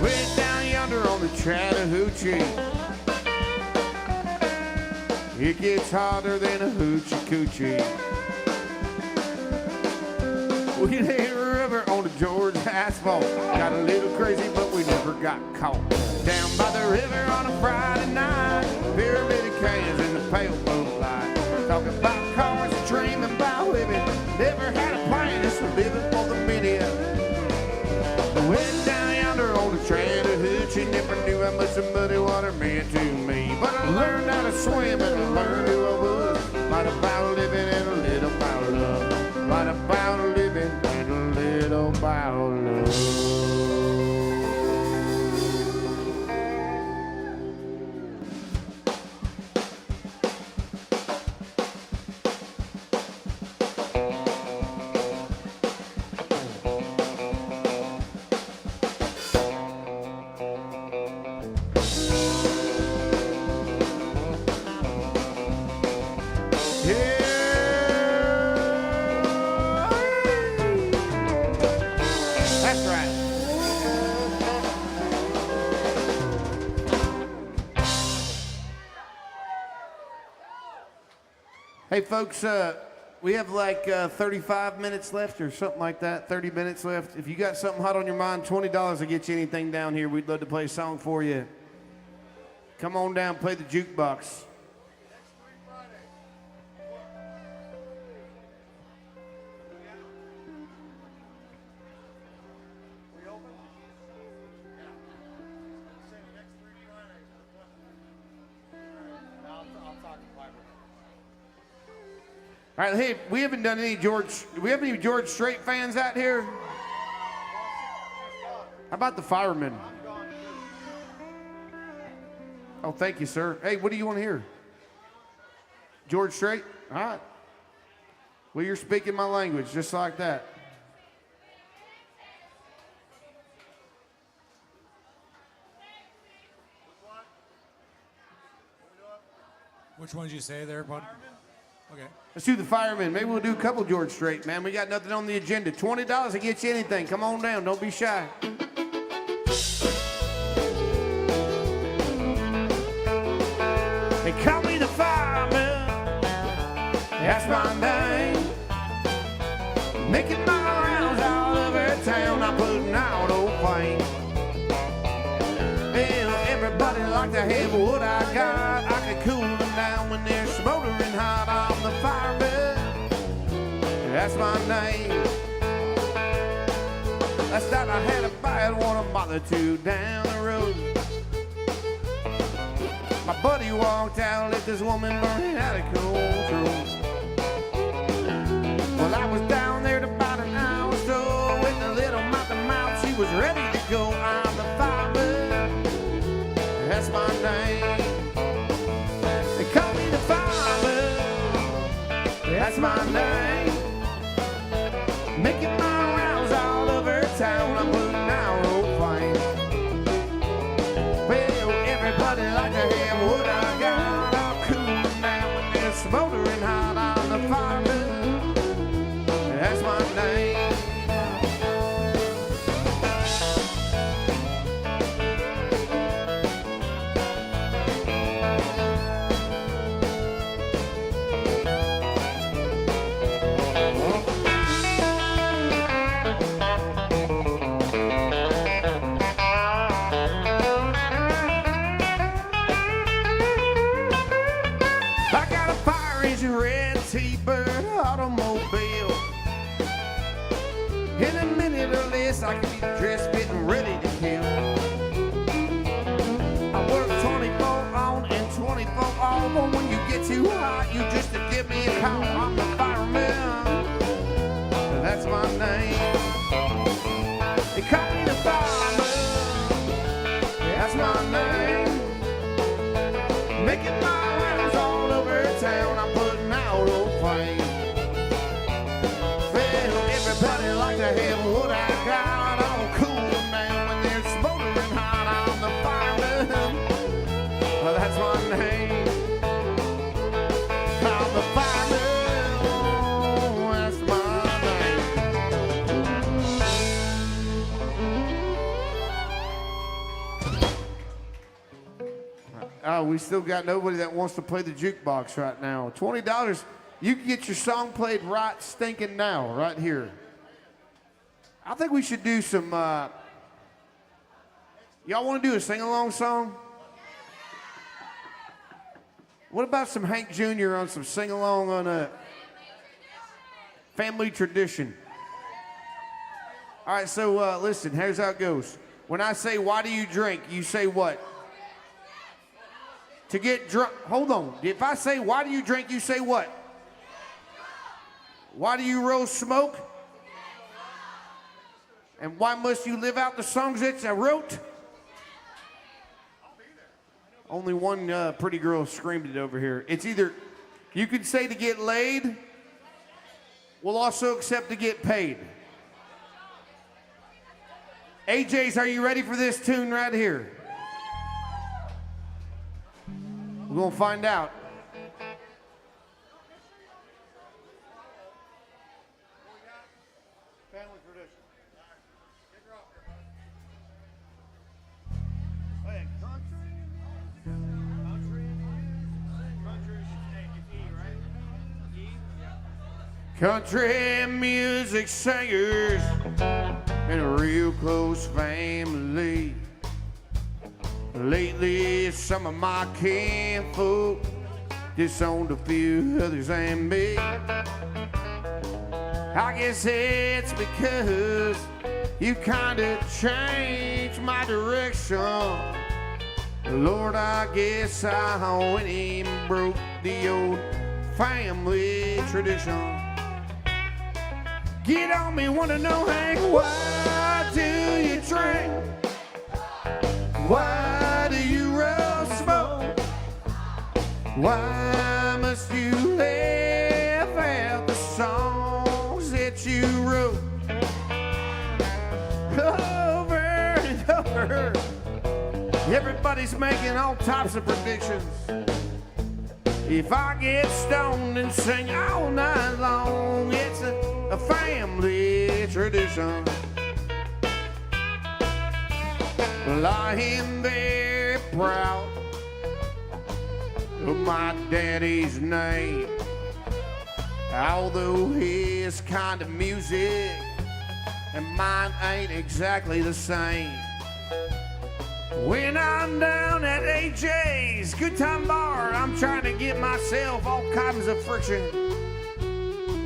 Way down yonder on the Chattahoochee, it gets hotter than a hoochie coochie. We laid rubber on the Georgia asphalt, got a little crazy but we never got caught. Down by the river on a Friday night, pyramid of cans in the pale moonlight. Talking about cars and dreaming about women, never had a plan, just living for the minute. Went down yonder on the Chattahoochee, never knew how much the muddy water meant to me. But I learned how to swim and I learned who I was. Lot about living and a little about love. Lot about living and a little about love. That's right. Hey folks, We have like 35 minutes left or something like that, 30 minutes left. If you got something hot on your mind, $20 will get you anything down here. We'd love to play a song for you. Come on down, play the jukebox. All right, hey, we haven't done any George. Do we have any George Strait fans out here? How about the firemen? Oh, thank you, sir. Hey, what do you want to hear? George Strait? All right. Well, you're speaking my language, just like that. Which one did you say there, bud? Okay. Let's do the firemen. Maybe we'll do a couple George Strait, man. We got nothing on the agenda. $20 to get you anything. Come on down. Don't be shy. They call me the fireman. That's my name. Making my rounds all over town. I'm putting out old flame. Well, everybody like to have what I got. I can cool them down when they're smoldering hot. I'm the fireman. That's my name. Last night I had a bad one, a mother two down the road. My buddy walked out, let this woman burn out of control. Well, I was down there about an hour or so with a little mouth and mouth. She was ready to go. I'm the fireman. That's my name. They call me the fireman. That's my name. Making my rounds all over town. I'm putting out old flames. Well, everybody like to have what I got. I'm cooling down when they're smoldering hot. I'm the fireman. That's my name. I got a fire engine, red T-bird automobile. In a minute or less, I can be dressed, fit, and ready to kill. I work 24 on and 24 off, but when you get too hot, you just give me a call. I'm the fireman. That's my name. They call me the fireman. That's my name. Making my rounds all over town. I'm putting out old flames. Well, everybody like to have what I got. I'll cool them down when they're smoldering hot. I'm the fireman. Well, that's my name. I'm the fireman. That's my name. Oh, we still got nobody that wants to play the jukebox right now. $20, you can get your song played right stinking now, right here. I think we should do some, y'all want to do a sing-along song? What about some Hank Jr. on some sing-along on a family tradition? All right, so listen, here's how it goes. When I say, why do you drink, you say what? To get drunk. Hold on. If I say, why do you drink, you say what? Why do you roll smoke? And why must you live out the songs that I wrote? Only one pretty girl screamed it over here. It's either, you could say to get laid. We'll also accept to get paid. AJs, are you ready for this tune right here? We're going to find out. Family tradition. Country. Country is E, right? E? Yeah. country music singers, and a real close family. Lately, some of my kinfolk disowned a few others and me. I guess it's because you kinda changed my direction. Lord, I guess I went and broke the old family tradition. Get on me, wanna know, Hank, why do you drink? Why do you roll smoke? Why must you live out the songs that you wrote? Over and over, everybody's making all types of predictions. If I get stoned and sing all night long, it's a family tradition. Well, I am very proud of my daddy's name, although his kind of music and mine ain't exactly the same. When I'm down at AJ's Good Time Bar, I'm trying to get myself all kinds of friction.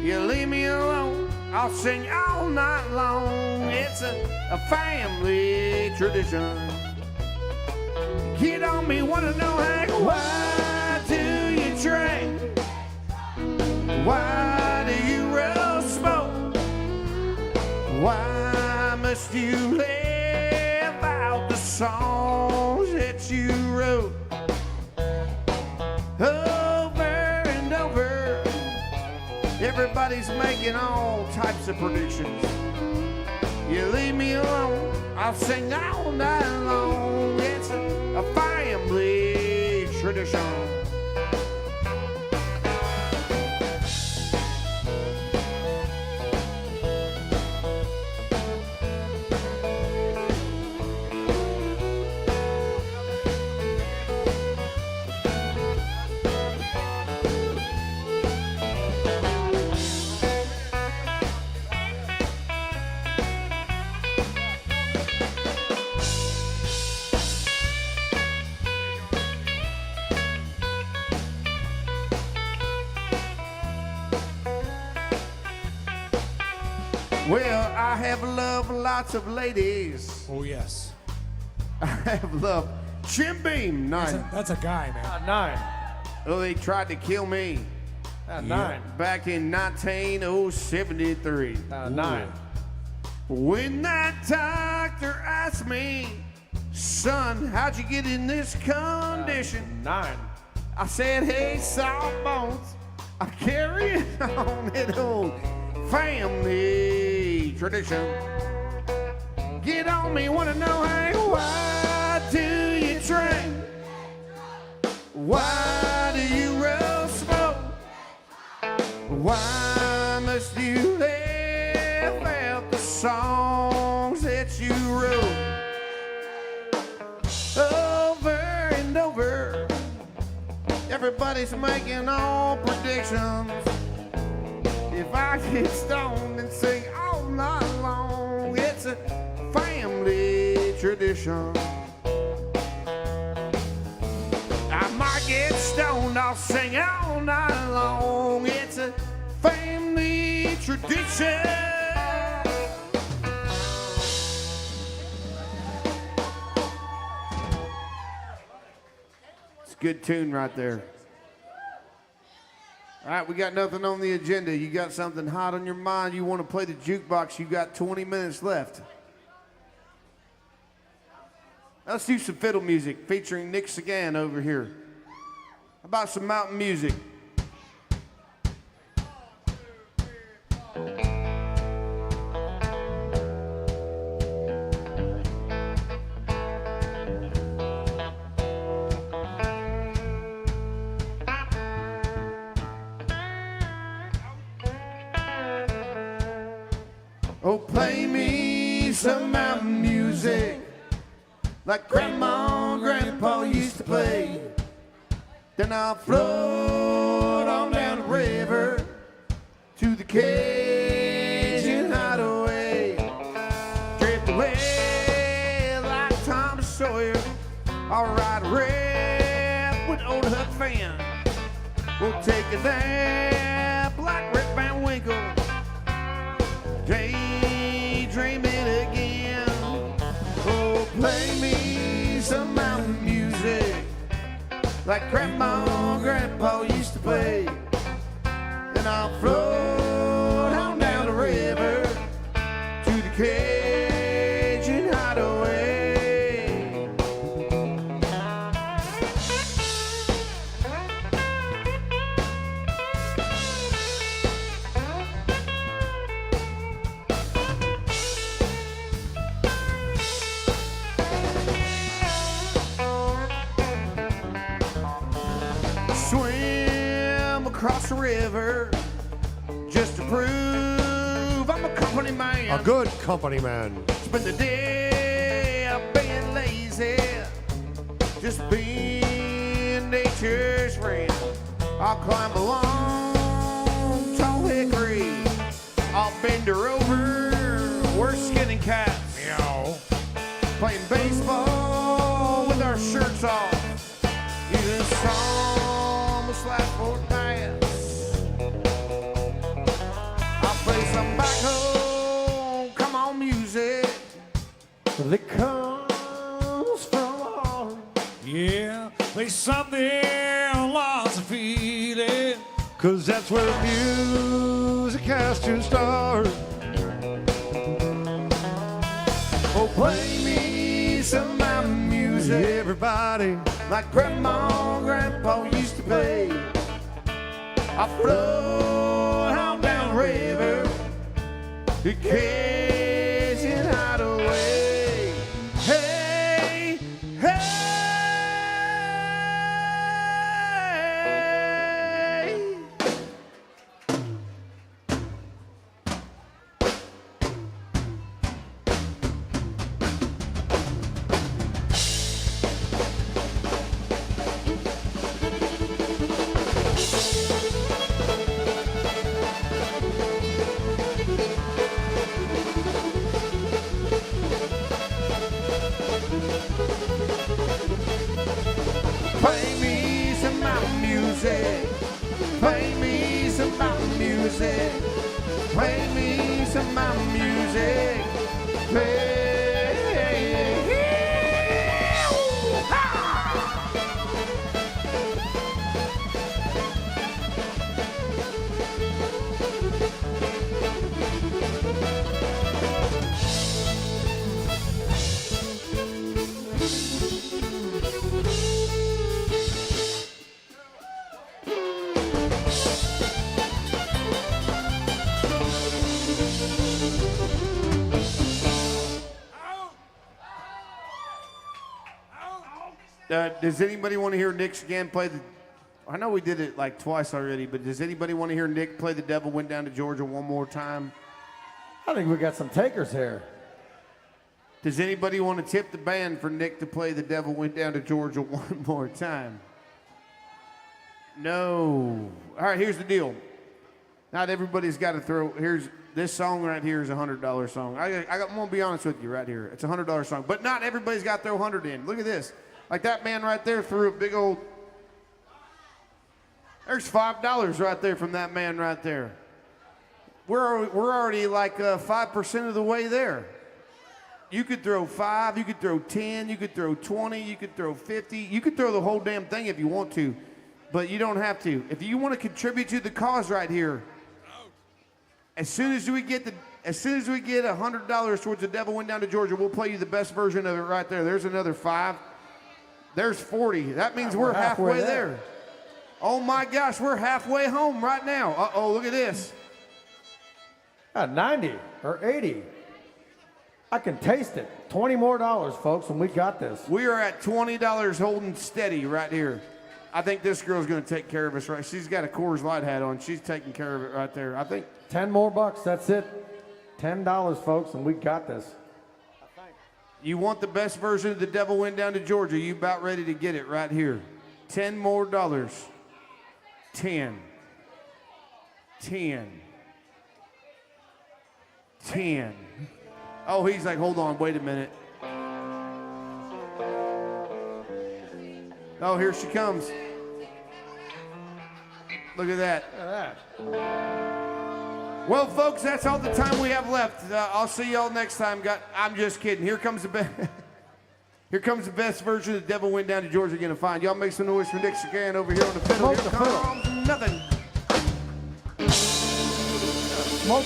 You leave me alone, I'll sing all night long. It's a family tradition. Get on me, wanna know, Hank, why do you drink? Why do you roll smoke? Why must you live out the songs that you wrote? Over and over, everybody's making all types of predictions. You leave me alone, I'll sing all night long. It's a family tradition. Well, I have loved lots of ladies. Oh, yes. I have loved Jim Beam, 9. That's a guy, man. 9. Oh, they tried to kill me 9. back in 1973. 9. When that doctor asked me, son, how'd you get in this condition? 9. I said, hey, Sawbones, I carry it on that old family tradition. Get on me, wanna know, hey, why do you drink? Why do you roll smoke? Why must you live out the songs that you wrote? Over and over, everybody's making all predictions. If I get stoned and sing all night long, it's a family tradition. I might get stoned, I'll sing all night long. It's a family tradition. It's a good tune right there. All right, we got nothing on the agenda. You got something hot on your mind, you want to play the jukebox, you got 20 minutes left. Let's do some fiddle music featuring Nick Sagan over here. How about some mountain music? Oh, play me some mountain music like Grandma and Grandpa used to play. Then I'll float on down the river to the Cajun hideaway. Drift away like Tom Sawyer. I'll ride a rap with old Huck Finn. We'll take a nap like Rip Van Winkle. Daydreaming again. Oh, play me some mountain music like Grandma and Grandpa used to play. Then I'll float on down the river to the Cajun hideaway. Swim across the river just to prove I'm a company man. A good company man. Spend the day up being lazy, just being nature's friend. I'll climb a long, tall hickory. I'll bend her over, we're skinning cats. Meow. Playing baseball with our shirts off. Using song slash for dance. I'll play some back home, come on music. That comes from the heart. Yeah, there's something lots of feeling. 'Cause that's where music has to start. Oh, play me some mountain music Everybody, like Grandma and Grandpa used to play. I float on down the river, the Cajun hideaway. Hey, hey. Play me some mountain music. Play me some mountain music. Play me some mountain music. Play. Does anybody want to hear Nick again play the... I know we did it like twice already, but does anybody want to hear Nick play The Devil Went Down to Georgia one more time? I think we got some takers here. Does anybody want to tip the band for Nick to play The Devil Went Down to Georgia one more time? No. All right, here's the deal. Not everybody's got to throw... Here's this song right here is a $100 song. I'm going to be honest with you right here. It's a $100 song, but not everybody's got to throw 100 in. Look at this. Like that man right there threw a big old... There's $5 right there from that man right there. We're already like 5% of the way there. You could throw 5, you could throw 10, you could throw 20, you could throw 50. You could throw the whole damn thing if you want to, but you don't have to. If you want to contribute to the cause right here, as soon as we get $100 towards The Devil Went Down to Georgia, we'll play you the best version of it right there. There's another 5. There's 40. That means we're halfway there. Oh my gosh, we're halfway home right now. Uh-oh, look at this. 90 or 80. I can taste it. $20 more, folks, and we got this. We are at $20 holding steady right here. I think this girl's going to take care of us, right? She's got a Coors Light hat on. She's taking care of it right there. I think 10 more bucks, that's it. $10, folks, and we got this. you want the best version of The Devil Went Down to Georgia. You about ready to get it right here. $10 more. 10. 10. 10. Oh, he's like, hold on, wait a minute. Oh, here she comes. Look at that. Look at that. Well, folks, that's all the time we have left. I'll see y'all next time. I'm just kidding. Here comes the best. Here comes the best version of The Devil Went Down to Georgia Again to Find. Y'all make some noise for Nick Sagan over here on the fiddle. Here comes nothing. Smoke.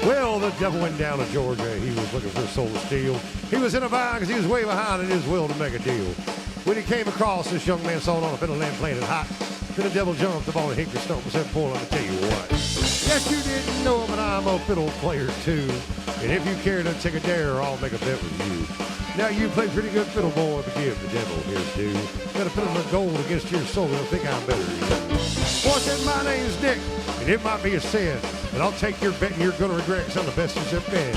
Well, the devil went down to Georgia. He was looking for a soul to steal. He was in a bind because he was way behind in his will to make a deal. When he came across, this young man saw it on a fiddle and playing it hot. Then the devil jumped up on a hickory stump and said, boy, let me tell you what. Yes, you didn't know, but I'm a fiddle player too. And if you care to take a dare, I'll make a bet with you. Now you play pretty good fiddle, boy, but give the devil his due. Gotta put him a gold against your soul, and think I'm better than you. Boy said, my name's Nick, and it might be a sin, but I'll take your bet and you're gonna regret because I'm the best as ever been.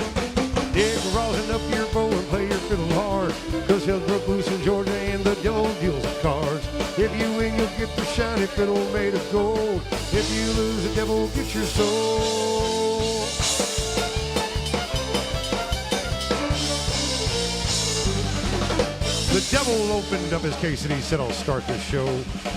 Dick, rosin up your bow and play your fiddle hard, cause hell's broke loose in Georgia and the devil deals the cards. If you win, you'll get the shiny fiddle made of gold. If you lose, the devil gets your soul. The devil opened up his case and he said, I'll start this show.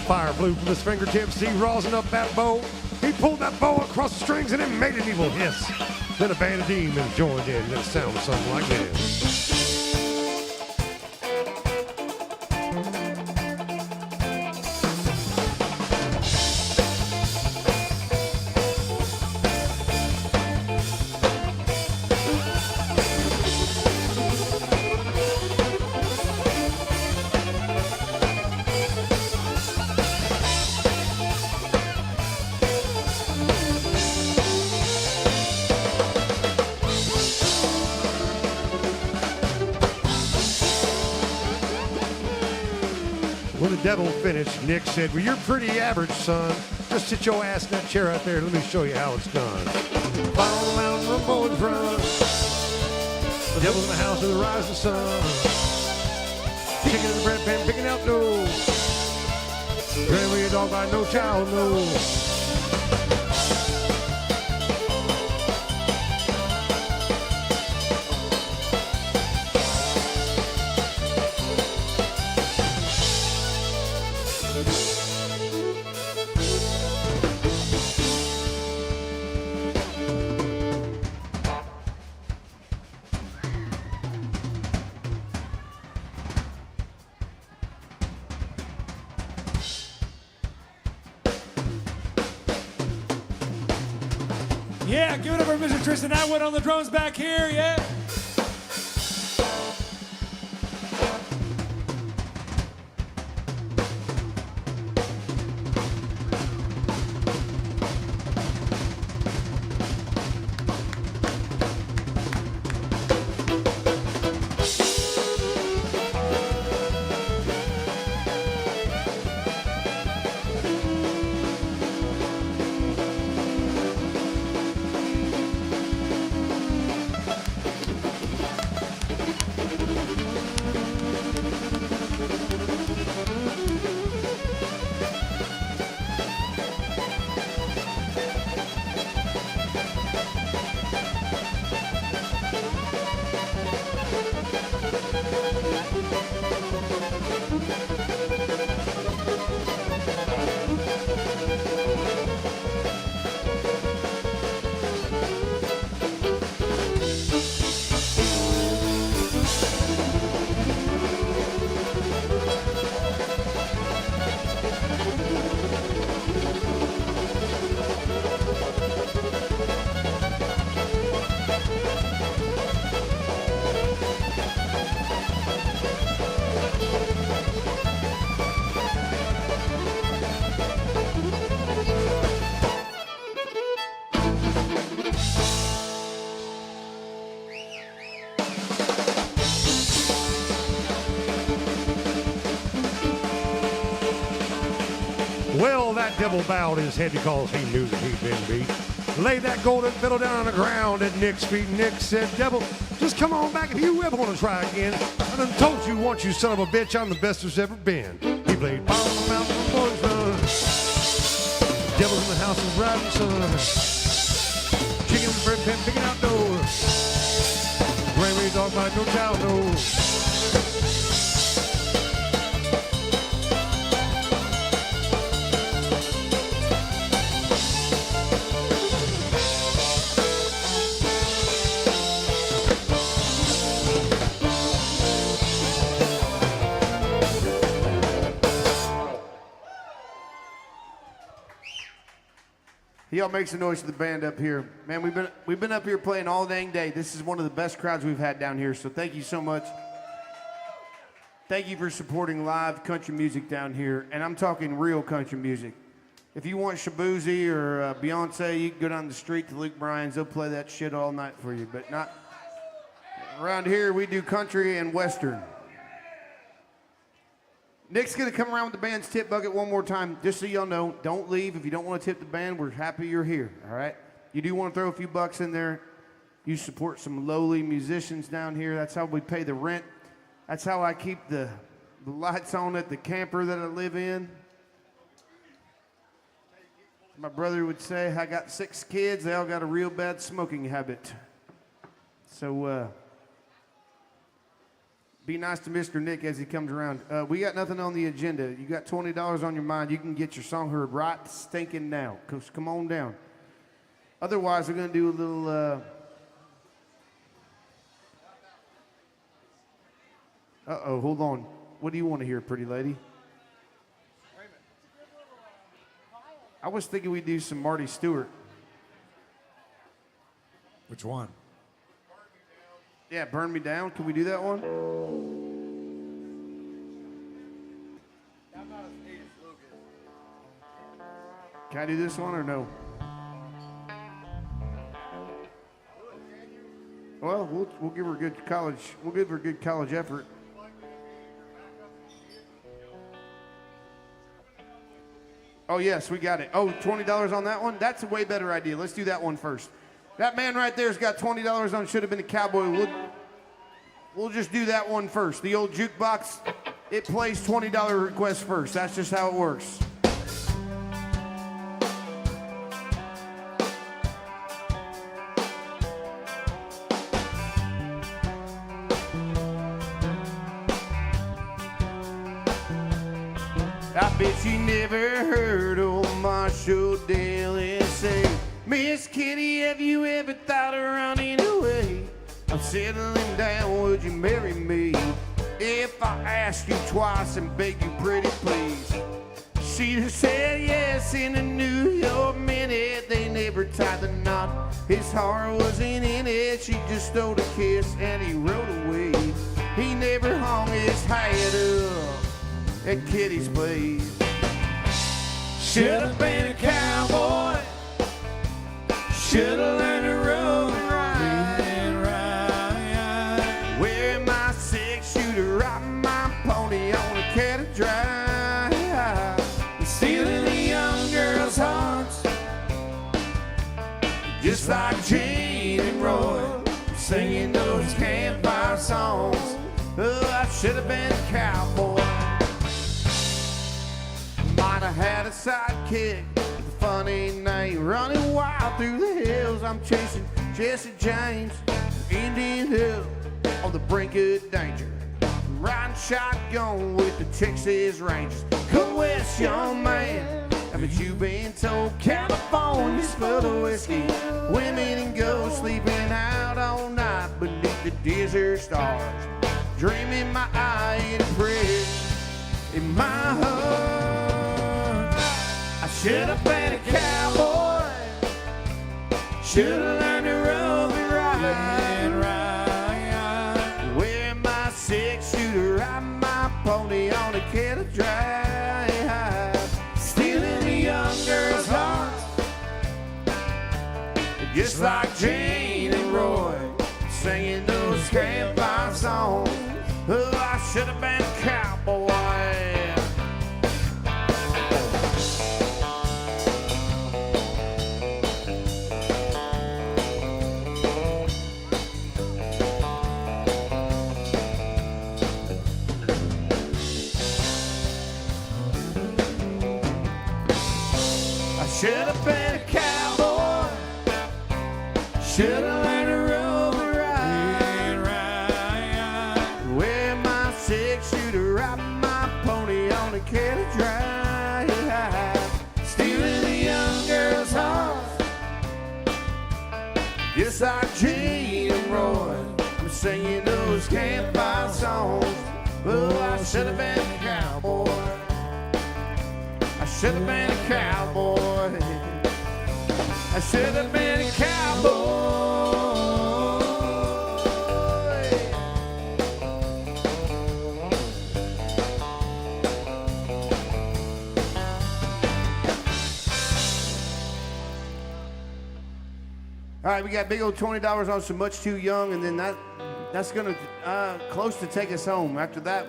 Fire blew from his fingertips, he rosin up that bow. He pulled that bow across the strings and it made an evil hiss. Then a band of demons joined in and it sounded something like this. When the devil finished, Nick said, well, you're pretty average, son. Just sit your ass in that chair out there and let me show you how it's done. Follow out the boys run. The devil's in the house of the rising sun. Chicken in the bread pan, picking out dough. Grandma, your dog by no child knows. Yeah, give it up for Mr. Tristan Atwood on the drums back here, yeah. Well, that devil bowed his head because he knew that he'd been beat. Lay that golden fiddle down on the ground at Nick's feet. Nick said, devil, just come on back if you ever want to try again. I done told you once, you son of a bitch, I'm the best there's ever been. He played Pound on the Mountain for Boys Run. Devil's in the house is riding sun. Chicken bread pen picking out dough. Granny dog bite no child knows. Y'all make some noise for the band up here. Man, we've been up here playing all dang day. This is one of the best crowds we've had down here, so thank you so much. Thank you for supporting live country music down here, and I'm talking real country music. If you want Shabuzi or Beyonce, you can go down the street to Luke Bryan's. They'll play that shit all night for you, but not around here. We do country and western. Nick's going to come around with the band's tip bucket one more time. Just so y'all know, don't leave. If you don't want to tip the band, we're happy you're here, all right? You do want to throw a few bucks in there. You support some lowly musicians down here. That's how we pay the rent. That's how I keep the lights on at the camper that I live in. My brother would say, I got 6 kids. They all got a real bad smoking habit. So, be nice to Mr. Nick as he comes around. We got nothing on the agenda. You got $20 on your mind. You can get your song heard right stinking now. Come on down. Otherwise, we're going to do a little... Uh-oh, hold on. What do you want to hear, pretty lady? I was thinking we'd do some Marty Stewart. Which one? Yeah, Burn Me Down. Can we do that one? Can I do this one or no? Well, we'll give her a good college. We'll give her a good college effort. Oh yes, we got it. Oh, $20 on that one? That's a way better idea. Let's do that one first. That man right there's got $20 on Should Have Been a Cowboy. We'll just do that one first. The old jukebox, it plays $20 requests first. That's just how it works. I bet you never heard old Marshall Daly say, Miss Kitty, have you ever thought of running away? I'm settling down, would you marry me? If I asked you twice and begged you pretty please, she'd have said yes in a New York minute. They never tied the knot, his heart wasn't in it. She just stole a kiss and he rode away. He never hung his hat up at Kitty's place. Should have been a cowboy. Should have learned to roll and ride. Wearing my 6-shooter, riding my pony on a cattle drive. Stealing the young girls' hearts, Just like Gene and Roy, singing those campfire songs. Oh, I should have been a cowboy. Might have had a sidekick with a funny name, running wild through the hills. I'm chasing Jesse James, Indian Hill, on the brink of danger. Riding shotgun with the Texas Rangers. Come west, young man. I bet you've been told California's full of whiskey, women and ghosts sleeping out all night beneath the desert stars, dreaming my eye in prayer in my heart. I should have been a cowboy. Should have learned to roll and ride. Wear my 6-shooter, ride my pony on a cattle drive. Stealing the young girls' hearts, just like Jane and Roy, singing those campfire songs. Oh, I should have been a cowboy. should have been a cowboy. Should have learned to roll the ride. Wear my six-shooter, ride my pony on a cattle drive. Stealing the young girl's heart. Just like Gene and Roy, I'm singing those campfire songs. Oh, I should have been a cowboy. I should have been a cowboy. I should have been a cowboy. All right, we got big old $20 on some Much Too Young, and then that's gonna close to take us home. After that,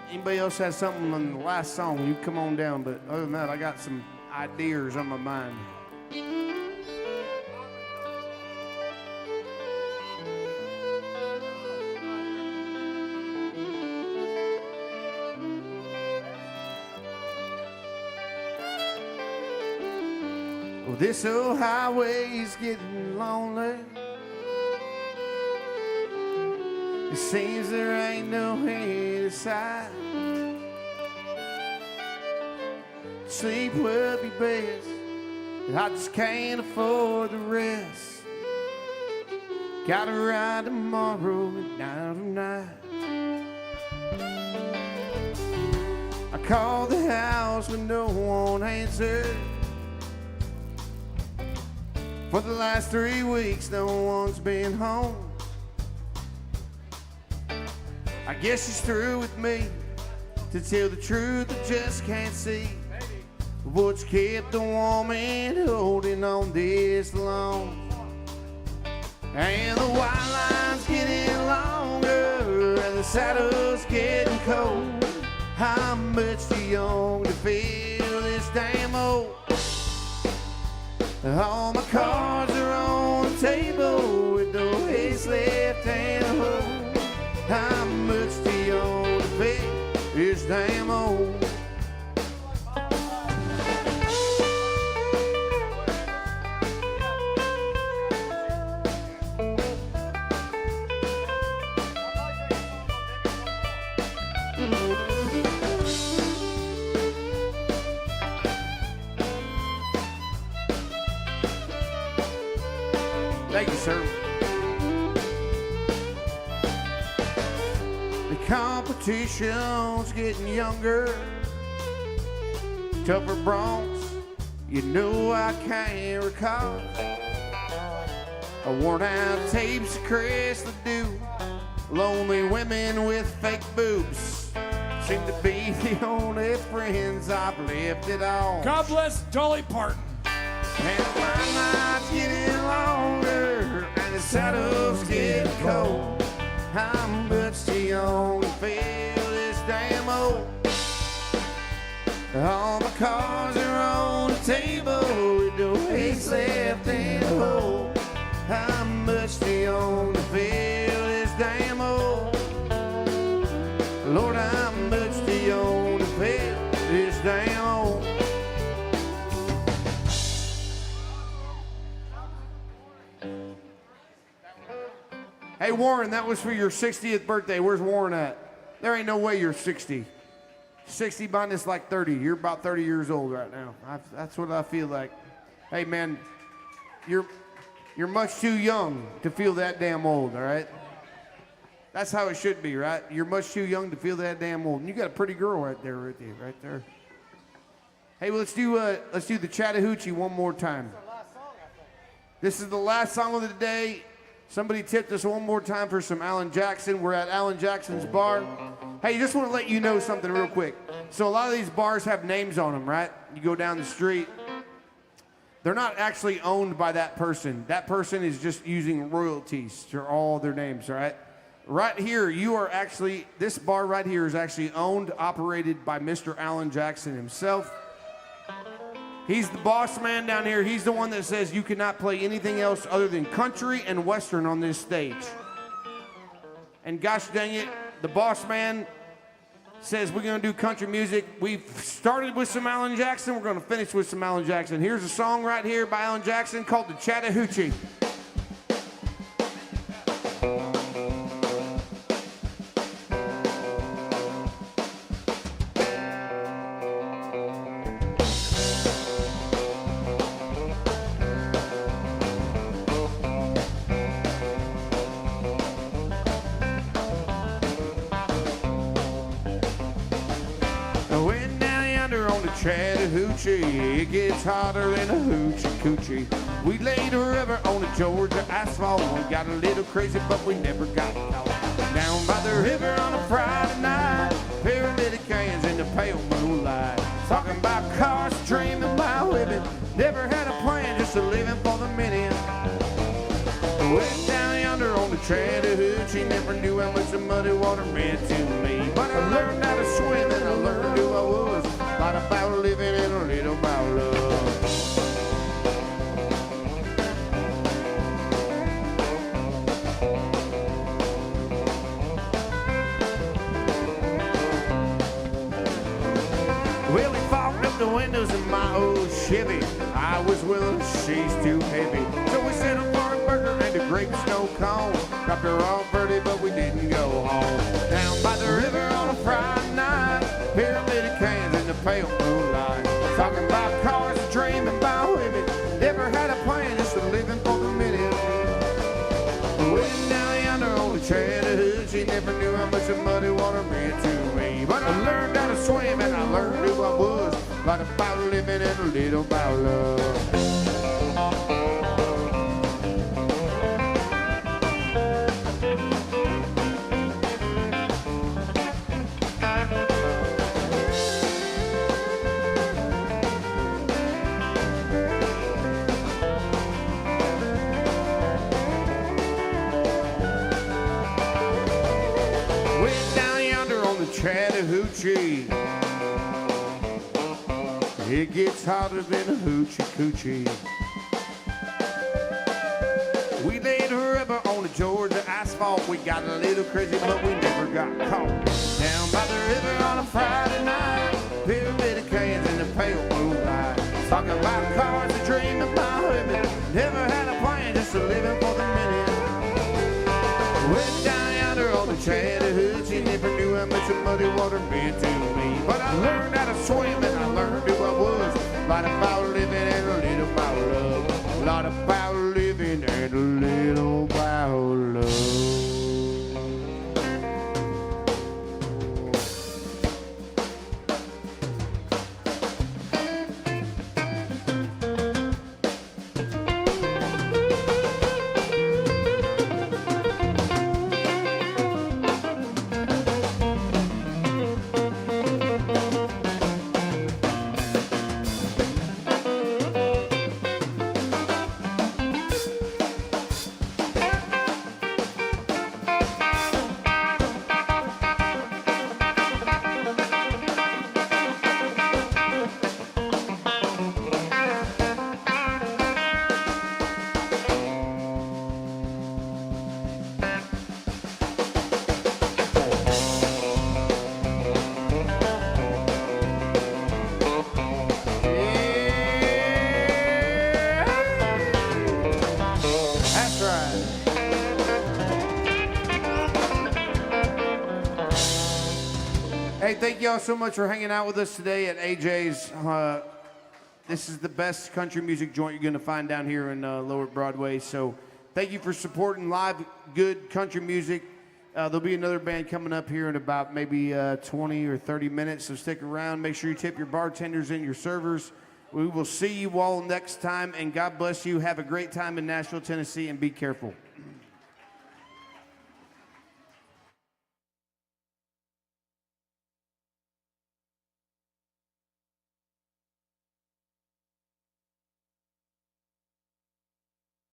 anybody else has something on the last song, you come on down. But other than that, I got some ideas on my mind. Well, this old highway's getting lonely. It seems there ain't no end in sight. Sleep will be best, and I just can't afford the rest. Gotta ride tomorrow and down tonight. I called the house when no one answered. For the last 3 weeks, no one's been home. I guess she's through with me. To tell the truth, I just can't see what's kept a woman holding on this long. And the white line's getting longer, and the saddle's getting cold. I'm much too young to feel this damn old. All my cards are on the table with no ace left and a hole. I'm much too young to feel this damn old. Thank you, sir. The competition's getting younger. Tougher broncs, you know I can't recall. I worn out tapes of Chris Ledoux. Lonely women with fake boobs seem to be the only friends I've left at all. God bless Dolly Parton. And my night's getting longer, and the saddle's getting cold. I'm much too young to feel this damn old. All my cards are on the table with no ace left in the hole. I'm much too young to feel this damn old. Lord, I'm much too young to feel this damn old. Hey, Warren, that was for your 60th birthday. Where's Warren at? There ain't no way you're 60. 60 minus like 30. You're about 30 years old right now. That's what I feel like. Hey, man, you're much too young to feel that damn old, all right? That's how it should be, right? You're much too young to feel that damn old. And you got a pretty girl right there with you, right there. Hey, well, let's do the Chattahoochee one more time. This is the last song of the day. Somebody tipped us one more time for some Alan Jackson. We're at Alan Jackson's bar. Hey, just want to let you know something real quick. So a lot of these bars have names on them, right? You go down the street. They're not actually owned by that person. That person is just using royalties to all their names, right? Right here, this bar right here is actually owned, operated by Mr. Alan Jackson himself. He's the boss man down here. He's the one that says you cannot play anything else other than country and western on this stage. And gosh dang it, the boss man, says we're gonna do country music. We've started with some Alan Jackson. We're gonna finish with some Alan Jackson. Here's a song right here by Alan Jackson called the Chattahoochee. Chattahoochee, it gets hotter than a hoochie coochie. We laid a river on the Georgia asphalt. We got a little crazy, but we never got caught. Down by the river on a Friday night, paralytic cans in the pale moonlight. Talking about cars, dreaming about living. Never had a plan, just a living for the minute. Went down yonder on the Chattahoochee, never knew how much the muddy water meant to me. But I learned how to swim and I learned who I was. A lot about living and a little about love. Well, he fogged up the windows in my old Chevy. I was willing, she's too heavy. So we set up for a burger and a grape snow cone. Dropped her off early, but we didn't go home. Down by the river on a Friday night, pyramid cans in the pale moonlight. Talking about cars, dreaming about women. Never had a plan, just a living for the minute. Went down yonder on the Chattahoochee, never knew how much the muddy water meant to me. But I learned how to swim and I learned who I was. A lot about living and a little about love. Chattahoochee, it gets hotter than a hoochie coochie. We laid a river on the Georgia asphalt. We got a little crazy, but we never got caught. Down by the river on a Friday night, pyramid cans in the pale moonlight. Talking about cars and dreaming about women. Never had a plan, just a living for the minute. Went down yonder on the Chattahoochee, never knew how much the muddy water meant to me. But I learned how to swim and I learned who I was. A lot about living and a little about love. A lot about living and a little about love. Hey, thank y'all so much for hanging out with us today at AJ's. This is the best country music joint you're going to find down here in Lower Broadway. So thank you for supporting live, good country music. There'll be another band coming up here in about maybe 20 or 30 minutes, so stick around. Make sure you tip your bartenders and your servers. We will see you all next time, and God bless you. Have a great time in Nashville, Tennessee, and be careful.